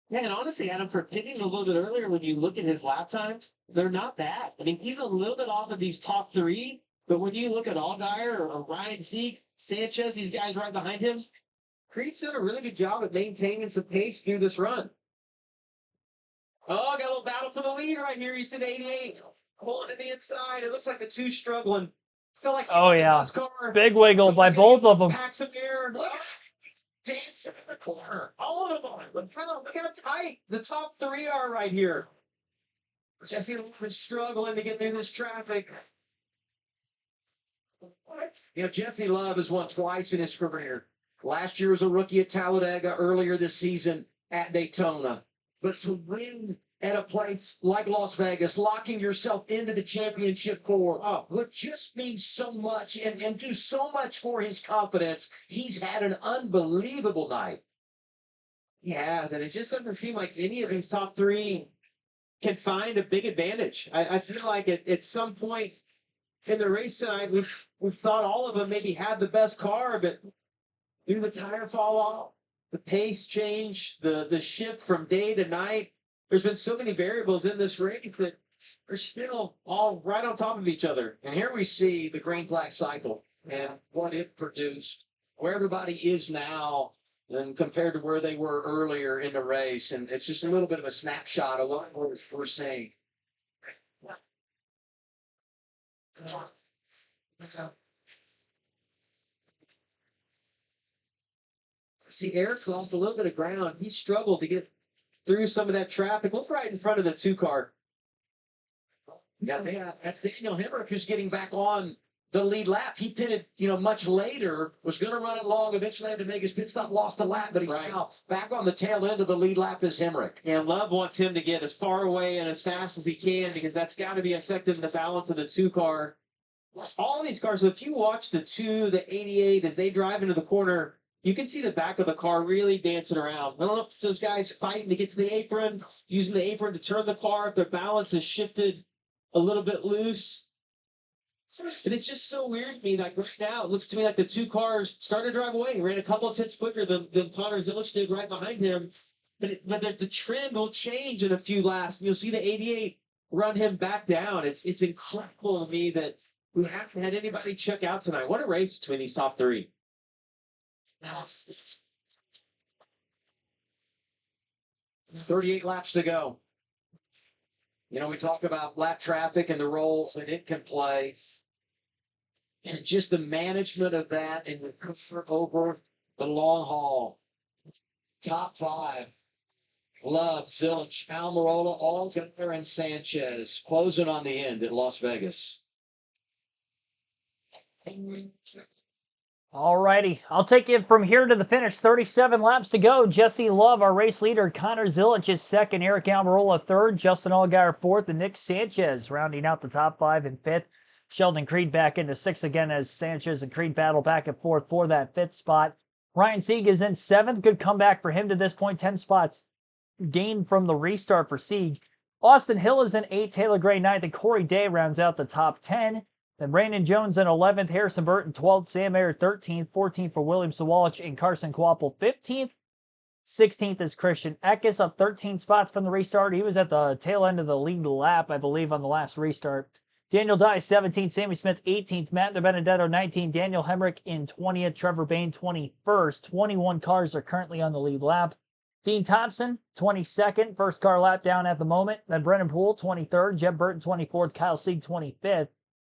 Yeah, and honestly, Adam, for pitting a little bit earlier, when you look at his lap times, they're not bad. I mean, he's a little bit off of these top 3, but when you look at Allgaier or Ryan Sieg, Sanchez, these guys right behind him, Creed's done a really good job at maintaining some pace through this run. Oh, got a little battle for the lead right here. He's at 88. Pulling to the inside. It looks like the two struggling. I feel like NASCAR. Big wiggle by both of them. Pack some air. Dancing in the corner. All of them. Look how tight the top 3 are right here. Jesse is struggling to get through this traffic. What? You know, Jesse Love has won twice in his career. Last year as a rookie at Talladega, earlier this season at Daytona. But to win at a place like Las Vegas, locking yourself into the championship core, would just mean so much and do so much for his confidence. He's had an unbelievable night. He has, and it just doesn't seem like any of these top 3 can find a big advantage. I feel like at some point in the race tonight, we've thought all of them maybe had the best car, but due to the tire fall off, the pace change, the shift from day to night, there's been so many variables in this race that are still all right on top of each other. And here we see the green flag cycle and what it produced, where everybody is now and compared to where they were earlier in the race. And it's just a little bit of a snapshot of what we're seeing. See, Eric's lost a little bit of ground. He struggled to get through some of that traffic. Look right in front of the 2-car. Yeah, that's Daniel Hemrick who's getting back on the lead lap. He pitted, much later, was going to run it long, eventually had to make his pit stop, lost a lap, but he's now back on the tail end of the lead lap as Hemrick. And Love wants him to get as far away and as fast as he can because that's got to be affecting the balance of the 2-car. All these cars, so if you watch the 88 as they drive into the corner, you can see the back of the car really dancing around. I don't know if it's those guys fighting to get to the apron, using the apron to turn the car, if their balance is shifted a little bit loose. And it's just so weird to me. Like right now, it looks to me like the 2 cars started to drive away. Ran a couple of tenths quicker than Connor Zilisch did right behind him. But the trend will change in a few laps. And you'll see the 88 run him back down. It's incredible to me that we haven't had anybody check out tonight. What a race between these top 3. 38 laps to go. We talk about lap traffic and the roles that it can play. And just the management of that and over the long haul. Top 5. Love, Zilisch, Almirola, Allgaier, and Sanchez closing on the end at Las Vegas. Alrighty, I'll take you from here to the finish. 37 laps to go. Jesse Love, our race leader. Connor Zilisch is second. Eric Almirola third. Justin Allgaier fourth. And Nick Sanchez rounding out the top 5 in fifth. Sheldon Creed back into 6th again as Sanchez and Creed battle back and forth for that 5th spot. Ryan Sieg is in 7th. Good comeback for him to this point. 10 spots gained from the restart for Sieg. Austin Hill is in 8th. Taylor Gray 9th. And Corey Day rounds out the top 10. Then Brandon Jones in 11th, Harrison Burton 12th, Sam Ayer 13th, 14th for William Sawalich and Carson Kvapil 15th. 16th is Christian Eckes, up 13 spots from the restart. He was at the tail end of the lead lap, I believe, on the last restart. Daniel Dye 17th, Sammy Smith 18th, Matt DiBenedetto 19th, Daniel Hemrick in 20th, Trevor Bayne 21st. 21 cars are currently on the lead lap. Dean Thompson 22nd, first car lap down at the moment. Then Brennan Poole 23rd, Jeb Burton 24th, Kyle Sieg 25th.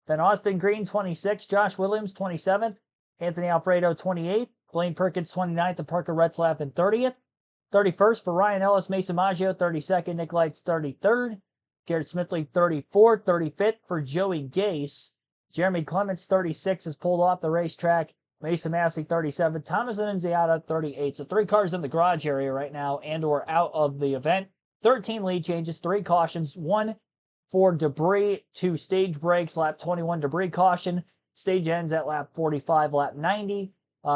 Then Austin Green, 26th. Josh Williams, 27th. Anthony Alfredo, 28th. Blaine Perkins, 29th. And Parker Retzlaff in 30th. 31st for Ryan Ellis. Mason Maggio, 32nd. Nick Lights, 33rd. Garrett Smithley, 34th. 35th for Joey Gase. Jeremy Clements, 36th, is pulled off the racetrack. Mason Massey, 37th. Thomas Annunziata, 38th. So 3 cars in the garage area right now and or out of the event. 13 lead changes, 3 cautions, 1 for debris, 2 stage breaks, lap 21 debris caution, stage ends at lap 45, lap 90,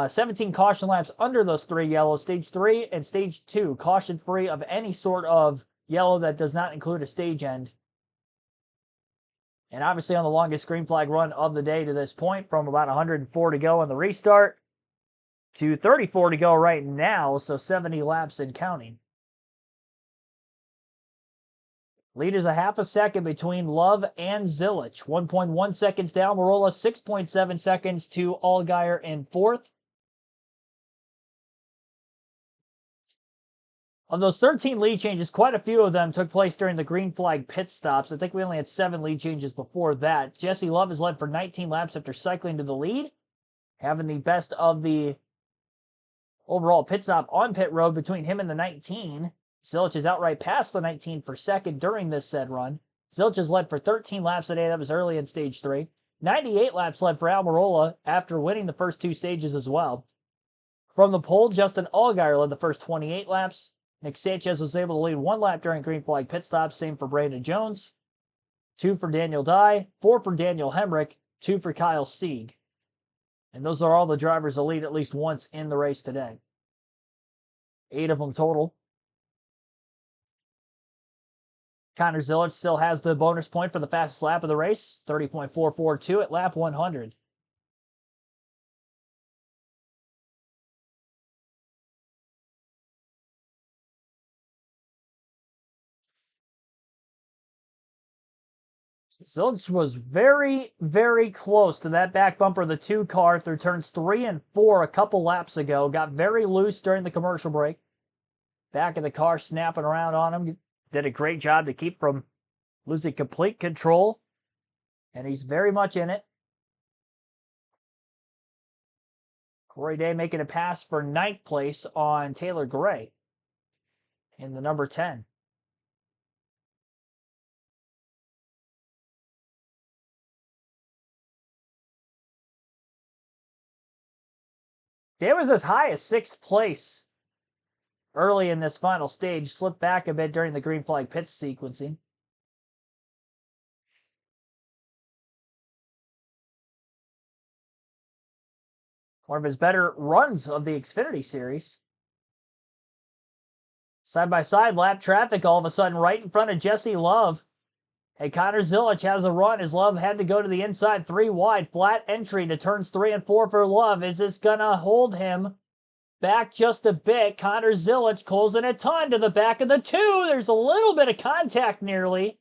17 caution laps under those 3 yellows, stage 3 and stage 2 caution free of any sort of yellow that does not include a stage end. And obviously on the longest green flag run of the day to this point, from about 104 to go on the restart to 34 to go right now, so 70 laps and counting. Lead is a half a second between Love and Zilisch. 1.1 seconds down. Almirola 6.7 seconds to Allgaier in 4th. Of those 13 lead changes, quite a few of them took place during the green flag pit stops. I think we only had 7 lead changes before that. Jesse Love has led for 19 laps after cycling to the lead, having the best of the overall pit stop on pit road between him and the 19. Zilisch is outright past the 19 for second during this said run. Zilisch has led for 13 laps today. That was early in stage 3. 98 laps led for Almirola after winning the first 2 stages as well. From the pole, Justin Allgaier led the first 28 laps. Nick Sanchez was able to lead 1 lap during green flag pit stops. Same for Brandon Jones. 2 for Daniel Dye. 4 for Daniel Hemrick. 2 for Kyle Sieg. And those are all the drivers that lead at least once in the race today. 8 of them total. Connor Zilisch still has the bonus point for the fastest lap of the race, 30.442 at lap 100. Zilisch was very, very close to that back bumper of the 2 car through turns 3 and 4 a couple laps ago. Got very loose during the commercial break. Back of the car snapping around on him. Did a great job to keep from losing complete control. And he's very much in it. Corey Day making a pass for ninth place on Taylor Gray in the number 10. Day was as high as 6th place early in this final stage, slipped back a bit during the green flag pit sequencing. One of his better runs of the Xfinity series. Side-by-side lap traffic all of a sudden right in front of Jesse Love. Hey, Connor Zilich has a run as Love had to go to the inside 3 wide. Flat entry to turns 3 and 4 for Love. Is this going to hold him back just a bit? Connor Zilich closing a ton to the back of the 2. There's a little bit of contact nearly.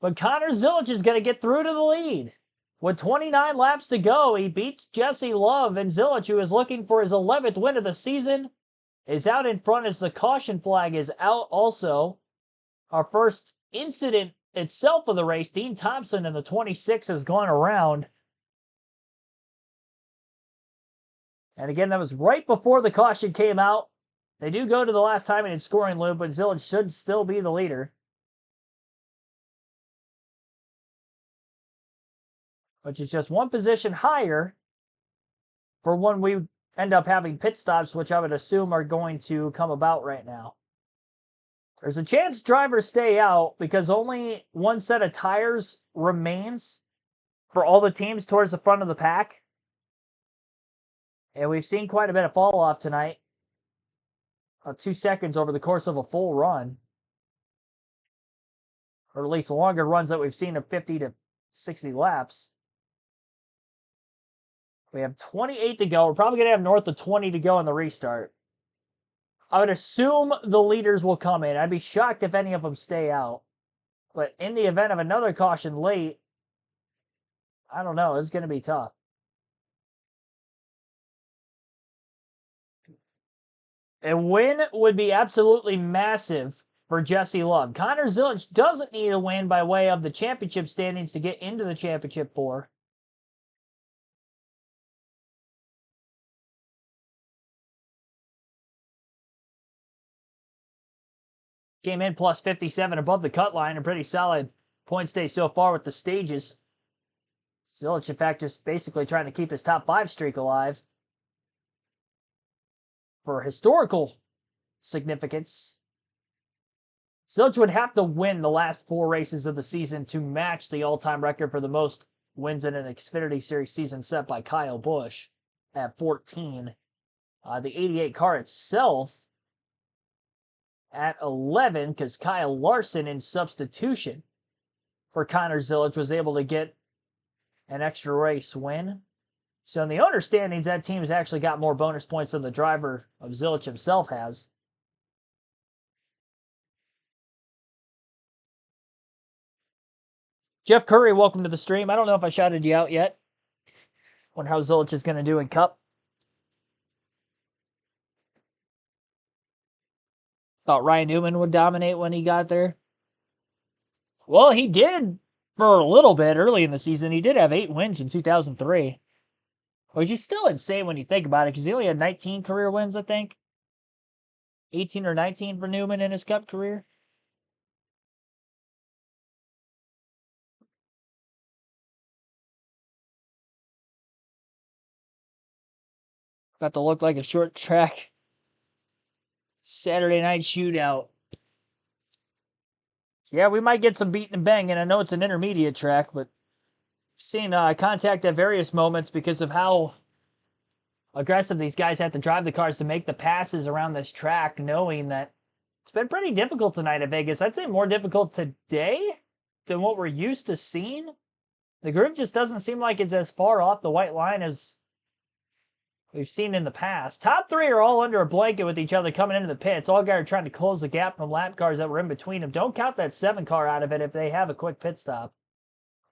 But Connor Zilich is going to get through to the lead. With 29 laps to go, he beats Jesse Love, and Zilich, who is looking for his 11th win of the season, is out in front as the caution flag is out also. Our first incident itself of the race, Dean Thompson in the 26 has gone around. And again, that was right before the caution came out. They do go to the last timing and scoring loop, but Zilich should still be the leader. Which is just one position higher for when we end up having pit stops, which I would assume are going to come about right now. There's a chance drivers stay out because only one set of tires remains for all the teams towards the front of the pack. And we've seen quite a bit of fall off tonight. 2 seconds over the course of a full run. Or at least the longer runs that we've seen of 50 to 60 laps. We have 28 to go. We're probably going to have north of 20 to go in the restart. I would assume the leaders will come in. I'd be shocked if any of them stay out. But in the event of another caution late, I don't know. It's going to be tough. A win would be absolutely massive for Jesse Love. Connor Zilich doesn't need a win by way of the championship standings to get into the championship 4. Came in plus 57 above the cut line. A pretty solid point stay so far with the stages. Zilich, in fact, just basically trying to keep his top 5 streak alive. For historical significance, Zilich would have to win the last 4 races of the season to match the all-time record for the most wins in an Xfinity Series season set by Kyle Busch at 14. The 88 car itself at 11, because Kyle Larson in substitution for Connor Zilich was able to get an extra race win. So in the owner standings, that team has actually got more bonus points than the driver of Zilich himself has. Jeff Curry, welcome to the stream. I don't know if I shouted you out yet. Wonder how Zilich is going to do in Cup. Thought Ryan Newman would dominate when he got there. Well, he did for a little bit early in the season. He did have 8 wins in 2003. Which is still insane when you think about it, because he only had 19 career wins, I think. 18 or 19 for Newman in his Cup career. Got to look like a short track Saturday night shootout. Yeah, we might get some beating and banging. I know it's an intermediate track, but seeing contact at various moments because of how aggressive these guys have to drive the cars to make the passes around this track, knowing that it's been pretty difficult tonight at Vegas. I'd say more difficult today than what we're used to seeing. The group just doesn't seem like it's as far off the white line as we've seen in the past. Top 3 are all under a blanket with each other coming into the pits. All guys are trying to close the gap from lap cars that were in between them. Don't count that 7 car out of it if they have a quick pit stop.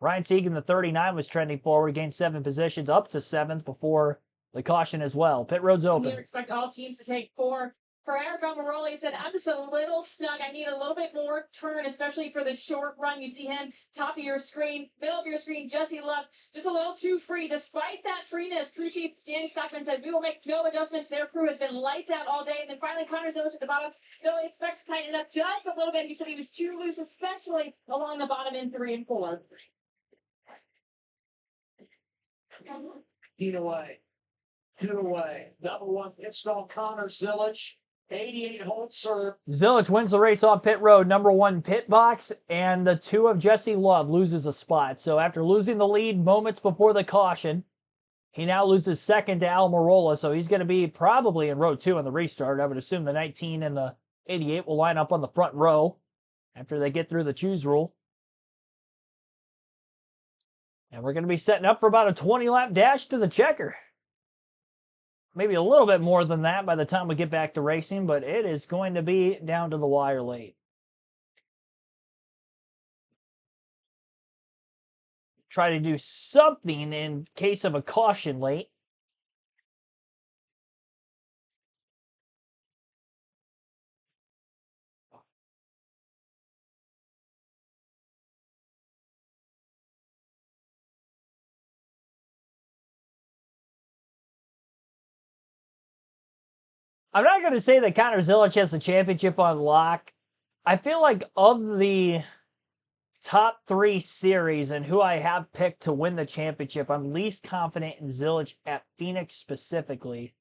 Ryan Sieg in the 39 was trending forward, gained 7 positions up to 7th before the caution as well. Pit road's open. We expect all teams to take 4 For Eric Almirola, he said, I'm just a little snug. I need a little bit more turn, especially for the short run. You see him top of your screen, middle of your screen, Jesse Love, just a little too free. Despite that freeness, crew chief Danny Stockman said, we will make no adjustments. Their crew has been lights out all day. And then finally, Connor Zillich at the bottom. They'll expect to tighten it up just a little bit. He said he was too loose, especially along the bottom in 3 and 4. Feet away. 2 away. Number 1 pit stall, Connor Zillich. 88 hold serve. Zillich wins the race off pit road, number 1 pit box, and the 2 of Jesse Love loses a spot. So after losing the lead moments before the caution, he now loses second to Almirola, so he's going to be probably in row 2 in the restart. I would assume the 19 and the 88 will line up on the front row after they get through the choose rule. And we're going to be setting up for about a 20-lap dash to the checker. Maybe a little bit more than that by the time we get back to racing, but it is going to be down to the wire late. Try to do something in case of a caution late. I'm not going to say that Connor Zillich has the championship on lock. I feel like of the top 3 series and who I have picked to win the championship, I'm least confident in Zillich at Phoenix specifically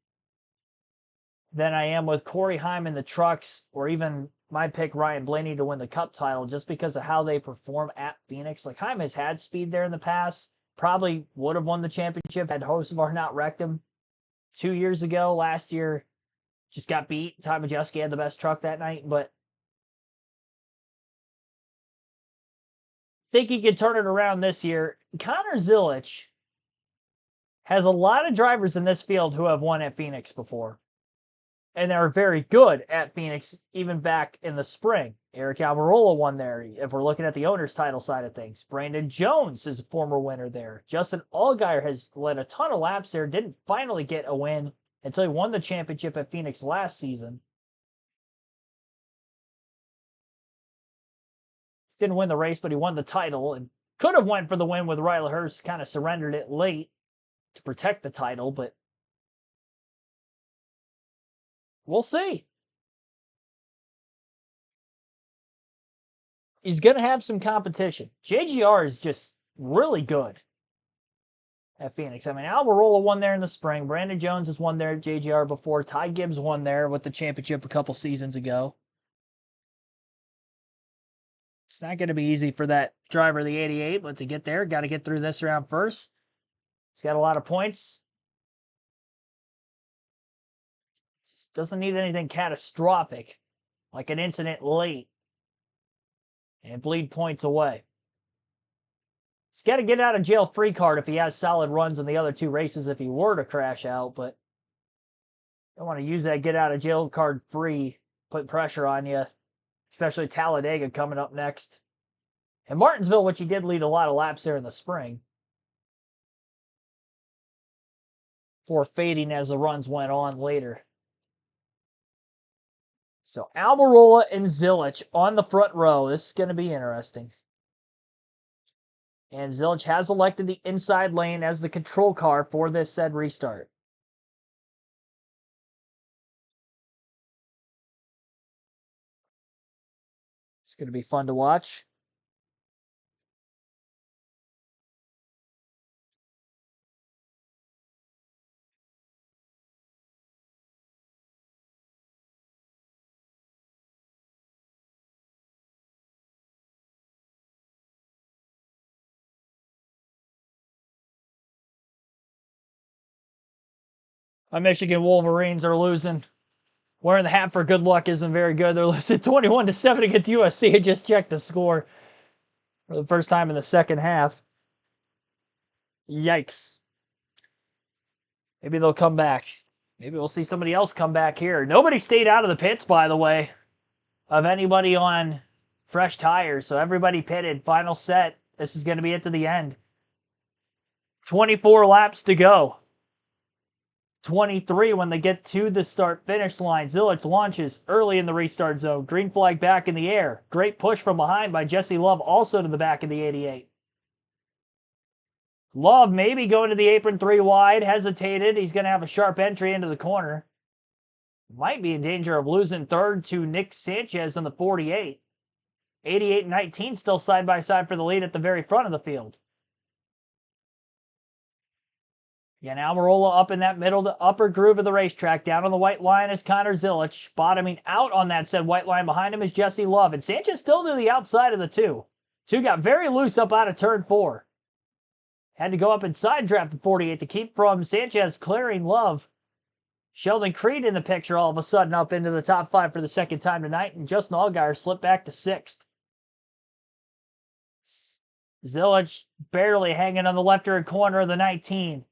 than I am with Corey Heim in the trucks, or even my pick Ryan Blaney to win the Cup title, just because of how they perform at Phoenix. Like, Heim has had speed there in the past. Probably would have won the championship had Hocevar not wrecked him 2 years ago. Last year, just got beat. Ty Majeski had the best truck that night, but think he could turn it around this year. Connor Zillich has a lot of drivers in this field who have won at Phoenix before, and they're very good at Phoenix even back in the spring. Eric Almirola won there, if we're looking at the owner's title side of things. Brandon Jones is a former winner there. Justin Allgaier has led a ton of laps there, didn't finally get a win until he won the championship at Phoenix last season. Didn't win the race, but he won the title and could have went for the win with Riley Hurst. Kind of surrendered it late to protect the title, but we'll see. He's going to have some competition. JGR is just really good at Phoenix. I mean, Almirola won there in the spring. Brandon Jones has won there at JGR before. Ty Gibbs won there with the championship a couple seasons ago. It's not going to be easy for that driver, the 88, but to get there, got to get through this round first. He's got a lot of points. Just doesn't need anything catastrophic, like an incident late, and bleed points away. He's got to get out of jail free card if he has solid runs in the other 2 races if he were to crash out, but don't want to use that get out of jail card free, put pressure on you, especially Talladega coming up next. And Martinsville, which he did lead a lot of laps there in the spring, before fading as the runs went on later. So Almirola and Zillich on the front row. This is going to be interesting. And Zillich has elected the inside lane as the control car for this said restart. It's going to be fun to watch. My Michigan Wolverines are losing. Wearing the hat for good luck isn't very good. They're losing 21-7 against USC. I just checked the score for the first time in the second half. Yikes. Maybe they'll come back. Maybe we'll see somebody else come back here. Nobody stayed out of the pits, by the way, of anybody on fresh tires. So everybody pitted. Final set. This is going to be it to the end. 24 laps to go. 23 when they get to the start-finish line. Zilich launches early in the restart zone. Green flag back in the air. Great push from behind by Jesse Love, also to the back of the 88. Love maybe going to the apron 3 wide. Hesitated. He's going to have a sharp entry into the corner. Might be in danger of losing third to Nick Sanchez in the 48. 88 and 19 still side by side for the lead at the very front of the field. Yeah, now Almirola up in that middle to upper groove of the racetrack. Down on the white line is Connor Zilich. Bottoming out on that said white line behind him is Jesse Love. And Sanchez still to the outside of the 2. 2 got very loose up out of turn 4. Had to go up and side draft the 48 to keep from Sanchez clearing Love. Sheldon Creed in the picture all of a sudden up into the top 5 for the second time tonight. And Justin Allgaier slipped back to 6th. Zilich barely hanging on the left-hand corner of the 19.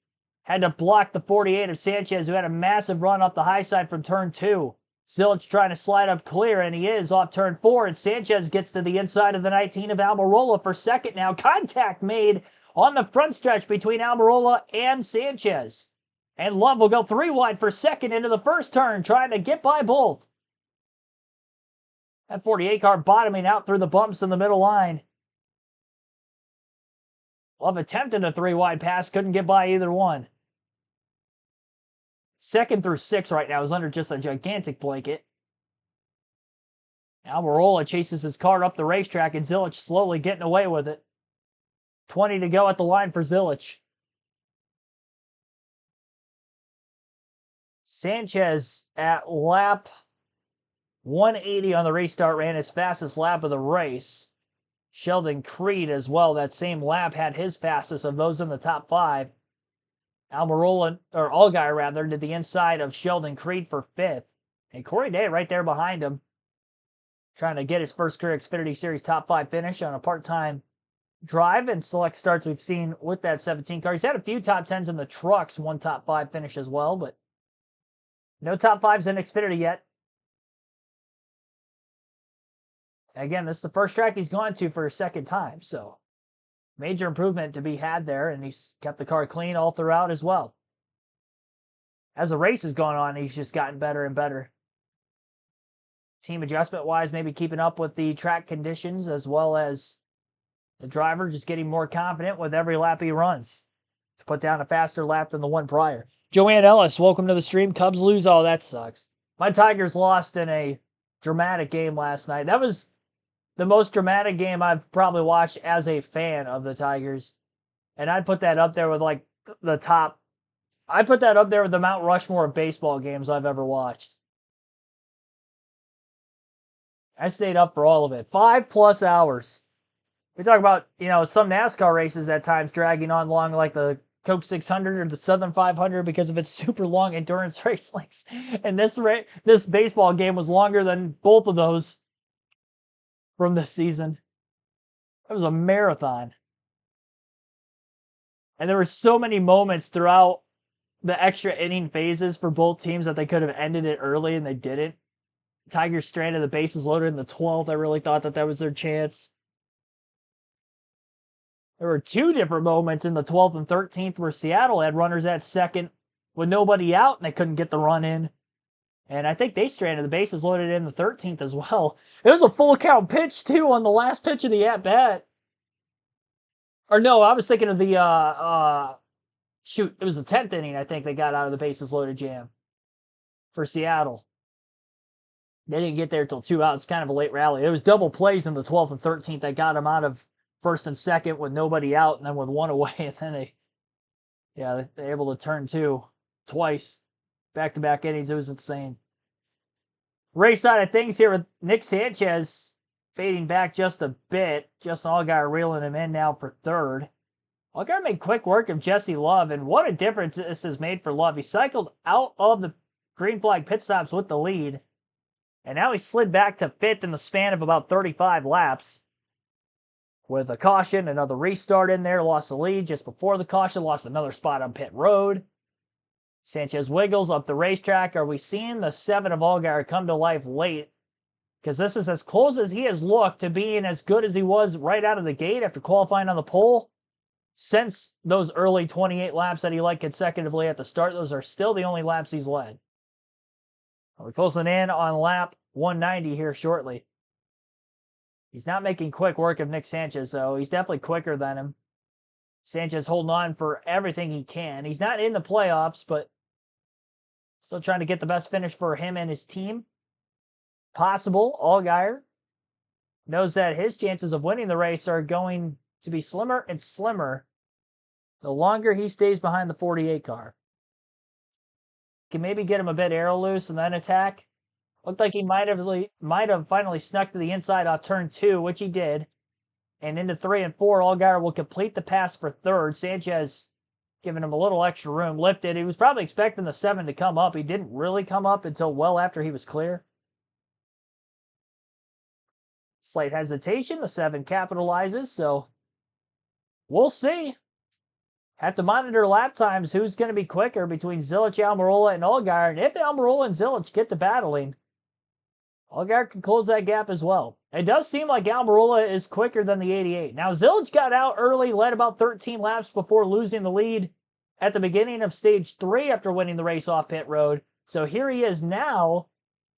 Had to block the 48 of Sanchez, who had a massive run up the high side from turn 2. Zilich trying to slide up clear, and he is off turn 4, and Sanchez gets to the inside of the 19 of Almirola for second now. Contact made on the front stretch between Almirola and Sanchez. And Love will go 3 wide for second into the first turn, trying to get by both. That 48 car bottoming out through the bumps in the middle line. Love attempted a 3 wide pass, couldn't get by either one. 2nd through 6 right now is under just a gigantic blanket. Almirola chases his car up the racetrack, and Zilich slowly getting away with it. 20 to go at the line for Zilich. Sanchez at lap 180 on the restart ran his fastest lap of the race. Sheldon Creed as well, that same lap, had his fastest of those in the top 5. Almirola, or Allgaier rather, did the inside of Sheldon Creed for 5th. And Corey Day right there behind him, trying to get his first career Xfinity Series top 5 finish on a part-time drive and select starts we've seen with that 17 car. He's had a few top 10s in the trucks, 1 top 5 finish as well, but no top 5s in Xfinity yet. Again, this is the first track he's gone to for a second time, so major improvement to be had there, and he's kept the car clean all throughout as well. As the race has gone on, he's just gotten better and better. Team adjustment-wise, maybe keeping up with the track conditions, as well as the driver just getting more confident with every lap he runs to put down a faster lap than the one prior. Joanne Ellis, welcome to the stream. Cubs lose. Oh, that sucks. My Tigers lost in a dramatic game last night. That was the most dramatic game I've probably watched as a fan of the Tigers. And I'd put that up there with like the top. I'd put that up there with the Mount Rushmore of baseball games I've ever watched. I stayed up for all of it. 5+ hours. We talk about, some NASCAR races at times dragging on long, like the Coke 600 or the Southern 500 because of its super long endurance race lengths. And this baseball game was longer than both of those from this season. It was a marathon. And there were so many moments throughout the extra inning phases for both teams that they could have ended it early, and they didn't. Tigers stranded, the bases loaded in the 12th. I really thought that was their chance. There were 2 different moments in the 12th and 13th where Seattle had runners at second with nobody out, and they couldn't get the run in. And I think they stranded, the bases loaded in the 13th as well. It was a full count pitch, too, on the last pitch of the at-bat. Or no, I was thinking of the, it was the 10th inning, I think, they got out of the bases loaded jam for Seattle. They didn't get there till 2 outs, kind of a late rally. It was double plays in the 12th and 13th that got them out of first and second with nobody out, and then with 1 away, and then they're able to turn 2 twice, back-to-back innings. It was insane. Race side of things here with Nick Sanchez fading back just a bit. Justin Allgaier reeling him in now for 3rd. Allgaier made quick work of Jesse Love, and what a difference this has made for Love. He cycled out of the green flag pit stops with the lead, and now he slid back to 5th in the span of about 35 laps. With a caution, another restart in there, lost the lead just before the caution, lost another spot on pit road. Sanchez wiggles up the racetrack. Are we seeing the 7 of Allgaier come to life late? Because this is as close as he has looked to being as good as he was right out of the gate after qualifying on the pole. since those early 28 laps that he led consecutively at the start, those are still the only laps he's led. We're closing in on lap 190 here shortly. He's not making quick work of Nick Sanchez, though. He's definitely quicker than him. Sanchez holding on for everything he can. He's not in the playoffs, but still trying to get the best finish for him and his team. Possible. Allgaier knows that his chances of winning the race are going to be slimmer and slimmer the longer he stays behind the 48 car. Can maybe get him a bit aero loose and then attack. Looked like he might have finally snuck to the inside off turn 2, which he did. And into 3 and 4, Allgaier will complete the pass for third. Sanchez giving him a little extra room. Lifted. He was probably expecting the 7 to come up. He didn't really come up until well after he was clear. Slight hesitation. The 7 capitalizes, so we'll see. Have to monitor lap times. Who's going to be quicker between Zilich, Almirola, and Allgaier. And if Almirola and Zilich get to battling, Allgaier can close that gap as well. It does seem like Almirola is quicker than the 88. Now, Zilich got out early, led about 13 laps before losing the lead at the beginning of stage 3 after winning the race off pit road. So here he is now,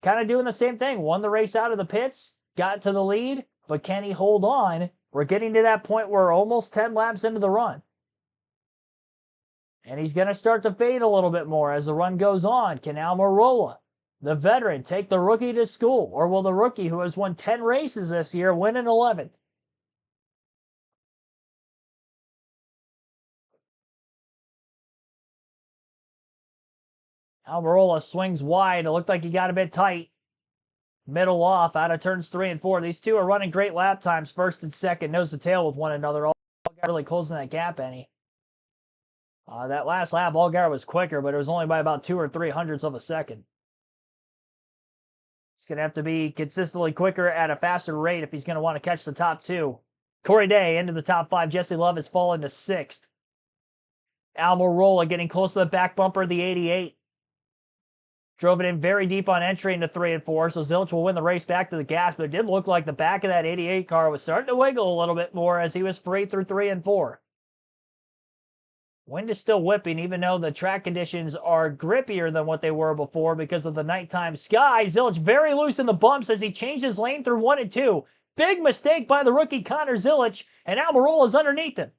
kind of doing the same thing. Won the race out of the pits, got to the lead, but can he hold on? We're getting to that point where we're almost 10 laps into the run. And he's going to start to fade a little bit more as the run goes on. Can Almirola, the veteran, take the rookie to school? Or will the rookie, who has won 10 races this year, win an 11th? Almirola swings wide. It looked like he got a bit tight. Middle off out of turns 3 and 4. These two are running great lap times, first and second, nose to tail with one another. Allgaier really closing that gap any. That last lap, Allgaier was quicker, but it was only by about 2 or 3 hundredths of a second. He's going to have to be consistently quicker at a faster rate if he's going to want to catch the top 2. Corey Day into the top 5. Jesse Love has fallen to 6th. Almirola getting close to the back bumper of the 88. Drove it in very deep on entry into 3 and 4, so Zilich will win the race back to the gas, but it did look like the back of that 88 car was starting to wiggle a little bit more as he was free through 3 and 4. Wind is still whipping, even though the track conditions are grippier than what they were before because of the nighttime sky. Zilich very loose in the bumps as he changes lane through 1 and 2. Big mistake by the rookie Connor Zilich, and Almirola is underneath him.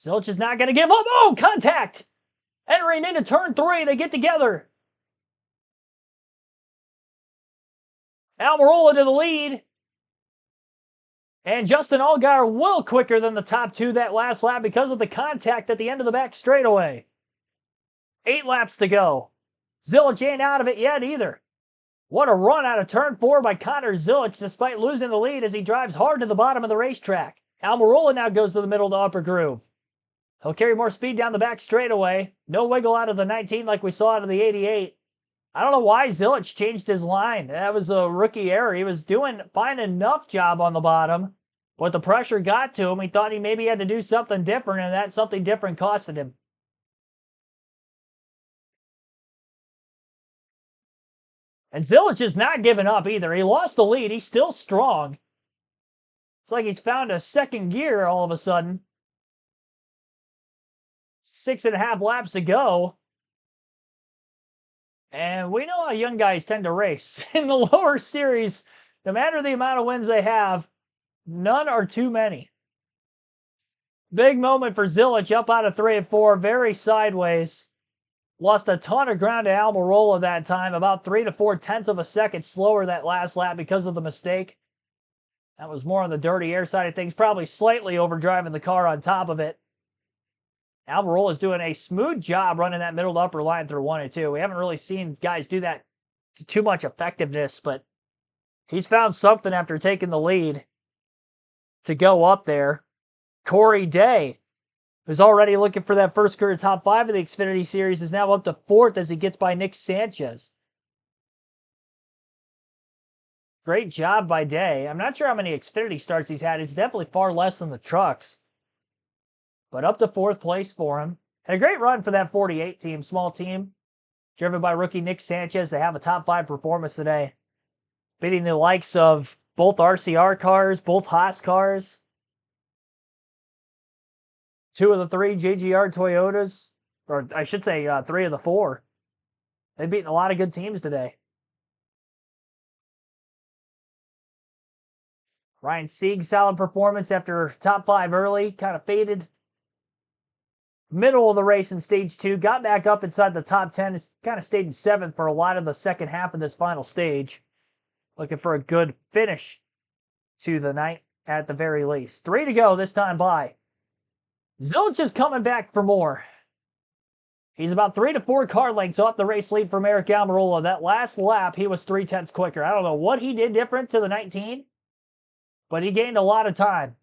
Zilich is not going to give up. Oh, contact! Entering into turn 3, they get together. Almirola to the lead. And Justin Allgaier will quicker than the top 2 that last lap because of the contact at the end of the back straightaway. 8 laps to go. Zilich ain't out of it yet either. What a run out of turn 4 by Connor Zilich despite losing the lead as he drives hard to the bottom of the racetrack. Almirola now goes to the middle to upper groove. He'll carry more speed down the back straightaway. No wiggle out of the 19 like we saw out of the 88. I don't know why Zilich changed his line. That was a rookie error. He was doing fine enough job on the bottom, but the pressure got to him. He thought he maybe had to do something different, and that something different costed him. And Zilich is not giving up either. He lost the lead. He's still strong. It's like he's found a second gear all of a sudden. 6.5 laps to go. And we know how young guys tend to race. In the lower series, no matter the amount of wins they have, none are too many. Big moment for Zilich up out of 3 and 4, very sideways. Lost a ton of ground to Almirola that time, about 3 to 4 tenths of a second slower that last lap because of the mistake. That was more on the dirty air side of things, probably slightly overdriving the car on top of it. Almirola is doing a smooth job running that middle to upper line through 1 and 2. We haven't really seen guys do that to too much effectiveness, but he's found something after taking the lead to go up there. Corey Day, who's already looking for that first career top 5 of the Xfinity Series, is now up to 4th as he gets by Nick Sanchez. Great job by Day. I'm not sure how many Xfinity starts he's had. It's definitely far less than the trucks. But up to 4th place for him. And a great run for that 48 team, small team, driven by rookie Nick Sanchez. They have a top 5 performance today, beating the likes of both RCR cars, both Haas cars. 2 of the 3 JGR Toyotas, or I should say 3 of the 4. They've beaten a lot of good teams today. Ryan Sieg's solid performance after top 5 early, kind of faded. Middle of the race in stage 2, got back up inside the top 10, has kind of stayed in 7th for a lot of the second half of this final stage. Looking for a good finish to the night at the very least. 3 to go this time by. Zilic is coming back for more. He's about 3 to 4 car lengths off the race lead from Eric Almirola. That last lap, he was 3/10 quicker. I don't know what he did different to the 19, but he gained a lot of time.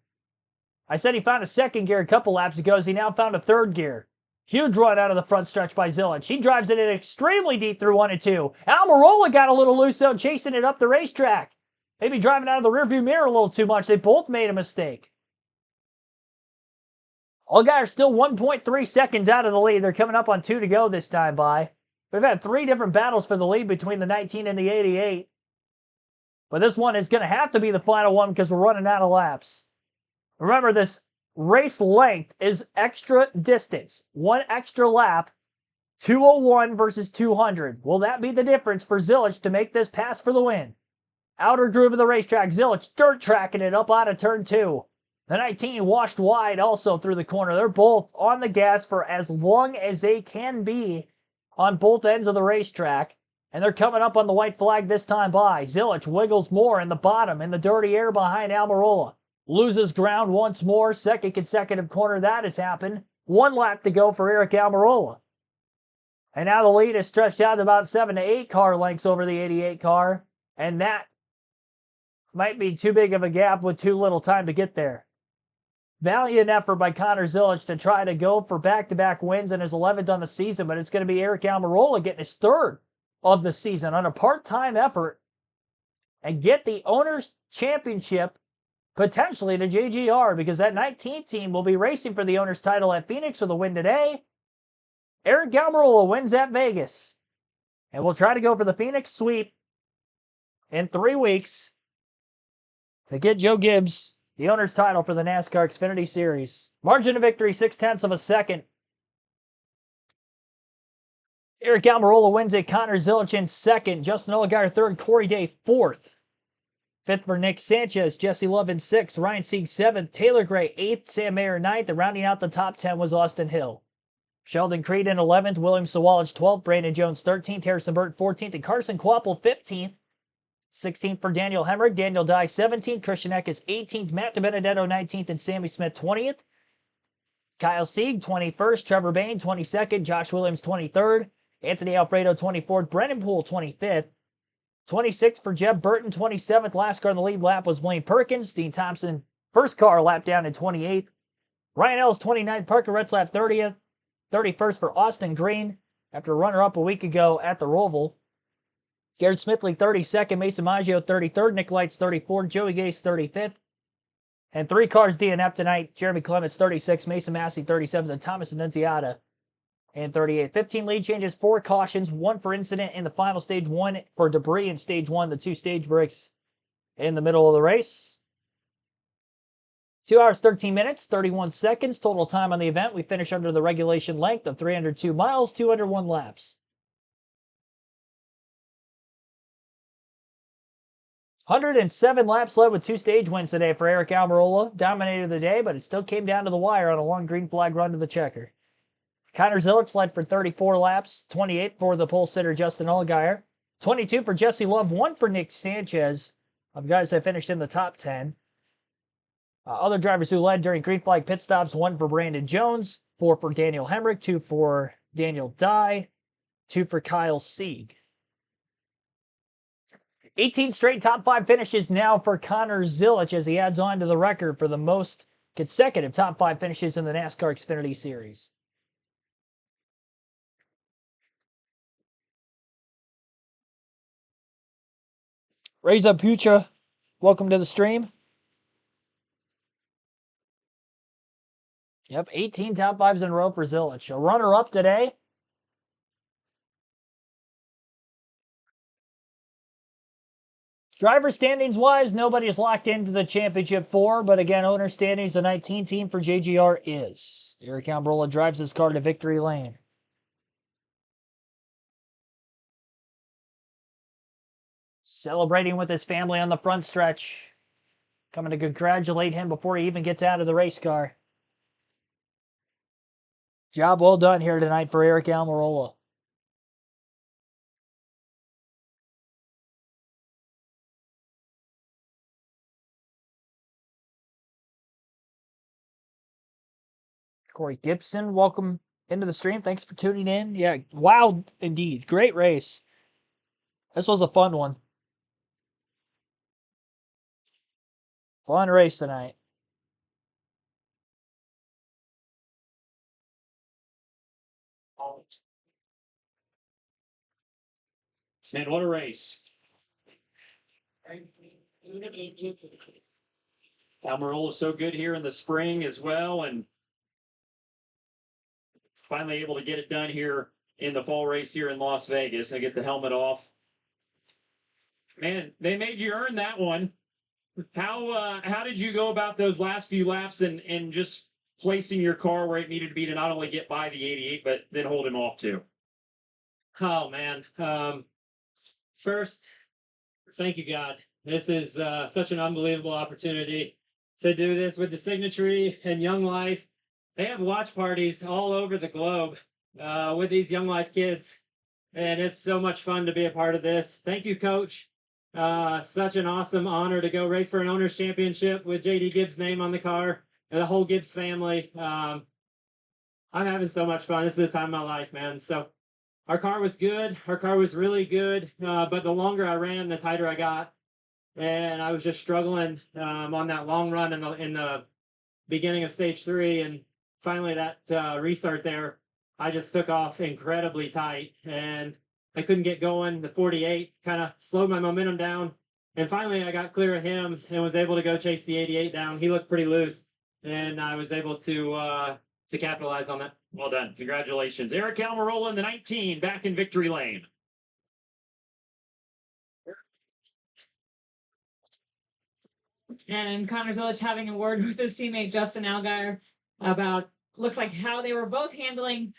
I said he found a second gear a couple laps ago, as he now found a third gear. Huge run out of the front stretch by Zilic. He drives it in extremely deep through 1 and 2. Almirola got a little loose though, chasing it up the racetrack. Maybe driving out of the rearview mirror a little too much. They both made a mistake. Allgaier still 1.3 seconds out of the lead. They're coming up on 2 to go this time by. We've had 3 different battles for the lead between the 19 and the 88. But this one is going to have to be the final one because we're running out of laps. Remember, this race length is extra distance. 1 extra lap, 201 versus 200. Will that be the difference for Zilic to make this pass for the win? Outer groove of the racetrack, Zilic dirt tracking it up out of turn 2. The 19 washed wide also through the corner. They're both on the gas for as long as they can be on both ends of the racetrack. And they're coming up on the white flag this time by. Zilic wiggles more in the bottom in the dirty air behind Almirola. Loses ground once more. Second consecutive corner that has happened. 1 lap to go for Eric Almirola. And now the lead is stretched out to about 7 to 8 car lengths over the 88 car. And that might be too big of a gap with too little time to get there. Valiant effort by Connor Zilic to try to go for back-to-back wins and his 11th on the season, but it's going to be Eric Almirola getting his 3rd of the season on a part-time effort and get the Owners' Championship potentially to JGR, because that 19 team will be racing for the Owners' title at Phoenix with a win today. Eric Almirola wins at Vegas, and we'll try to go for the Phoenix sweep in 3 weeks to get Joe Gibbs the owner's title for the NASCAR Xfinity Series. Margin of victory, 0.6 of a second. Eric Almirola wins it. Connor Zilic in 2nd. Justin Allgaier 3rd. Corey Day 4th. 5th for Nick Sanchez. Jesse Love in 6th. Ryan Sieg 7th. Taylor Gray 8th. Sam Mayer 9th. And rounding out the top 10 was Austin Hill. Sheldon Creed in 11th. William Sawalich 12th. Brandon Jones 13th. Harrison Burt 14th. And Carson Kvapil 15th. 16th for Daniel Hemrick, Daniel Dye 17th, Christian Eckes 18th, Matt DiBenedetto 19th, and Sammy Smith 20th. Kyle Sieg 21st, Trevor Bayne 22nd, Josh Williams 23rd, Anthony Alfredo 24th, Brennan Poole 25th, 26th for Jeb Burton 27th. Last car in the lead lap was Blaine Perkins. Dean Thompson first car lap down in 28th. Ryan Ellis 29th, Parker Retzlaff 30th, 31st for Austin Green after runner-up a week ago at the Roval. Garrett Smithley 32nd, Mason Maggio 33rd, Nick Lights 34th, Joey Gase 35th. And 3 cars DNF tonight. Jeremy Clements 36th, Mason Massey 37th, and Thomas Annunziata in 38th. 15 lead changes, 4 cautions, 1 for incident in the final stage, 1 for debris in stage 1, the 2 stage breaks in the middle of the race. 2 hours, 13 minutes, 31 seconds total time on the event. We finish under the regulation length of 302 miles, 201 laps. 107 laps led with 2 stage wins today for Eric Almirola. Dominated the day, but it still came down to the wire on a long green flag run to the checker. Connor Zilic led for 34 laps, 28 for the pole sitter Justin Allgaier, 22 for Jesse Love, 1 for Nick Sanchez, of guys that finished in the top 10. Other drivers who led during green flag pit stops, 1 for Brandon Jones, 4 for Daniel Hemrick, 2 for Daniel Dye, 2 for Kyle Sieg. 18 straight top 5 finishes now for Connor Zilic as he adds on to the record for the most consecutive top 5 finishes in the NASCAR Xfinity Series. Reza Pucha, welcome to the stream. Yep, 18 top 5s in a row for Zilic. A runner-up today. Driver standings wise, nobody is locked into the championship 4, but again, owner standings, the 19 team for JGR is. Eric Almirola drives his car to victory lane. Celebrating with his family on the front stretch. Coming to congratulate him before he even gets out of the race car. Job well done here tonight for Eric Almirola. Corey Gibson, welcome into the stream. Thanks for tuning in. Yeah, wow, indeed. Great race. This was a fun one. Fun race tonight. Man, what a race. Almirola is so good here in the spring as well, and finally able to get it done here in the fall race here in Las Vegas. I get the helmet off. Man, they made you earn that one. How did you go about those last few laps and just placing your car where it needed to be to not only get by the 88, but then hold him off too? Oh man. First, thank you, God. This is such an unbelievable opportunity to do this with the Signatory and Young Life. They have watch parties all over the globe with these Young Life kids, and it's so much fun to be a part of this. Thank you, Coach. Such an awesome honor to go race for an owner's championship with JD Gibbs' name on the car and the whole Gibbs family. I'm having so much fun. This is the time of my life, man. So our car was good. Our car was really good. But the longer I ran, the tighter I got. And I was just struggling on that long run in the beginning of stage 3. And finally that restart there, I just took off incredibly tight. And I couldn't get going. The 48 kind of slowed my momentum down. And finally, I got clear of him and was able to go chase the 88 down. He looked pretty loose, and I was able to capitalize on that. Well done. Congratulations. Eric Almirola in the 19, back in victory lane. And Connor Zilich having a word with his teammate Justin Allgaier about, looks like, how they were both handling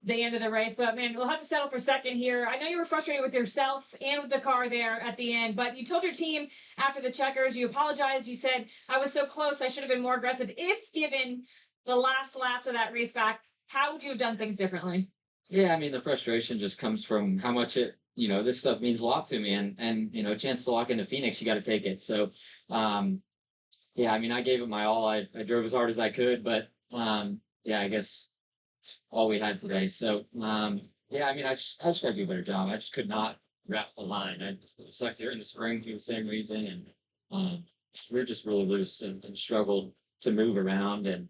the end of the race. But man, we'll have to settle for second here. I know you were frustrated with yourself and with the car there at the end, but you told your team after the checkers, you apologized. You said, I was so close, I should have been more aggressive. If given the last laps of that race back, how would you have done things differently? Yeah, I mean, the frustration just comes from how much this stuff means a lot to me, and a chance to lock into Phoenix, you got to take it. So, yeah, I mean, I gave it my all. I drove as hard as I could, but yeah, I guess it's all we had today. So, yeah, I mean, I just got to do a better job. I just could not wrap the line. I sucked here in the spring for the same reason, and we were just really loose and struggled to move around and.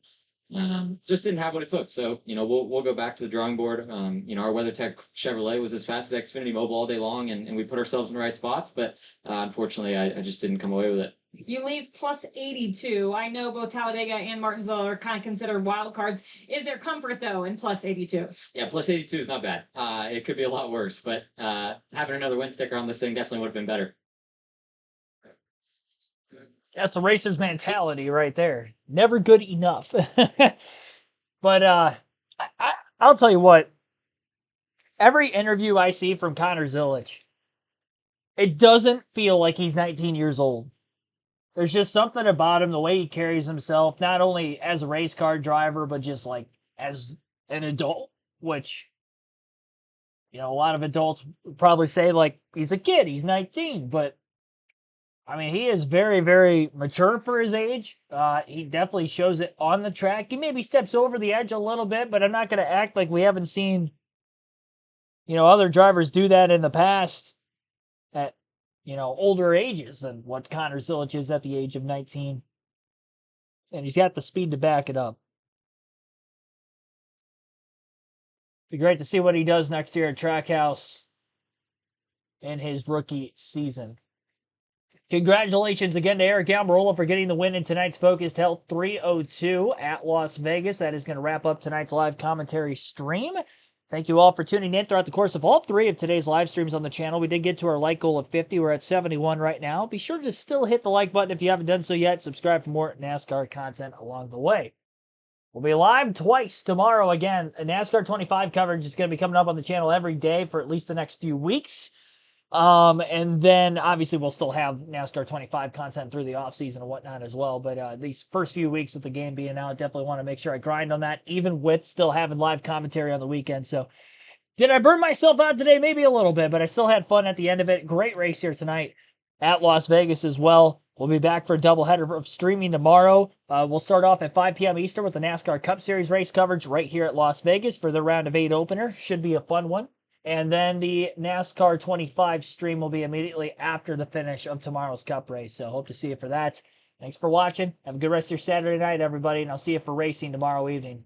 Just didn't have what it took. So, we'll go back to the drawing board. Our WeatherTech Chevrolet was as fast as Xfinity Mobile all day long, and we put ourselves in the right spots. But unfortunately, I just didn't come away with it. You leave plus 82. I know both Talladega and Martinsville are kind of considered wild cards. Is there comfort, though, in plus 82? Yeah, plus 82 is not bad. It could be a lot worse, but having another win sticker on this thing definitely would have been better. That's the racer's mentality right there. Never good enough. But I'll tell you what. Every interview I see from Connor Zilich, it doesn't feel like he's 19 years old. There's just something about him, the way he carries himself, not only as a race car driver, but just like as an adult, which, a lot of adults would probably say like he's a kid, he's 19, but I mean, he is very, very mature for his age. He definitely shows it on the track. He maybe steps over the edge a little bit, but I'm not going to act like we haven't seen, other drivers do that in the past at, older ages than what Connor Zilich is at the age of 19. And he's got the speed to back it up. Be great to see what he does next year at Trackhouse in his rookie season. Congratulations again to Eric Almirola for getting the win in tonight's Focused Health 302 at Las Vegas. That is going to wrap up tonight's live commentary stream. Thank you all for tuning in throughout the course of all 3 of today's live streams on the channel. We did get to our like goal of 50. We're at 71 right now. Be sure to still hit the like button if you haven't done so yet. Subscribe for more NASCAR content along the way. We'll be live twice tomorrow again. NASCAR 25 coverage is going to be coming up on the channel every day for at least the next few weeks. And then obviously we'll still have NASCAR 25 content through the offseason and whatnot as well. But these first few weeks with the game being out, definitely want to make sure I grind on that, even with still having live commentary on the weekend. So did I burn myself out today? Maybe a little bit, but I still had fun at the end of it. Great race here tonight at Las Vegas as well. We'll be back for a doubleheader of streaming tomorrow. We'll start off at 5 p.m. Eastern with the NASCAR Cup Series race coverage right here at Las Vegas for the round of 8 opener. Should be a fun one. And then the NASCAR 25 stream will be immediately after the finish of tomorrow's Cup race. So hope to see you for that. Thanks for watching. Have a good rest of your Saturday night, everybody, and I'll see you for racing tomorrow evening.